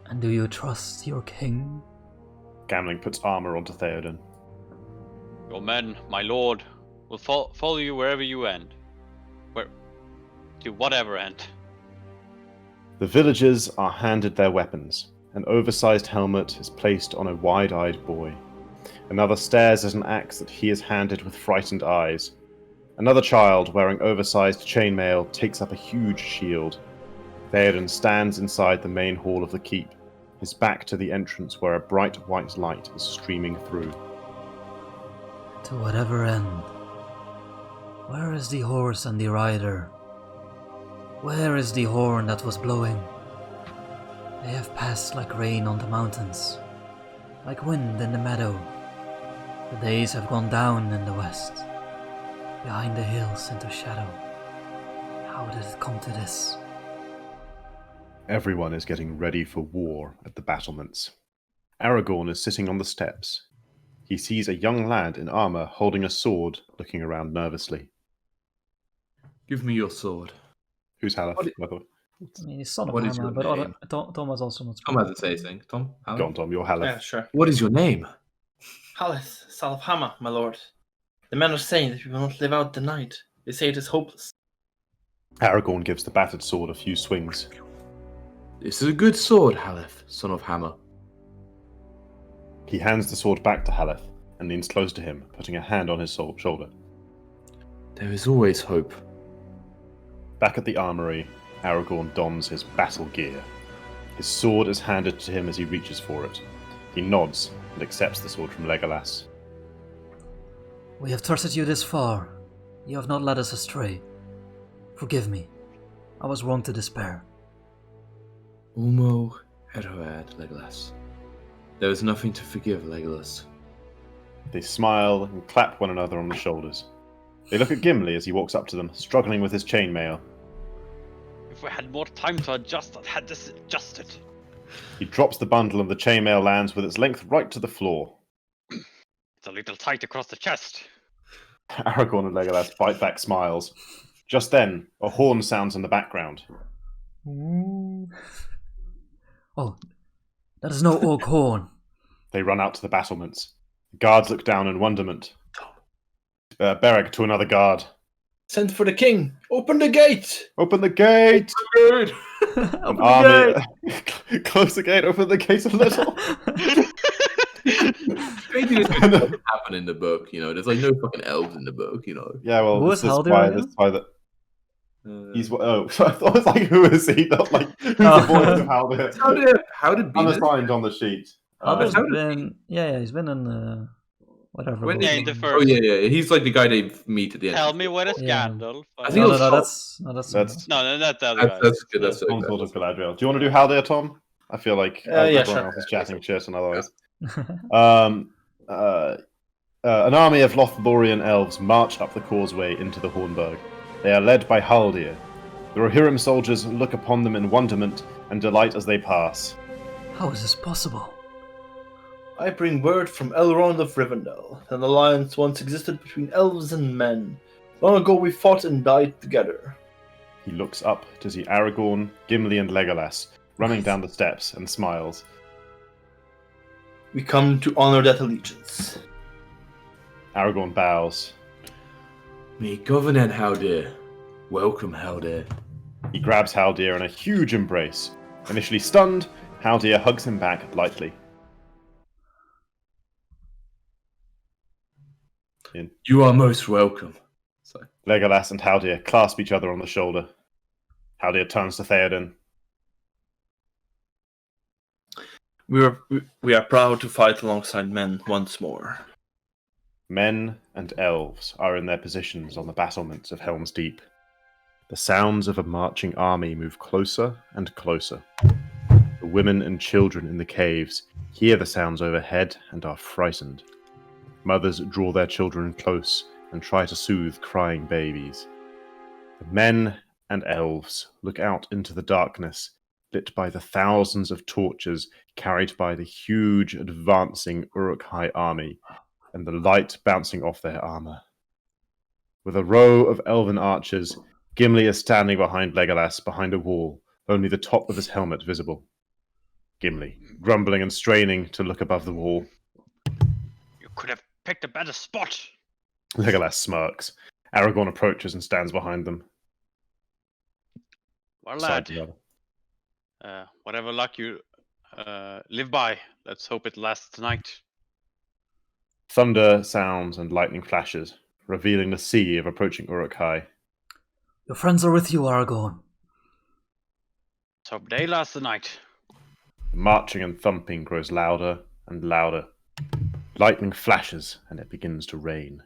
And do you trust your king? Gamling puts armor onto Theoden. Your men, my lord, will follow you wherever you end. To whatever end. The villagers are handed their weapons. An oversized helmet is placed on a wide-eyed boy. Another stares at an axe that he is handed with frightened eyes. Another child, wearing oversized chainmail, takes up a huge shield. Theoden stands inside the main hall of the keep, his back to the entrance where a bright white light is streaming through. To whatever end. Where is the horse and the rider? Where is the horn that was blowing? They have passed like rain on the mountains, like wind in the meadow. The days have gone down in the west, behind the hills into shadow. How did it come to this? Everyone is getting ready for war at the battlements. Aragorn is sitting on the steps. He sees a young lad in armor holding a sword, looking around nervously. Give me your sword. Who's Haleth? by the way? I mean, he's son of What is Hammer, your but name? Tom has also not Tom hasn't said anything. Tom? Alan? Go on, Tom, you're Haleth. Yeah, sure. What is your name? Haleth, son of Hama, my lord. The men are saying that we will not live out the night. They say it is hopeless. Aragorn gives the battered sword a few swings. This is a good sword, Haleth, son of Hammer. He hands the sword back to Haleth and leans close to him, putting a hand on his shoulder. There is always hope. Back at the armory, Aragorn dons his battle gear. His sword is handed to him as he reaches for it. He nods and accepts the sword from Legolas. We have trusted you this far. You have not led us astray. Forgive me. I was wrong to despair. Ulmo Edoad, Legolas. There is nothing to forgive, Legolas. They smile and clap one another on the shoulders. They look at Gimli as he walks up to them, struggling with his chainmail. If we had more time to adjust, I'd had this adjusted. He drops the bundle and the chainmail lands with its length right to the floor. It's a little tight across the chest. Aragorn and Legolas bite back smiles. Just then, a horn sounds in the background. Oh, that is no orc horn. They run out to the battlements. The guards look down in wonderment. Beric to another guard. Send for the king! Open the gate! Open the gate! Open the gate! Close the gate, open the gate a little. Maybe this doesn't happen in the book, you know. There's like no fucking elves in the book, you know. Yeah, well, Who this is is Haldir why, again? this is why that he's oh, so I thought it was like who is he? Not like who's the voice of Haldir. How did Bemis? Unassigned on the sheet. Haldir's how did been, yeah, he's been in whatever. When book. Yeah, did in the he- first. Oh yeah. He's like the guy they meet at the end. Tell me where is Yeah. Gandalf? I think No, it was That's No, not the other guy. That's good. That's Tom okay. sort of Galadriel. Do you want to do Haldir, Tom? I feel like Yeah, everyone sure. else is chatting shit and otherwise. An army of Lothlorien elves march up the causeway into the Hornburg. They are led by Haldir. The Rohirrim soldiers look upon them in wonderment and delight as they pass. How is this possible? I bring word from Elrond of Rivendell. An alliance once existed between elves and men. Long ago we fought and died together. He looks up to see Aragorn, Gimli, and Legolas running down the steps and smiles. We come to honor that allegiance. Aragorn bows. Me Covenant Haldir. Welcome, Haldir. He grabs Haldir in a huge embrace. Initially stunned, Haldir hugs him back lightly. You are most welcome. Legolas and Haldir clasp each other on the shoulder. Haldir turns to Theoden. We are proud to fight alongside men once more. Men and elves are in their positions on the battlements of Helm's Deep. The sounds of a marching army move closer and closer. The women and children in the caves hear the sounds overhead and are frightened. Mothers draw their children close and try to soothe crying babies. The men and elves look out into the darkness, lit by the thousands of torches carried by the huge advancing Uruk-hai army, and the light bouncing off their armor. With a row of elven archers, Gimli is standing behind Legolas behind a wall, only the top of his helmet visible. Gimli, grumbling and straining to look above the wall. You could have picked a better spot. Legolas smirks. Aragorn approaches and stands behind them. Well, Side lad, to other. whatever luck you live by, let's hope it lasts tonight. Thunder sounds and lightning flashes, revealing the sea of approaching Uruk-hai. Your friends are with you, Aragorn. Let's hope they last the night. The marching and thumping grows louder and louder. Lightning flashes and it begins to rain.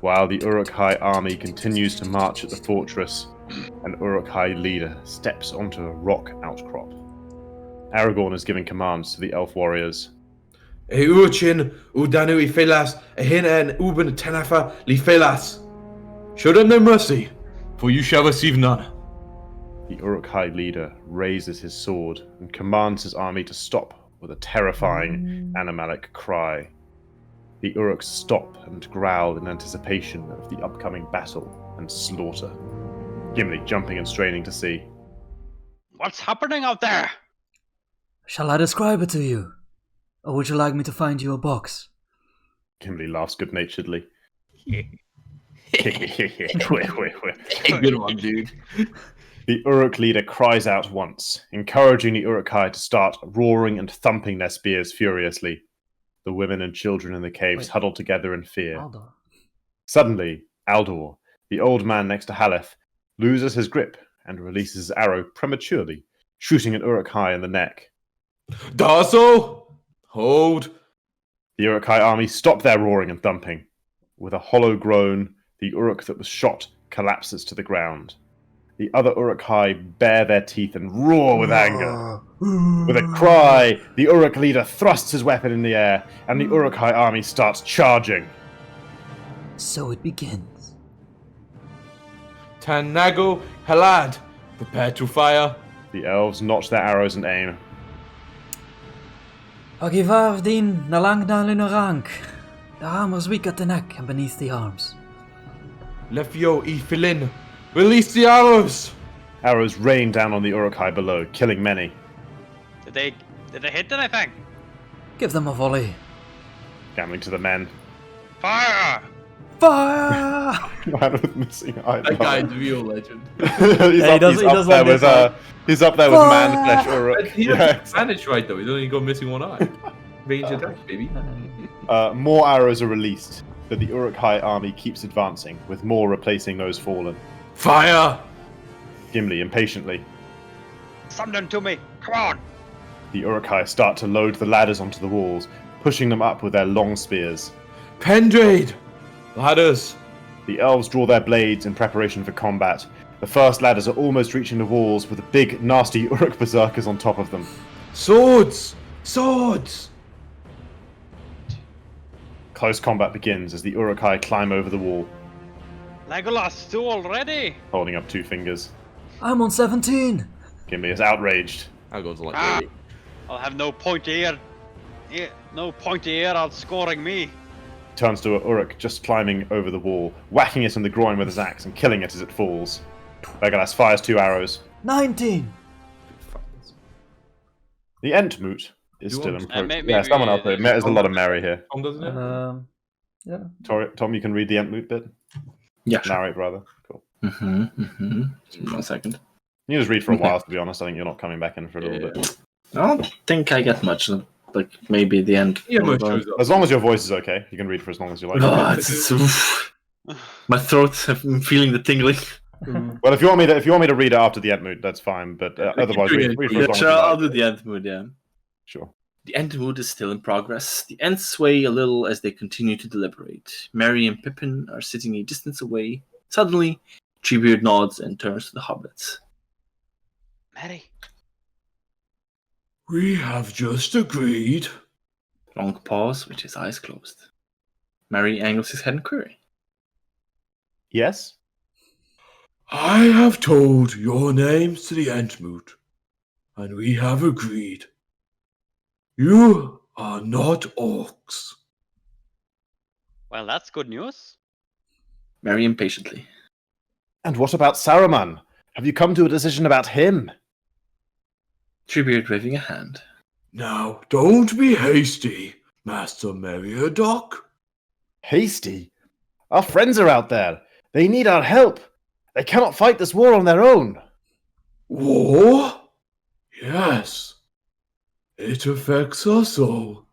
While the Uruk-hai army continues to march at the fortress, an Uruk-hai leader steps onto a rock outcrop. Aragorn is giving commands to the elf warriors. E Urchin, Udanu I Felas, Ehina and Uben Tanafa Li Felas. Show them no mercy, for you shall receive none. The Uruk-hai leader raises his sword and commands his army to stop with a terrifying animalic cry. The Uruks stop and growl in anticipation of the upcoming battle and slaughter. Gimli jumping and straining to see. What's happening out there? Shall I describe it to you? Or would you like me to find you a box? Gimli laughs good-naturedly. Good one, dude. The Uruk leader cries out once, encouraging the Uruk-hai to start roaring and thumping their spears furiously. The women and children in the caves huddle together in fear. Aldor. Suddenly, Aldor, the old man next to Haleth, loses his grip and releases his arrow prematurely, shooting an Uruk-hai in the neck. Darso! Hold! The Uruk-hai army stop their roaring and thumping. With a hollow groan, the Uruk that was shot collapses to the ground. The other Uruk-hai bare their teeth and roar with anger. With a cry, the Uruk leader thrusts his weapon in the air, and the Uruk-hai army starts charging. So it begins. Tanago Halad, prepare to fire. The elves notch their arrows and aim. Agivar din nalang in a rank. The armor's weak at the neck and beneath the arms. Lefio I Filin, release the arrows! Arrows rain down on the Uruk-hai below, killing many. Did they hit anything? Give them a volley. Gambling to the men. Fire! Fire! Man with missing eye. That guy's a real legend. He's up there with man flesh Uruk. He doesn't manage right though, he's only got missing one eye. Range attack, baby. More arrows are released, but the Uruk-hai army keeps advancing, with more replacing those fallen. Fire! Gimli impatiently. Send them to me. Come on. The Uruk-hai start to load the ladders onto the walls, pushing them up with their long spears. Pendrade! Ladders! The elves draw their blades in preparation for combat. The first ladders are almost reaching the walls with the big, nasty Uruk berserkers on top of them. Swords! Swords! Close combat begins as the Uruk-hai climb over the wall, Legolas, two already. holding up two fingers. I'm on 17. Gimli is outraged. I'll go to like 30. I'll have no point here. no pointy arrow scoring me. Turns to Uruk, just climbing over the wall, whacking it in the groin with his axe and killing it as it falls. Legolas fires 2 arrows. 19! The Entmoot is You still want- in progress. maybe Yeah, someone else. There's a lot of Mary here. Tom doesn't it? Yeah. Tom, you can read the Entmoot bit? Yeah. Sure. Narrate, rather. Cool. 1 second. You just read for a while, to be honest. I think you're not coming back in for a little bit. I don't think I get much. Like maybe the end. Yeah, most shows up. As long as your voice is okay, you can read for as long as you like. Oh, it's my throat. I'm feeling the tingling. Well, if you want me to read it after the Entmoot, that's fine. But otherwise, read for as long as you I'll like. do the end mood. Yeah. Sure. The end mood is still in progress. The Ents sway a little as they continue to deliberate. Merry and Pippin are sitting a distance away. Suddenly, Treebeard nods and turns to the hobbits. Merry. We have just agreed. Long pause with his eyes closed. Merry angles his head in query. Yes? I have told your names to the Entmoot, and we have agreed. You are not orcs. Well, that's good news. Merry impatiently. And what about Saruman? Have you come to a decision about him? Treebeard waving a hand. Now, don't be hasty, Master Meriadoc. Hasty? Our friends are out there. They need our help. They cannot fight this war on their own. War? Yes. It affects us all.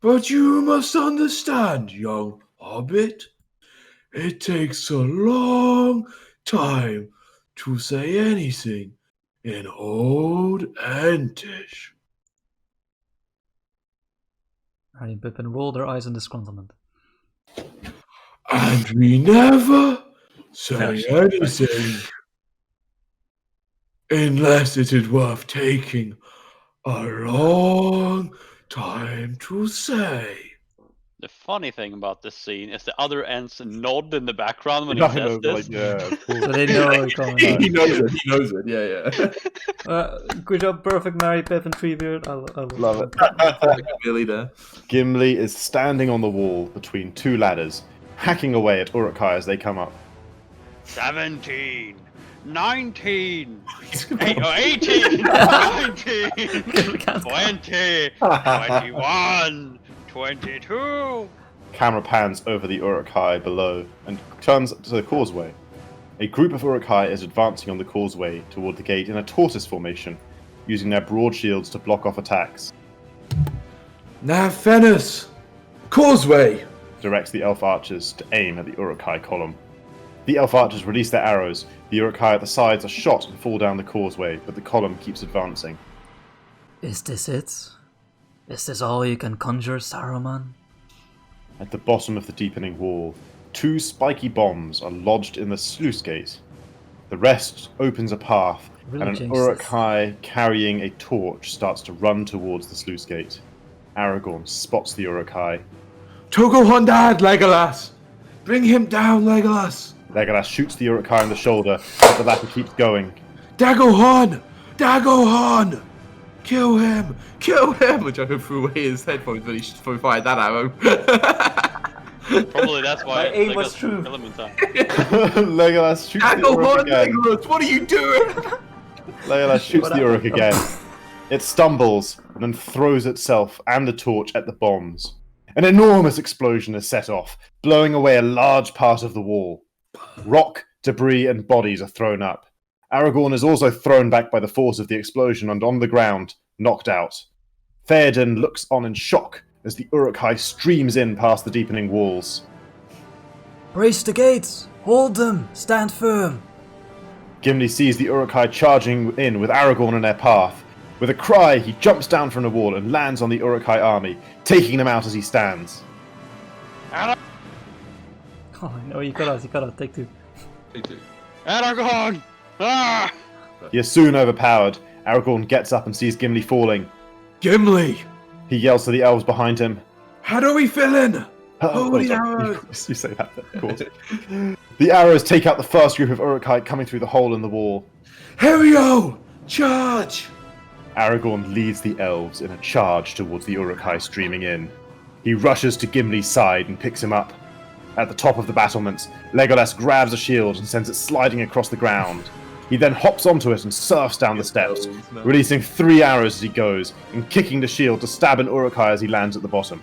But you must understand, young hobbit. It takes a long time to say anything in Old Entish. Merry and Pippin roll their eyes in disgruntlement. And we never say anything unless it is worth taking a long time to say. The funny thing about this scene is the other Ents nod in the background when he says this. So they know it's coming out. He knows it. He knows it. Yeah. Good job, perfect Merry, Pippin, Treebeard. I Love it. Really there. Gimli is standing on the wall between 2 ladders, hacking away at Uruk-hai as they come up. 17, 19, 18, 19, 20, 21, 22. Camera pans over the Uruk-hai below and turns to the causeway. A group of Uruk-hai is advancing on the causeway toward the gate in a tortoise formation, using their broad shields to block off attacks. Now, Fennis! Causeway! Directs the elf archers to aim at the Uruk-hai column. The elf archers release their arrows. The Uruk-hai at the sides are shot and fall down the causeway, but the column keeps advancing. Is this it? Is this all you can conjure, Saruman? At the bottom of the deepening wall, 2 spiky bombs are lodged in the sluice gate. The rest opens a path, Really and an jinxed this. Uruk-hai carrying a torch starts to run towards the sluice gate. Aragorn spots the Uruk-hai. Togo Hondad, Legolas! Bring him down, Legolas! Legolas shoots the Uruk-hai in the shoulder, but the latter keeps going. Dagohon! Dagohon! Kill him! Kill him! Which I threw away his headphones when he fired that arrow. Probably that's why My aim Legolas was true. kill him in time. Legolas shoots the Uruk Dagohon, again. Legolas, what are you doing? Legolas shoots the Uruk again. It stumbles and then throws itself and the torch at the bombs. An enormous explosion is set off, blowing away a large part of the wall. Rock, debris, and bodies are thrown up. Aragorn is also thrown back by the force of the explosion and on the ground, knocked out. Theoden looks on in shock as the Uruk-hai streams in past the deepening walls. Brace the gates! Hold them! Stand firm! Gimli sees the Uruk-hai charging in with Aragorn in their path. With a cry, he jumps down from the wall and lands on the Uruk-hai army, taking them out as he stands. Oh no, you gotta take 2. Aragorn! Ah! He is soon overpowered. Aragorn gets up and sees Gimli falling. Gimli! He yells to the elves behind him. How do we fill in? Holy sorry. arrows! You say that, of course. The arrows take out the first group of Uruk-hai coming through the hole in the wall. Here we go! Charge! Aragorn leads the elves in a charge towards the Uruk-hai streaming in. He rushes to Gimli's side and picks him up. At the top of the battlements, Legolas grabs a shield and sends it sliding across the ground. He then hops onto it and surfs down the steps, releasing 3 arrows as he goes, and kicking the shield to stab an Uruk-hai as he lands at the bottom.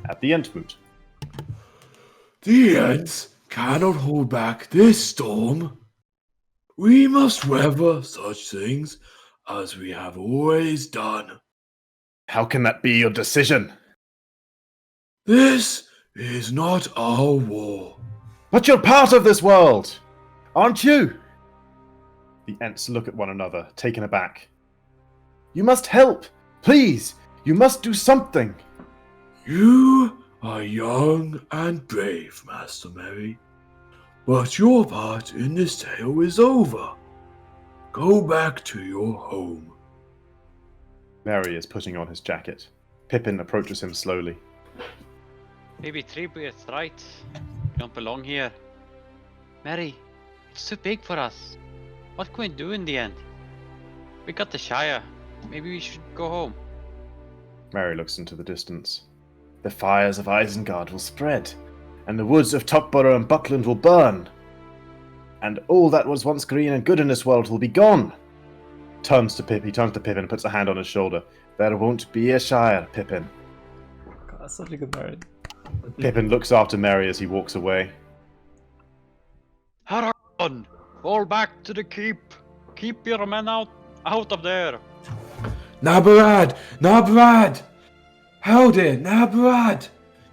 At the Entmoot. The Ents cannot hold back this storm. We must weather such things as we have always done. How can that be your decision? This is not our war. But you're part of this world, aren't you? The Ents look at one another, taken aback. You must help! Please! You must do something! You are young and brave, Master Merry. But your part in this tale is over. Go back to your home. Merry is putting on his jacket. Pippin approaches him slowly. Maybe Treebeard's right. We don't belong here. Merry, it's too big for us. What can we do in the end? We got the Shire. Maybe we should go home. Merry looks into the distance. The fires of Isengard will spread, and the woods of Topborough and Buckland will burn. And all that was once green and good in this world will be gone. He turns to Pippin and puts a hand on his shoulder. There won't be a Shire, Pippin. God, that's such a good Merry. Pippin looks after Merry as he walks away. Aragorn, fall back to the keep. Keep your men out of there. Nabarad! Nabarad! Howdy, Nabarad!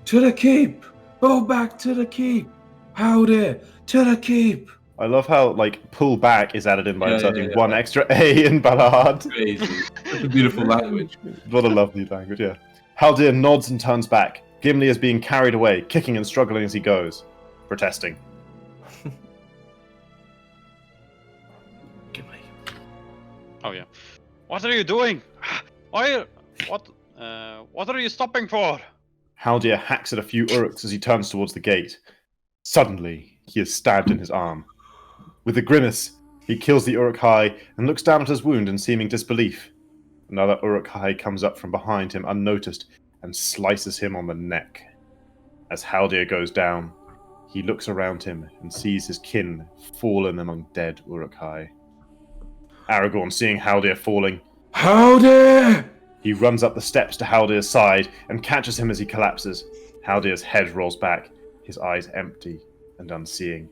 To the keep! Go back to the keep! Howdy, to the keep! I love how, pull back is added in by Yeah, inserting yeah. one extra A in Ballard. Crazy. That's a beautiful language. What a lovely language, yeah. Haldir nods and turns back. Gimli is being carried away, kicking and struggling as he goes, protesting. Gimli. Oh yeah. What are you doing? What are you stopping for? Haldir hacks at a few Uruks as he turns towards the gate. Suddenly, he is stabbed in his arm. With a grimace, he kills the Uruk-hai and looks down at his wound in seeming disbelief. Another Uruk-hai comes up from behind him unnoticed and slices him on the neck. As Haldir goes down, he looks around him and sees his kin fallen among dead Uruk-hai. Aragorn, seeing Haldir falling, Howdy! he runs up the steps to Haldir's side and catches him as he collapses. Haldir's head rolls back, his eyes empty and unseeing.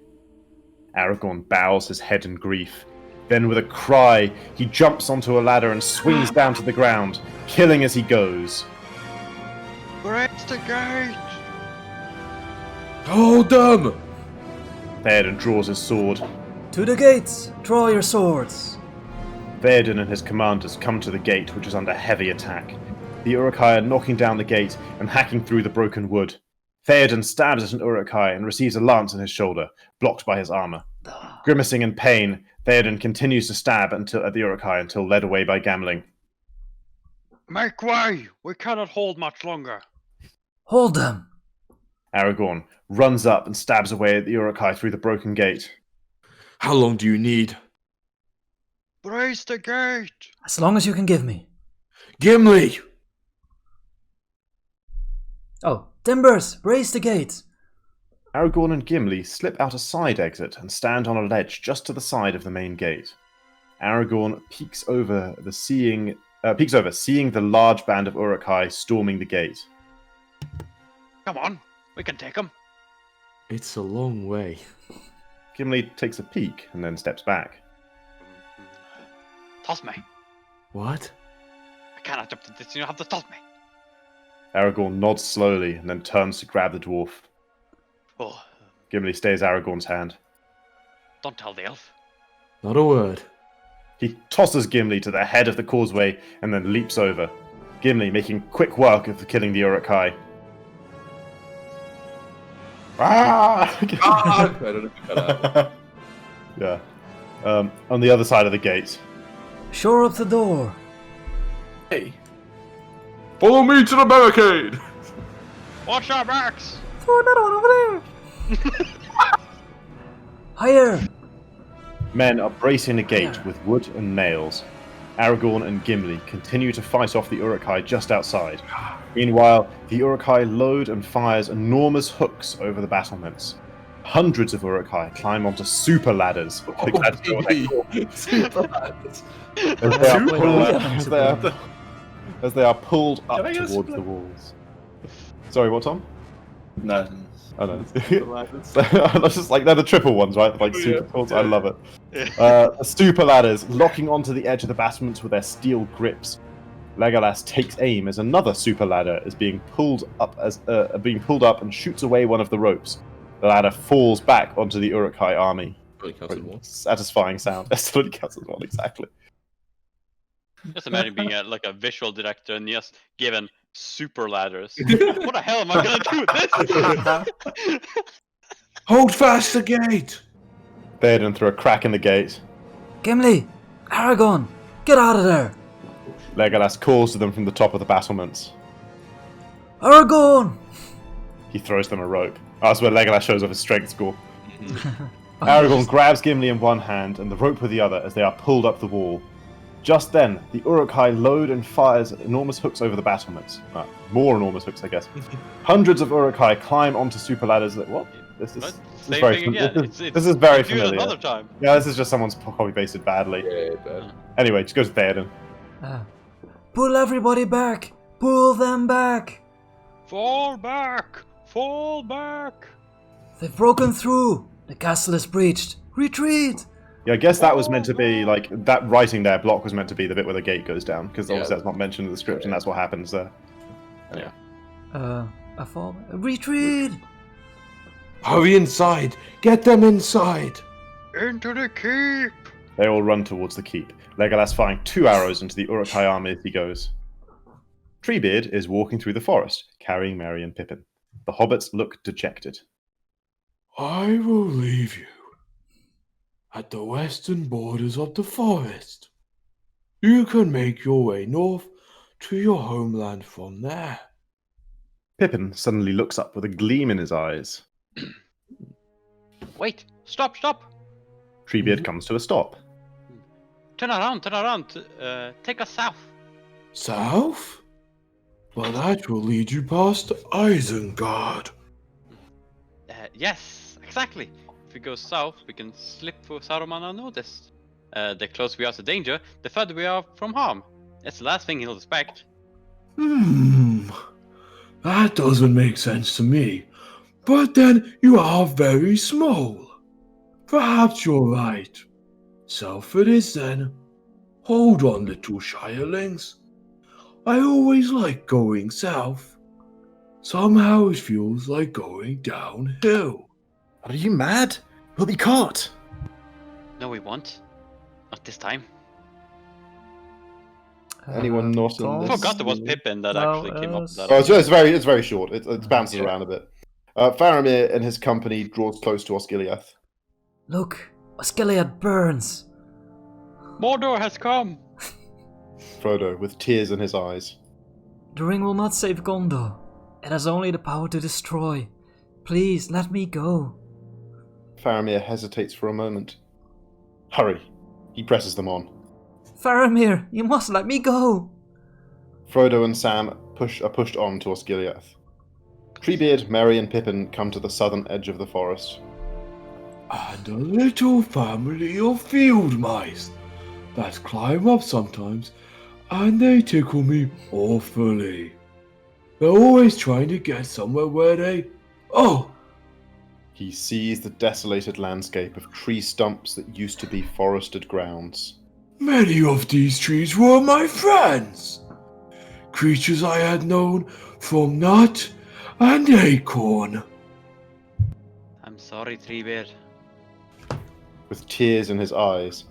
Aragorn bows his head in grief. Then with a cry, he jumps onto a ladder and swings down to the ground, killing as he goes. Raise the gate! Hold them! Theoden draws his sword. To the gates! Draw your swords! Theoden and his commanders come to the gate, which is under heavy attack. The Uruk-hai are knocking down the gate and hacking through the broken wood. Theoden stabs at an Uruk-hai and receives a lance in his shoulder, blocked by his armor. Grimacing in pain, Theoden continues to stab at the Uruk-hai until led away by Gamling. Make way! We cannot hold much longer. Hold them! Aragorn runs up and stabs away at the Uruk-hai through the broken gate. How long do you need? Raise the gate! As long as you can give me. Gimli! Oh, Timbers! Raise the gate! Aragorn and Gimli slip out a side exit and stand on a ledge just to the side of the main gate. Aragorn peeks over, seeing the large band of Uruk-hai storming the gate. Come on, we can take them. It's a long way. Gimli takes a peek and then steps back. Toss me. What? I cannot jump to this, you have to toss me. Aragorn nods slowly and then turns to grab the dwarf. Oh, Gimli stays Aragorn's hand. don't tell the elf. Not a word. He tosses Gimli to the head of the causeway and then leaps over. Gimli making quick work of killing the Uruk-hai. Ah! I don't know if you cut out. Yeah. On the other side of the gate. Shore up the door! Hey, Follow me to the barricade! Watch our backs! Throw that one over there! Higher! Men are bracing the gate with wood and nails. Aragorn and Gimli continue to fight off the Uruk-hai just outside. Meanwhile, the Uruk-hai load and fires enormous hooks over the battlements. Hundreds of Uruk-hai climb onto super ladders. Super ladders. As they are pulled up Can I get a towards split? the walls. Sorry, what, Tom? No. Oh no. That's just like they're the triple ones, right? Like super tools. I love it. The super ladders locking onto the edge of the battlements with their steel grips. Legolas takes aim as another super ladder is being pulled up and shoots away one of the ropes. The ladder falls back onto the Uruk-hai army. Only counts as one. Satisfying sound. That still counts as one, exactly. Just imagine being like a visual director and just given super ladders. What the hell am I gonna do with this? Hold fast the gate! Theoden through a crack in the gate. Gimli! Aragorn! Get out of there! Legolas calls to them from the top of the battlements. Aragorn! He throws them a rope. Oh, that's where Legolas shows off his strength score. Aragorn grabs Gimli in one hand and the rope with the other as they are pulled up the wall. Just then, the Uruk-hai load and fires enormous hooks over the battlements. More enormous hooks, I guess. Hundreds of Uruk-hai climb onto super ladders. What? This is Same very thing again. this is very do it familiar. another time. Yeah, this is just someone's copy pasted badly. Yeah, bad. Anyway, just goes to Theoden. Pull everybody back! Pull them back! Fall back! Fall back! They've broken through! The castle is breached! Retreat! Yeah, I guess that was meant to be, like, that writing there, block was meant to be the bit where the gate goes down, because obviously that's not mentioned in the script, and that's what happens there. A fall... Retreat! Hurry inside! Get them inside! Into the keep! They all run towards the keep, Legolas firing 2 arrows into the Uruk-hai army as he goes. Treebeard is walking through the forest, carrying Merry and Pippin. The hobbits look dejected. I will leave you at the western borders of the forest. You can make your way north to your homeland from there. Pippin suddenly looks up with a gleam in his eyes. Wait! Stop! Stop! Treebeard comes to a stop. Turn around! Turn around! Take us south! South? Well, that will lead you past Isengard. Yes, exactly. If we go south, we can slip for Saruman unnoticed. The closer we are to danger, the further we are from harm. That's the last thing he'll expect. That doesn't make sense to me. But then you are very small. Perhaps you're right. South it is then. Hold on, little Shirelings. I always like going south. Somehow it feels like going downhill. Are you mad? We'll be caught. No, we won't. Not this time. Anyone not in I this? forgot there was Pippin that actually came up with that. Oh, it's very short. It bounces around a bit. Faramir and his company draws close to Osgiliath. Look! Osgiliath burns! Mordor has come! Frodo, with tears in his eyes. The ring will not save Gondor. It has only the power to destroy. Please, let me go. Faramir hesitates for a moment. Hurry. He presses them on. Faramir, you must let me go! Frodo and Sam are pushed on to Osgiliath. Treebeard, Merry and Pippin come to the southern edge of the forest. And a little family of field mice that climb up sometimes, and they tickle me awfully. They're always trying to get somewhere where they... Oh! He sees the desolated landscape of tree stumps that used to be forested grounds. Many of these trees were my friends. Creatures I had known from nut and acorn. I'm sorry, Treebeard. With tears in his eyes,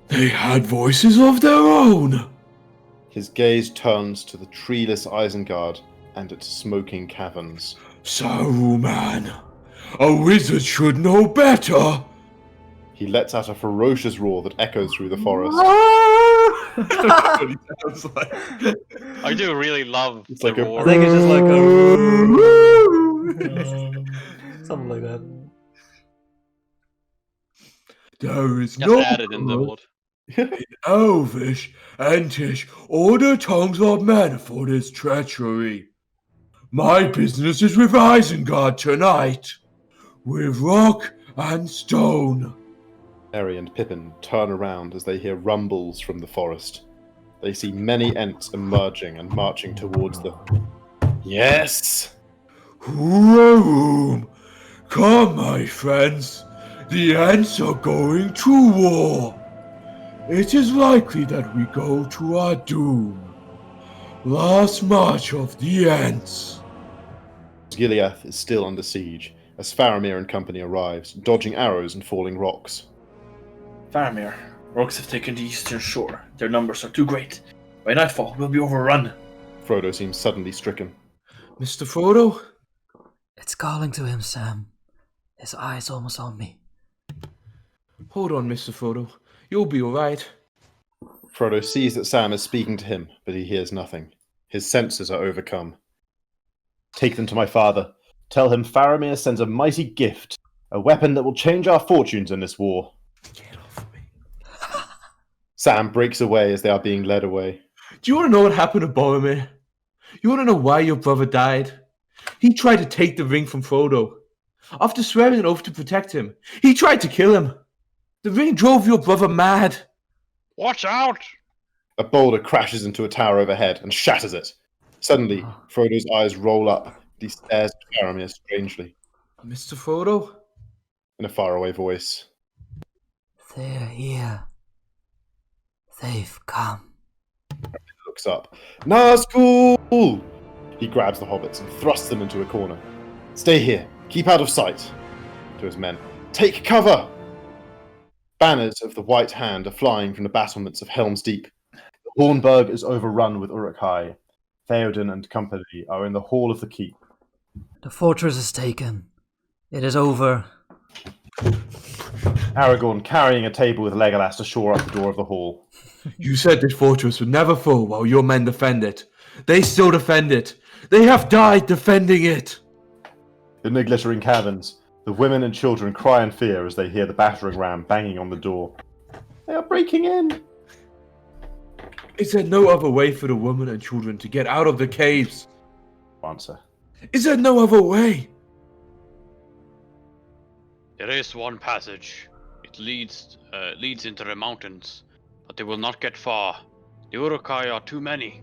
They had voices of their own. his gaze turns to the treeless Isengard and its smoking caverns. Saruman, a wizard should know better. He lets out a ferocious roar that echoes through the forest. I do really love It's the like a- roar. I think it's just like a... Something like that. There is Just no added in the good wood. Elvish and Tish, all the tongues are manifold as treachery. My business is with Isengard tonight, with rock and stone. Merry and Pippin turn around as they hear rumbles from the forest. They see many Ents emerging and marching towards them. Yes! Room! Come, my friends. The Ents are going to war. It is likely that we go to our doom. Last march of the Ents. Gileath is still under siege as Faramir and company arrives, dodging arrows and falling rocks. Faramir, orcs have taken the eastern shore. Their numbers are too great. By nightfall, we'll be overrun. Frodo seems suddenly stricken. Mr. Frodo? It's calling to him, Sam. His eyes almost on me. Hold on, Mr. Frodo. You'll be alright. Frodo sees that Sam is speaking to him, but he hears nothing. His senses are overcome. Take them to my father. Tell him Faramir sends a mighty gift, a weapon that will change our fortunes in this war. Get off me. Sam breaks away as they are being led away. Do you want to know what happened to Boromir? You want to know why your brother died? He tried to take the ring from Frodo. After swearing an oath to protect him, he tried to kill him. The ring drove your brother mad. Watch out! A boulder crashes into a tower overhead and shatters it. Suddenly, Frodo's eyes roll up. He stares at Faramir strangely. Mr. Frodo? In a faraway voice. They're here. They've come. Looks up. Nazgul! He grabs the hobbits and thrusts them into a corner. Stay here. Keep out of sight. To his men. Take cover! Banners of the White Hand are flying from the battlements of Helm's Deep. The Hornburg is overrun with Uruk-hai. Theoden and company are in the hall of the keep. The fortress is taken. It is over. Aragorn carrying a table with Legolas to shore up the door of the hall. You said this fortress would never fall while your men defend it. They still defend it. They have died defending it. In the glittering caverns, the women and children cry in fear as they hear the battering ram banging on the door. They are breaking in. Is there no other way for the women and children to get out of the caves? Answer. Is there no other way? There is one passage. It leads into the mountains, but they will not get far. The Uruk-hai are too many.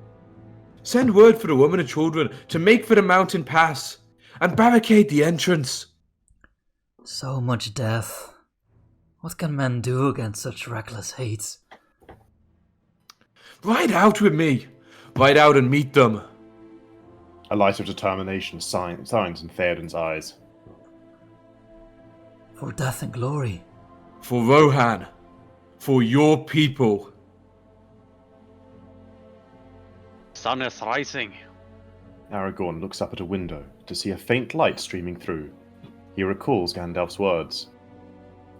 Send word for the women and children to make for the mountain pass and barricade the entrance. So much death. What can men do against such reckless hate? Ride out with me. Ride out and meet them. A light of determination shines in Theoden's eyes. For death and glory. For Rohan. For your people. Sun is rising. Aragorn looks up at a window to see a faint light streaming through. He recalls Gandalf's words.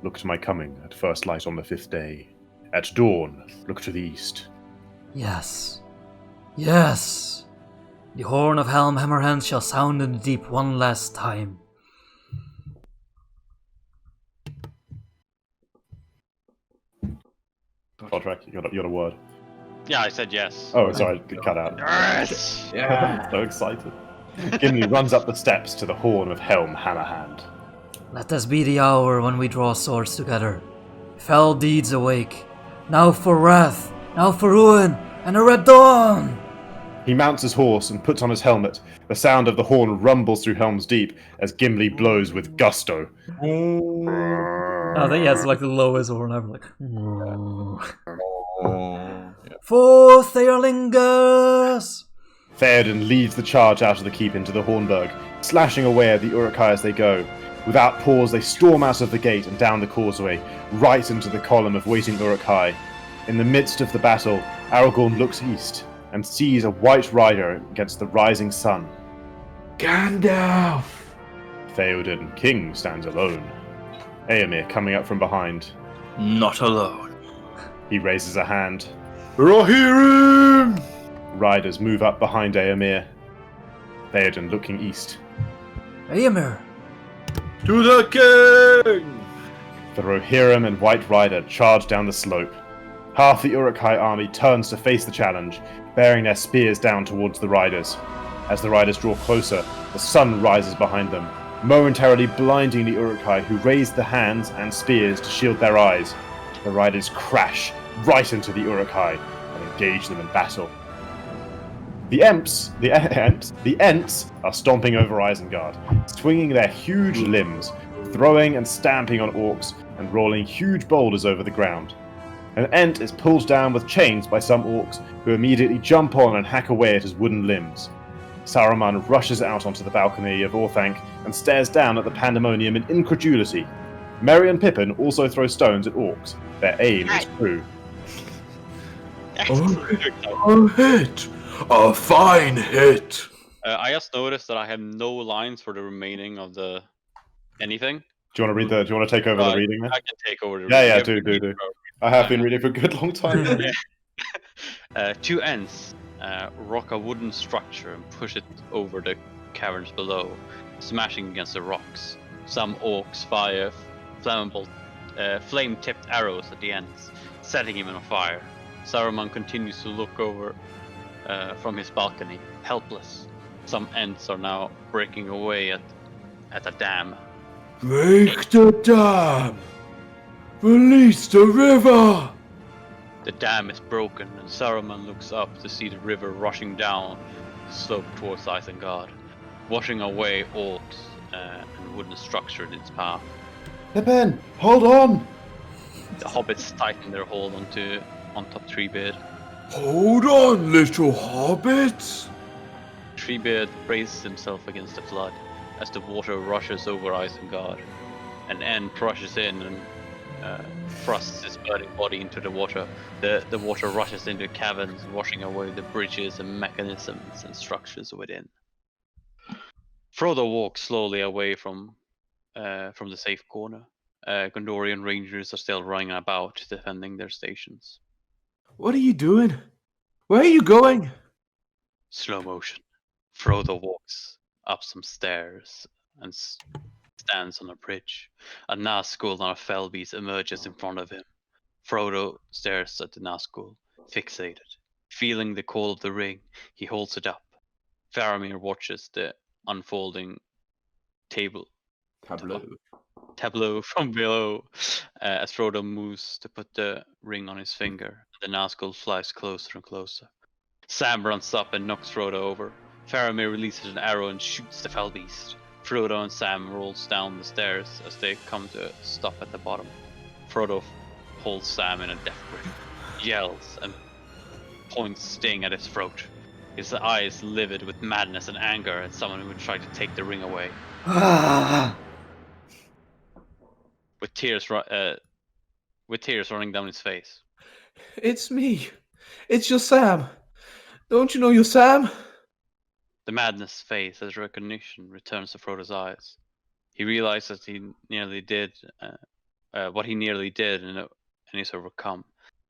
Look to my coming at first light on the 5th day. At dawn, look to the east. Yes. Yes! The horn of Helm Hammerhand shall sound in the deep one last time. Podrick, you got a word. Yeah, I said yes. Oh, sorry, good cut out. Yes! Yeah. So excited. Gimli runs up the steps to the horn of Helm Hammerhand. Let this be the hour when we draw swords together. Fell deeds awake. Now for wrath, now for ruin, and a red dawn! He mounts his horse and puts on his helmet. The sound of the horn rumbles through Helm's Deep as Gimli blows with gusto. I think it's like the lowest horn ever. Like, Forth, Theorlingus! Theoden leads the charge out of the keep into the Hornburg, slashing away at the Uruk-hai as they go. Without pause, they storm out of the gate and down the causeway, right into the column of waiting Uruk-hai. In the midst of the battle, Aragorn looks east and sees a white rider against the rising sun. Gandalf! Theoden, king, stands alone. Éomer coming up from behind. Not alone. He raises a hand. Rohirrim! Riders move up behind Éomer. Theoden looking east. Éomer! To the king! The Rohirrim and White Rider charge down the slope. Half the Uruk-hai army turns to face the challenge, bearing their spears down towards the riders. As the riders draw closer, the sun rises behind them, momentarily blinding the Uruk-hai, who raise their hands and spears to shield their eyes. The riders crash right into the Uruk-hai and engage them in battle. The Ents are stomping over Isengard, swinging their huge limbs, throwing and stamping on orcs, and rolling huge boulders over the ground. An Ent is pulled down with chains by some orcs, who immediately jump on and hack away at his wooden limbs. Saruman rushes out onto the balcony of Orthanc and stares down at the pandemonium in incredulity. Merry and Pippin also throw stones at orcs. Their aim is true. A hit! A fine hit! I just noticed that I have no lines for the remaining of the anything. Do you want to take over the reading? I can take over the reading. reading. Do. I have been reading for a good long time. Two Ents rock a wooden structure and push it over the caverns below, smashing against the rocks. Some orcs fire flammable, flame-tipped arrows at the ends, setting him on fire. Saruman continues to look over from his balcony, helpless. Some Ents are now breaking away at a dam. Break the dam! Release the river! The dam is broken, and Saruman looks up to see the river rushing down the slope towards Isengard, washing away orcs and wooden structure in its path. Pippin, hold on! The hobbits tighten their hold on top Treebeard. Hold on, little hobbits! Treebeard braces himself against the flood as the water rushes over Isengard. An Ent rushes in and thrusts his burning body into the water. The water rushes into caverns, washing away the bridges and mechanisms and structures within. Frodo walks slowly away from the safe corner. Gondorian rangers are still running about, defending their stations. What are you doing? Where are you going? Slow motion. Frodo walks up some stairs and stands on a bridge. A Nazgul and a Felbeast emerges in front of him. Frodo stares at the Nazgul, fixated. Feeling the call of the ring, he holds it up. Faramir watches the unfolding tableau from below as Frodo moves to put the ring on his finger. The Nazgul flies closer and closer. Sam runs up and knocks Frodo over. Faramir releases an arrow and shoots the Felbeast. Frodo and Sam rolls down the stairs as they come to a stop at the bottom. Frodo holds Sam in a death grip, yells, and points Sting at his throat. His eyes livid with madness and anger at someone who would try to take the ring away. with tears running down his face. It's me. It's your Sam. Don't you know your Sam? The madness fades as recognition returns to Frodo's eyes. He realizes what he nearly did, and is overcome.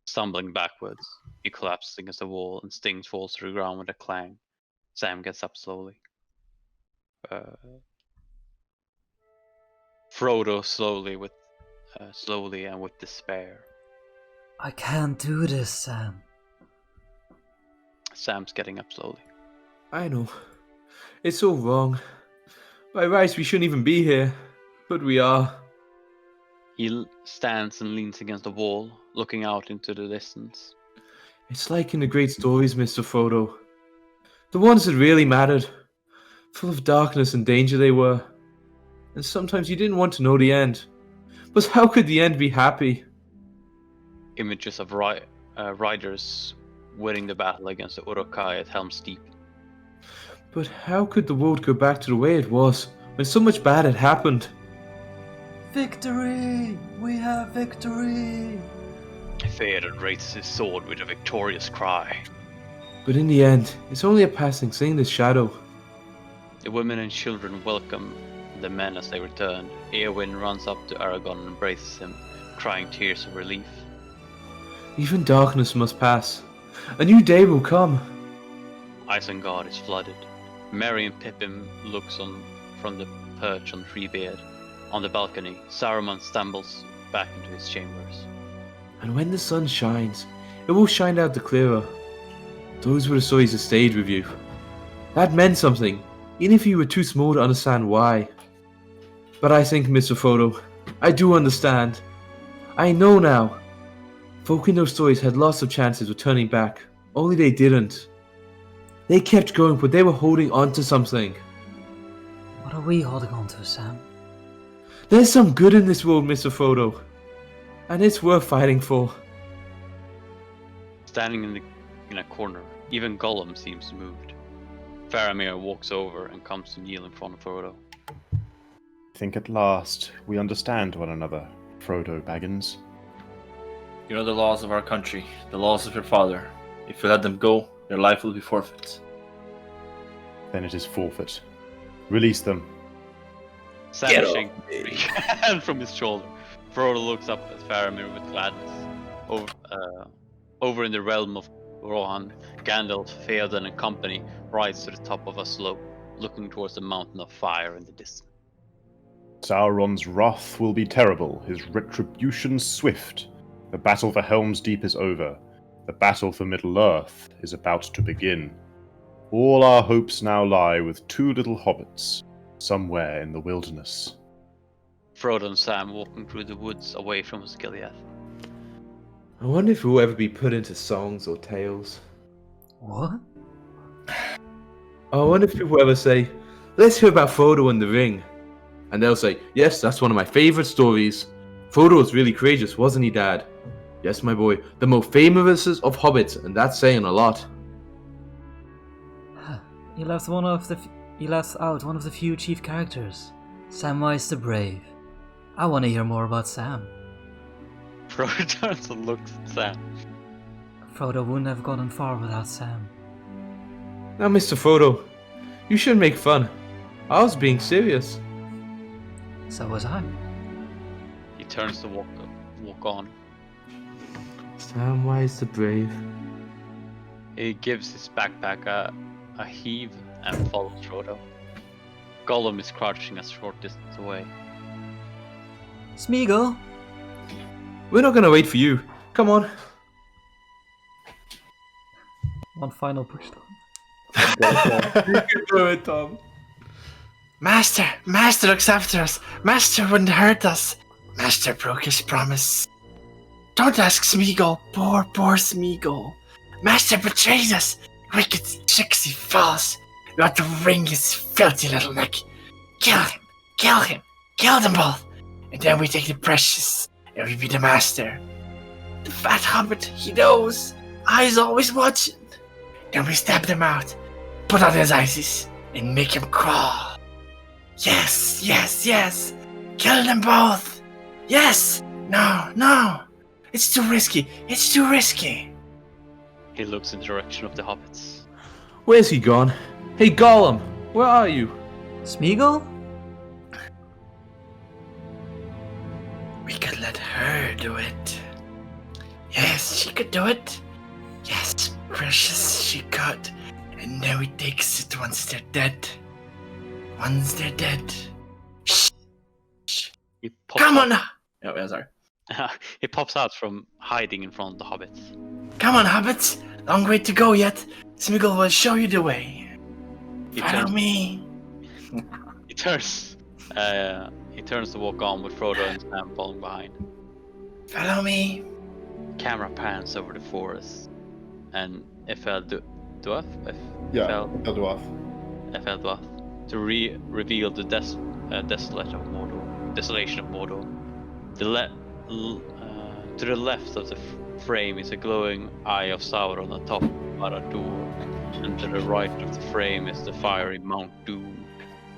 Stumbling backwards, he collapses against the wall, and Sting falls to the ground with a clang. Sam gets up slowly. Frodo slowly and with despair. I can't do this, Sam. Sam's getting up slowly. I know. It's so wrong. By rights, we shouldn't even be here. But we are. He stands and leans against the wall, looking out into the distance. It's like in the great stories, Mr. Frodo. The ones that really mattered. Full of darkness and danger they were. And sometimes you didn't want to know the end. But how could the end be happy? Images of riders winning the battle against the Uruk-hai at Helm's Deep. But how could the world go back to the way it was when so much bad had happened? Victory! We have victory! Theoden raises his sword with a victorious cry. But in the end, it's only a passing thing, this shadow. The women and children welcome the men as they return. Eowyn runs up to Aragorn and embraces him, crying tears of relief. Even darkness must pass. A new day will come. Isengard is flooded. Merry and Pippin looks on from the perch on Treebeard. On the balcony, Saruman stumbles back into his chambers. And when the sun shines, it will shine out the clearer. Those were the stories that stayed with you. That meant something, even if you were too small to understand why. But I think, Mr. Frodo, I do understand. I know now. Folk in those stories had lots of chances of turning back, only they didn't. They kept going, but they were holding on to something. What are we holding on to, Sam? There's some good in this world, Mr. Frodo. And it's worth fighting for. Standing in a corner, even Gollum seems moved. Faramir walks over and comes to kneel in front of Frodo. I think at last we understand one another, Frodo Baggins. You know the laws of our country, the laws of your father. If you let them go, your life will be forfeit. Then it is forfeit. Release them. Sam shakes his hand from his shoulder. Frodo looks up at Faramir with gladness. Over in the realm of Rohan, Gandalf, Theoden and company rides to the top of a slope, looking towards the mountain of fire in the distance. Sauron's wrath will be terrible, his retribution swift. The battle for Helm's Deep is over. The battle for Middle-earth is about to begin. All our hopes now lie with two little hobbits, somewhere in the wilderness. Frodo and Sam walking through the woods away from Osgiliath. I wonder if we'll ever be put into songs or tales. What? I wonder if people ever say, let's hear about Frodo and the Ring. And they'll say, yes, that's one of my favorite stories. Frodo was really courageous, wasn't he, Dad? Yes, my boy, the most famous of hobbits, and that's saying a lot. You left out one of the few chief characters, Samwise the Brave. I want to hear more about Sam. Frodo turns and looks at Sam. Frodo wouldn't have gotten far without Sam. Now, Mr. Frodo, you shouldn't make fun. I was being serious. So was I. He turns to walk on. Samwise the Brave. He gives his backpack a heave and follows Frodo. Gollum is crouching a short distance away. Smeagol! We're not gonna wait for you. Come on. One final push, Tom. You can do it, Tom. Master looks after us. Master wouldn't hurt us. Master broke his promise. Don't ask Smeagol. Poor Smeagol. Master betrayed us. Wicked, tricksy, false. You want to wring his filthy little neck. Kill them both. And then we take the precious, and we be the master. The fat hobbit, he knows. Eyes always watching. Then we stab them out, put on his ices, and make him crawl. Yes. Kill them both. Yes. No. It's too risky. He looks in the direction of the hobbits. Where's he gone? Hey, Gollum, where are you? Smeagol? We could let her do it. Yes, she could do it. Yes, precious, she could. And now he takes it once they're dead. Shh. He pops Come out- on now. Oh, sorry. He pops out from hiding in front of the hobbits. Come on, hobbits. Long way to go yet. Smeagol will show you the way. Follow me. He turns to walk on with Frodo and Sam following behind. Follow me. Camera pans over the forest, and Efel Dwarf to reveal the desolation of Mordor. To the left of the frame is a glowing eye of Sauron atop Barad-dûr, and to the right of the frame is the fiery Mount Doom.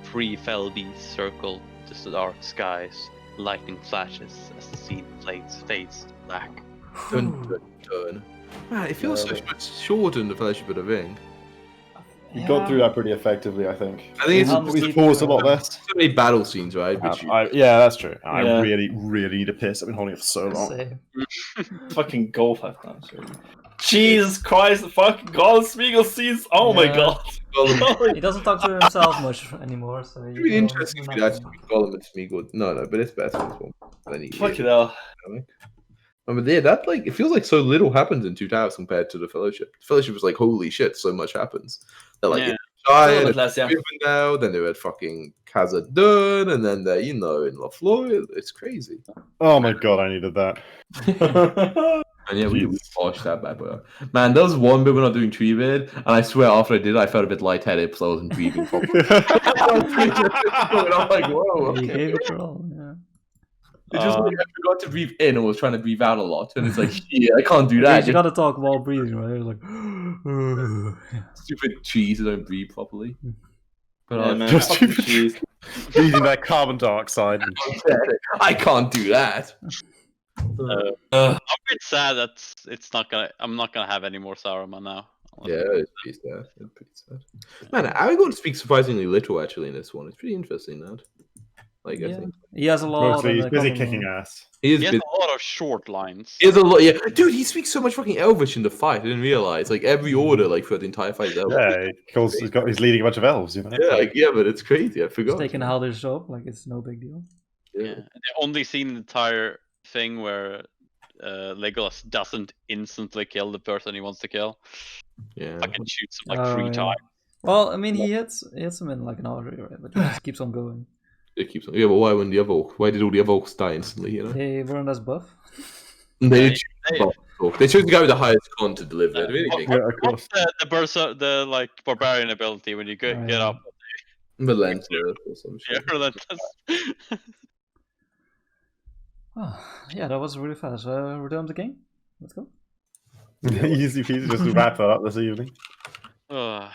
3 fell beasts circle the dark skies. Lightning flashes as the scene fades to black. Dun. Man, it feels so much shorter than the Fellowship of the Ring. We got through that pretty effectively, I think. I think We paused a lot less. so many battle scenes, right? Yeah, that's true. I Yeah. really need a piss. I've been holding it for so long. Same. Fucking go 5 times. Jesus Christ, the fucking God Smeagol sees. Oh my Yeah. god. He doesn't talk to himself much anymore, so It'd be interesting if you'd actually Gollum and Smeagol. No, but it's better this one. Fucking hell. I mean, yeah, that like it feels like so little happens in 2000 compared to the Fellowship. The Fellowship was like, holy shit, so much happens. They're like, Yeah. Giant, bit less, yeah. now, then they were at fucking Khazad-dûm, and then they're in Lafloy. It's crazy. Oh my god, I needed that. And yeah, we watched that bad boy. Man, there was one bit when I was doing tree bid, and I swear after I did it, I felt a bit lightheaded because I wasn't breathing properly. I'm like, whoa. You Okay. gave it your all. Yeah. It's just like I forgot to breathe in and was trying to breathe out a lot, and it's like, yeah, I can't do that. You gotta talk while breathing, right? It's like, Stupid trees that don't breathe properly. But Yeah, man. Just Fucking stupid. cheese. Breathing that carbon dioxide. I can't do that. I'm a bit sad that I'm not gonna have any more Saruman now. Yeah, it's pretty sad. It's pretty sad. Man, Aragorn speaks surprisingly little actually in this one. It's pretty interesting, that. Like, I yeah. think He has a lot. Mostly he's of, busy common- kicking ass. he is. He has busy. a lot of short lines. He has a lot. Yeah, dude, he speaks so much fucking Elvish in the fight. I didn't realize. Like every order, like for the entire fight, is Elvish. Yeah, he's leading a bunch of elves, you know? Yeah, like, yeah, but it's crazy. I He's forgot. taking Haldir's job, like it's no big deal. Yeah. The only scene in the entire thing where Legolas doesn't instantly kill the person he wants to kill. Yeah. Fucking shoots him like 3 yeah. times. Well, I mean, he hits him in like an artery, right? But he just keeps on going. It keeps on. Yeah, but why when the other orc? Why did all the other orcs die instantly? You know. They weren't as buff. They They- chose the guy with the highest con to deliver it. Really? Yeah, of course. The like barbarian ability when you get up. Relentless or some Yeah, shit. relentless. Oh, yeah, that was really fast. We're done with the game. Let's go. Easy peasy, just to wrap that up this evening. Ugh.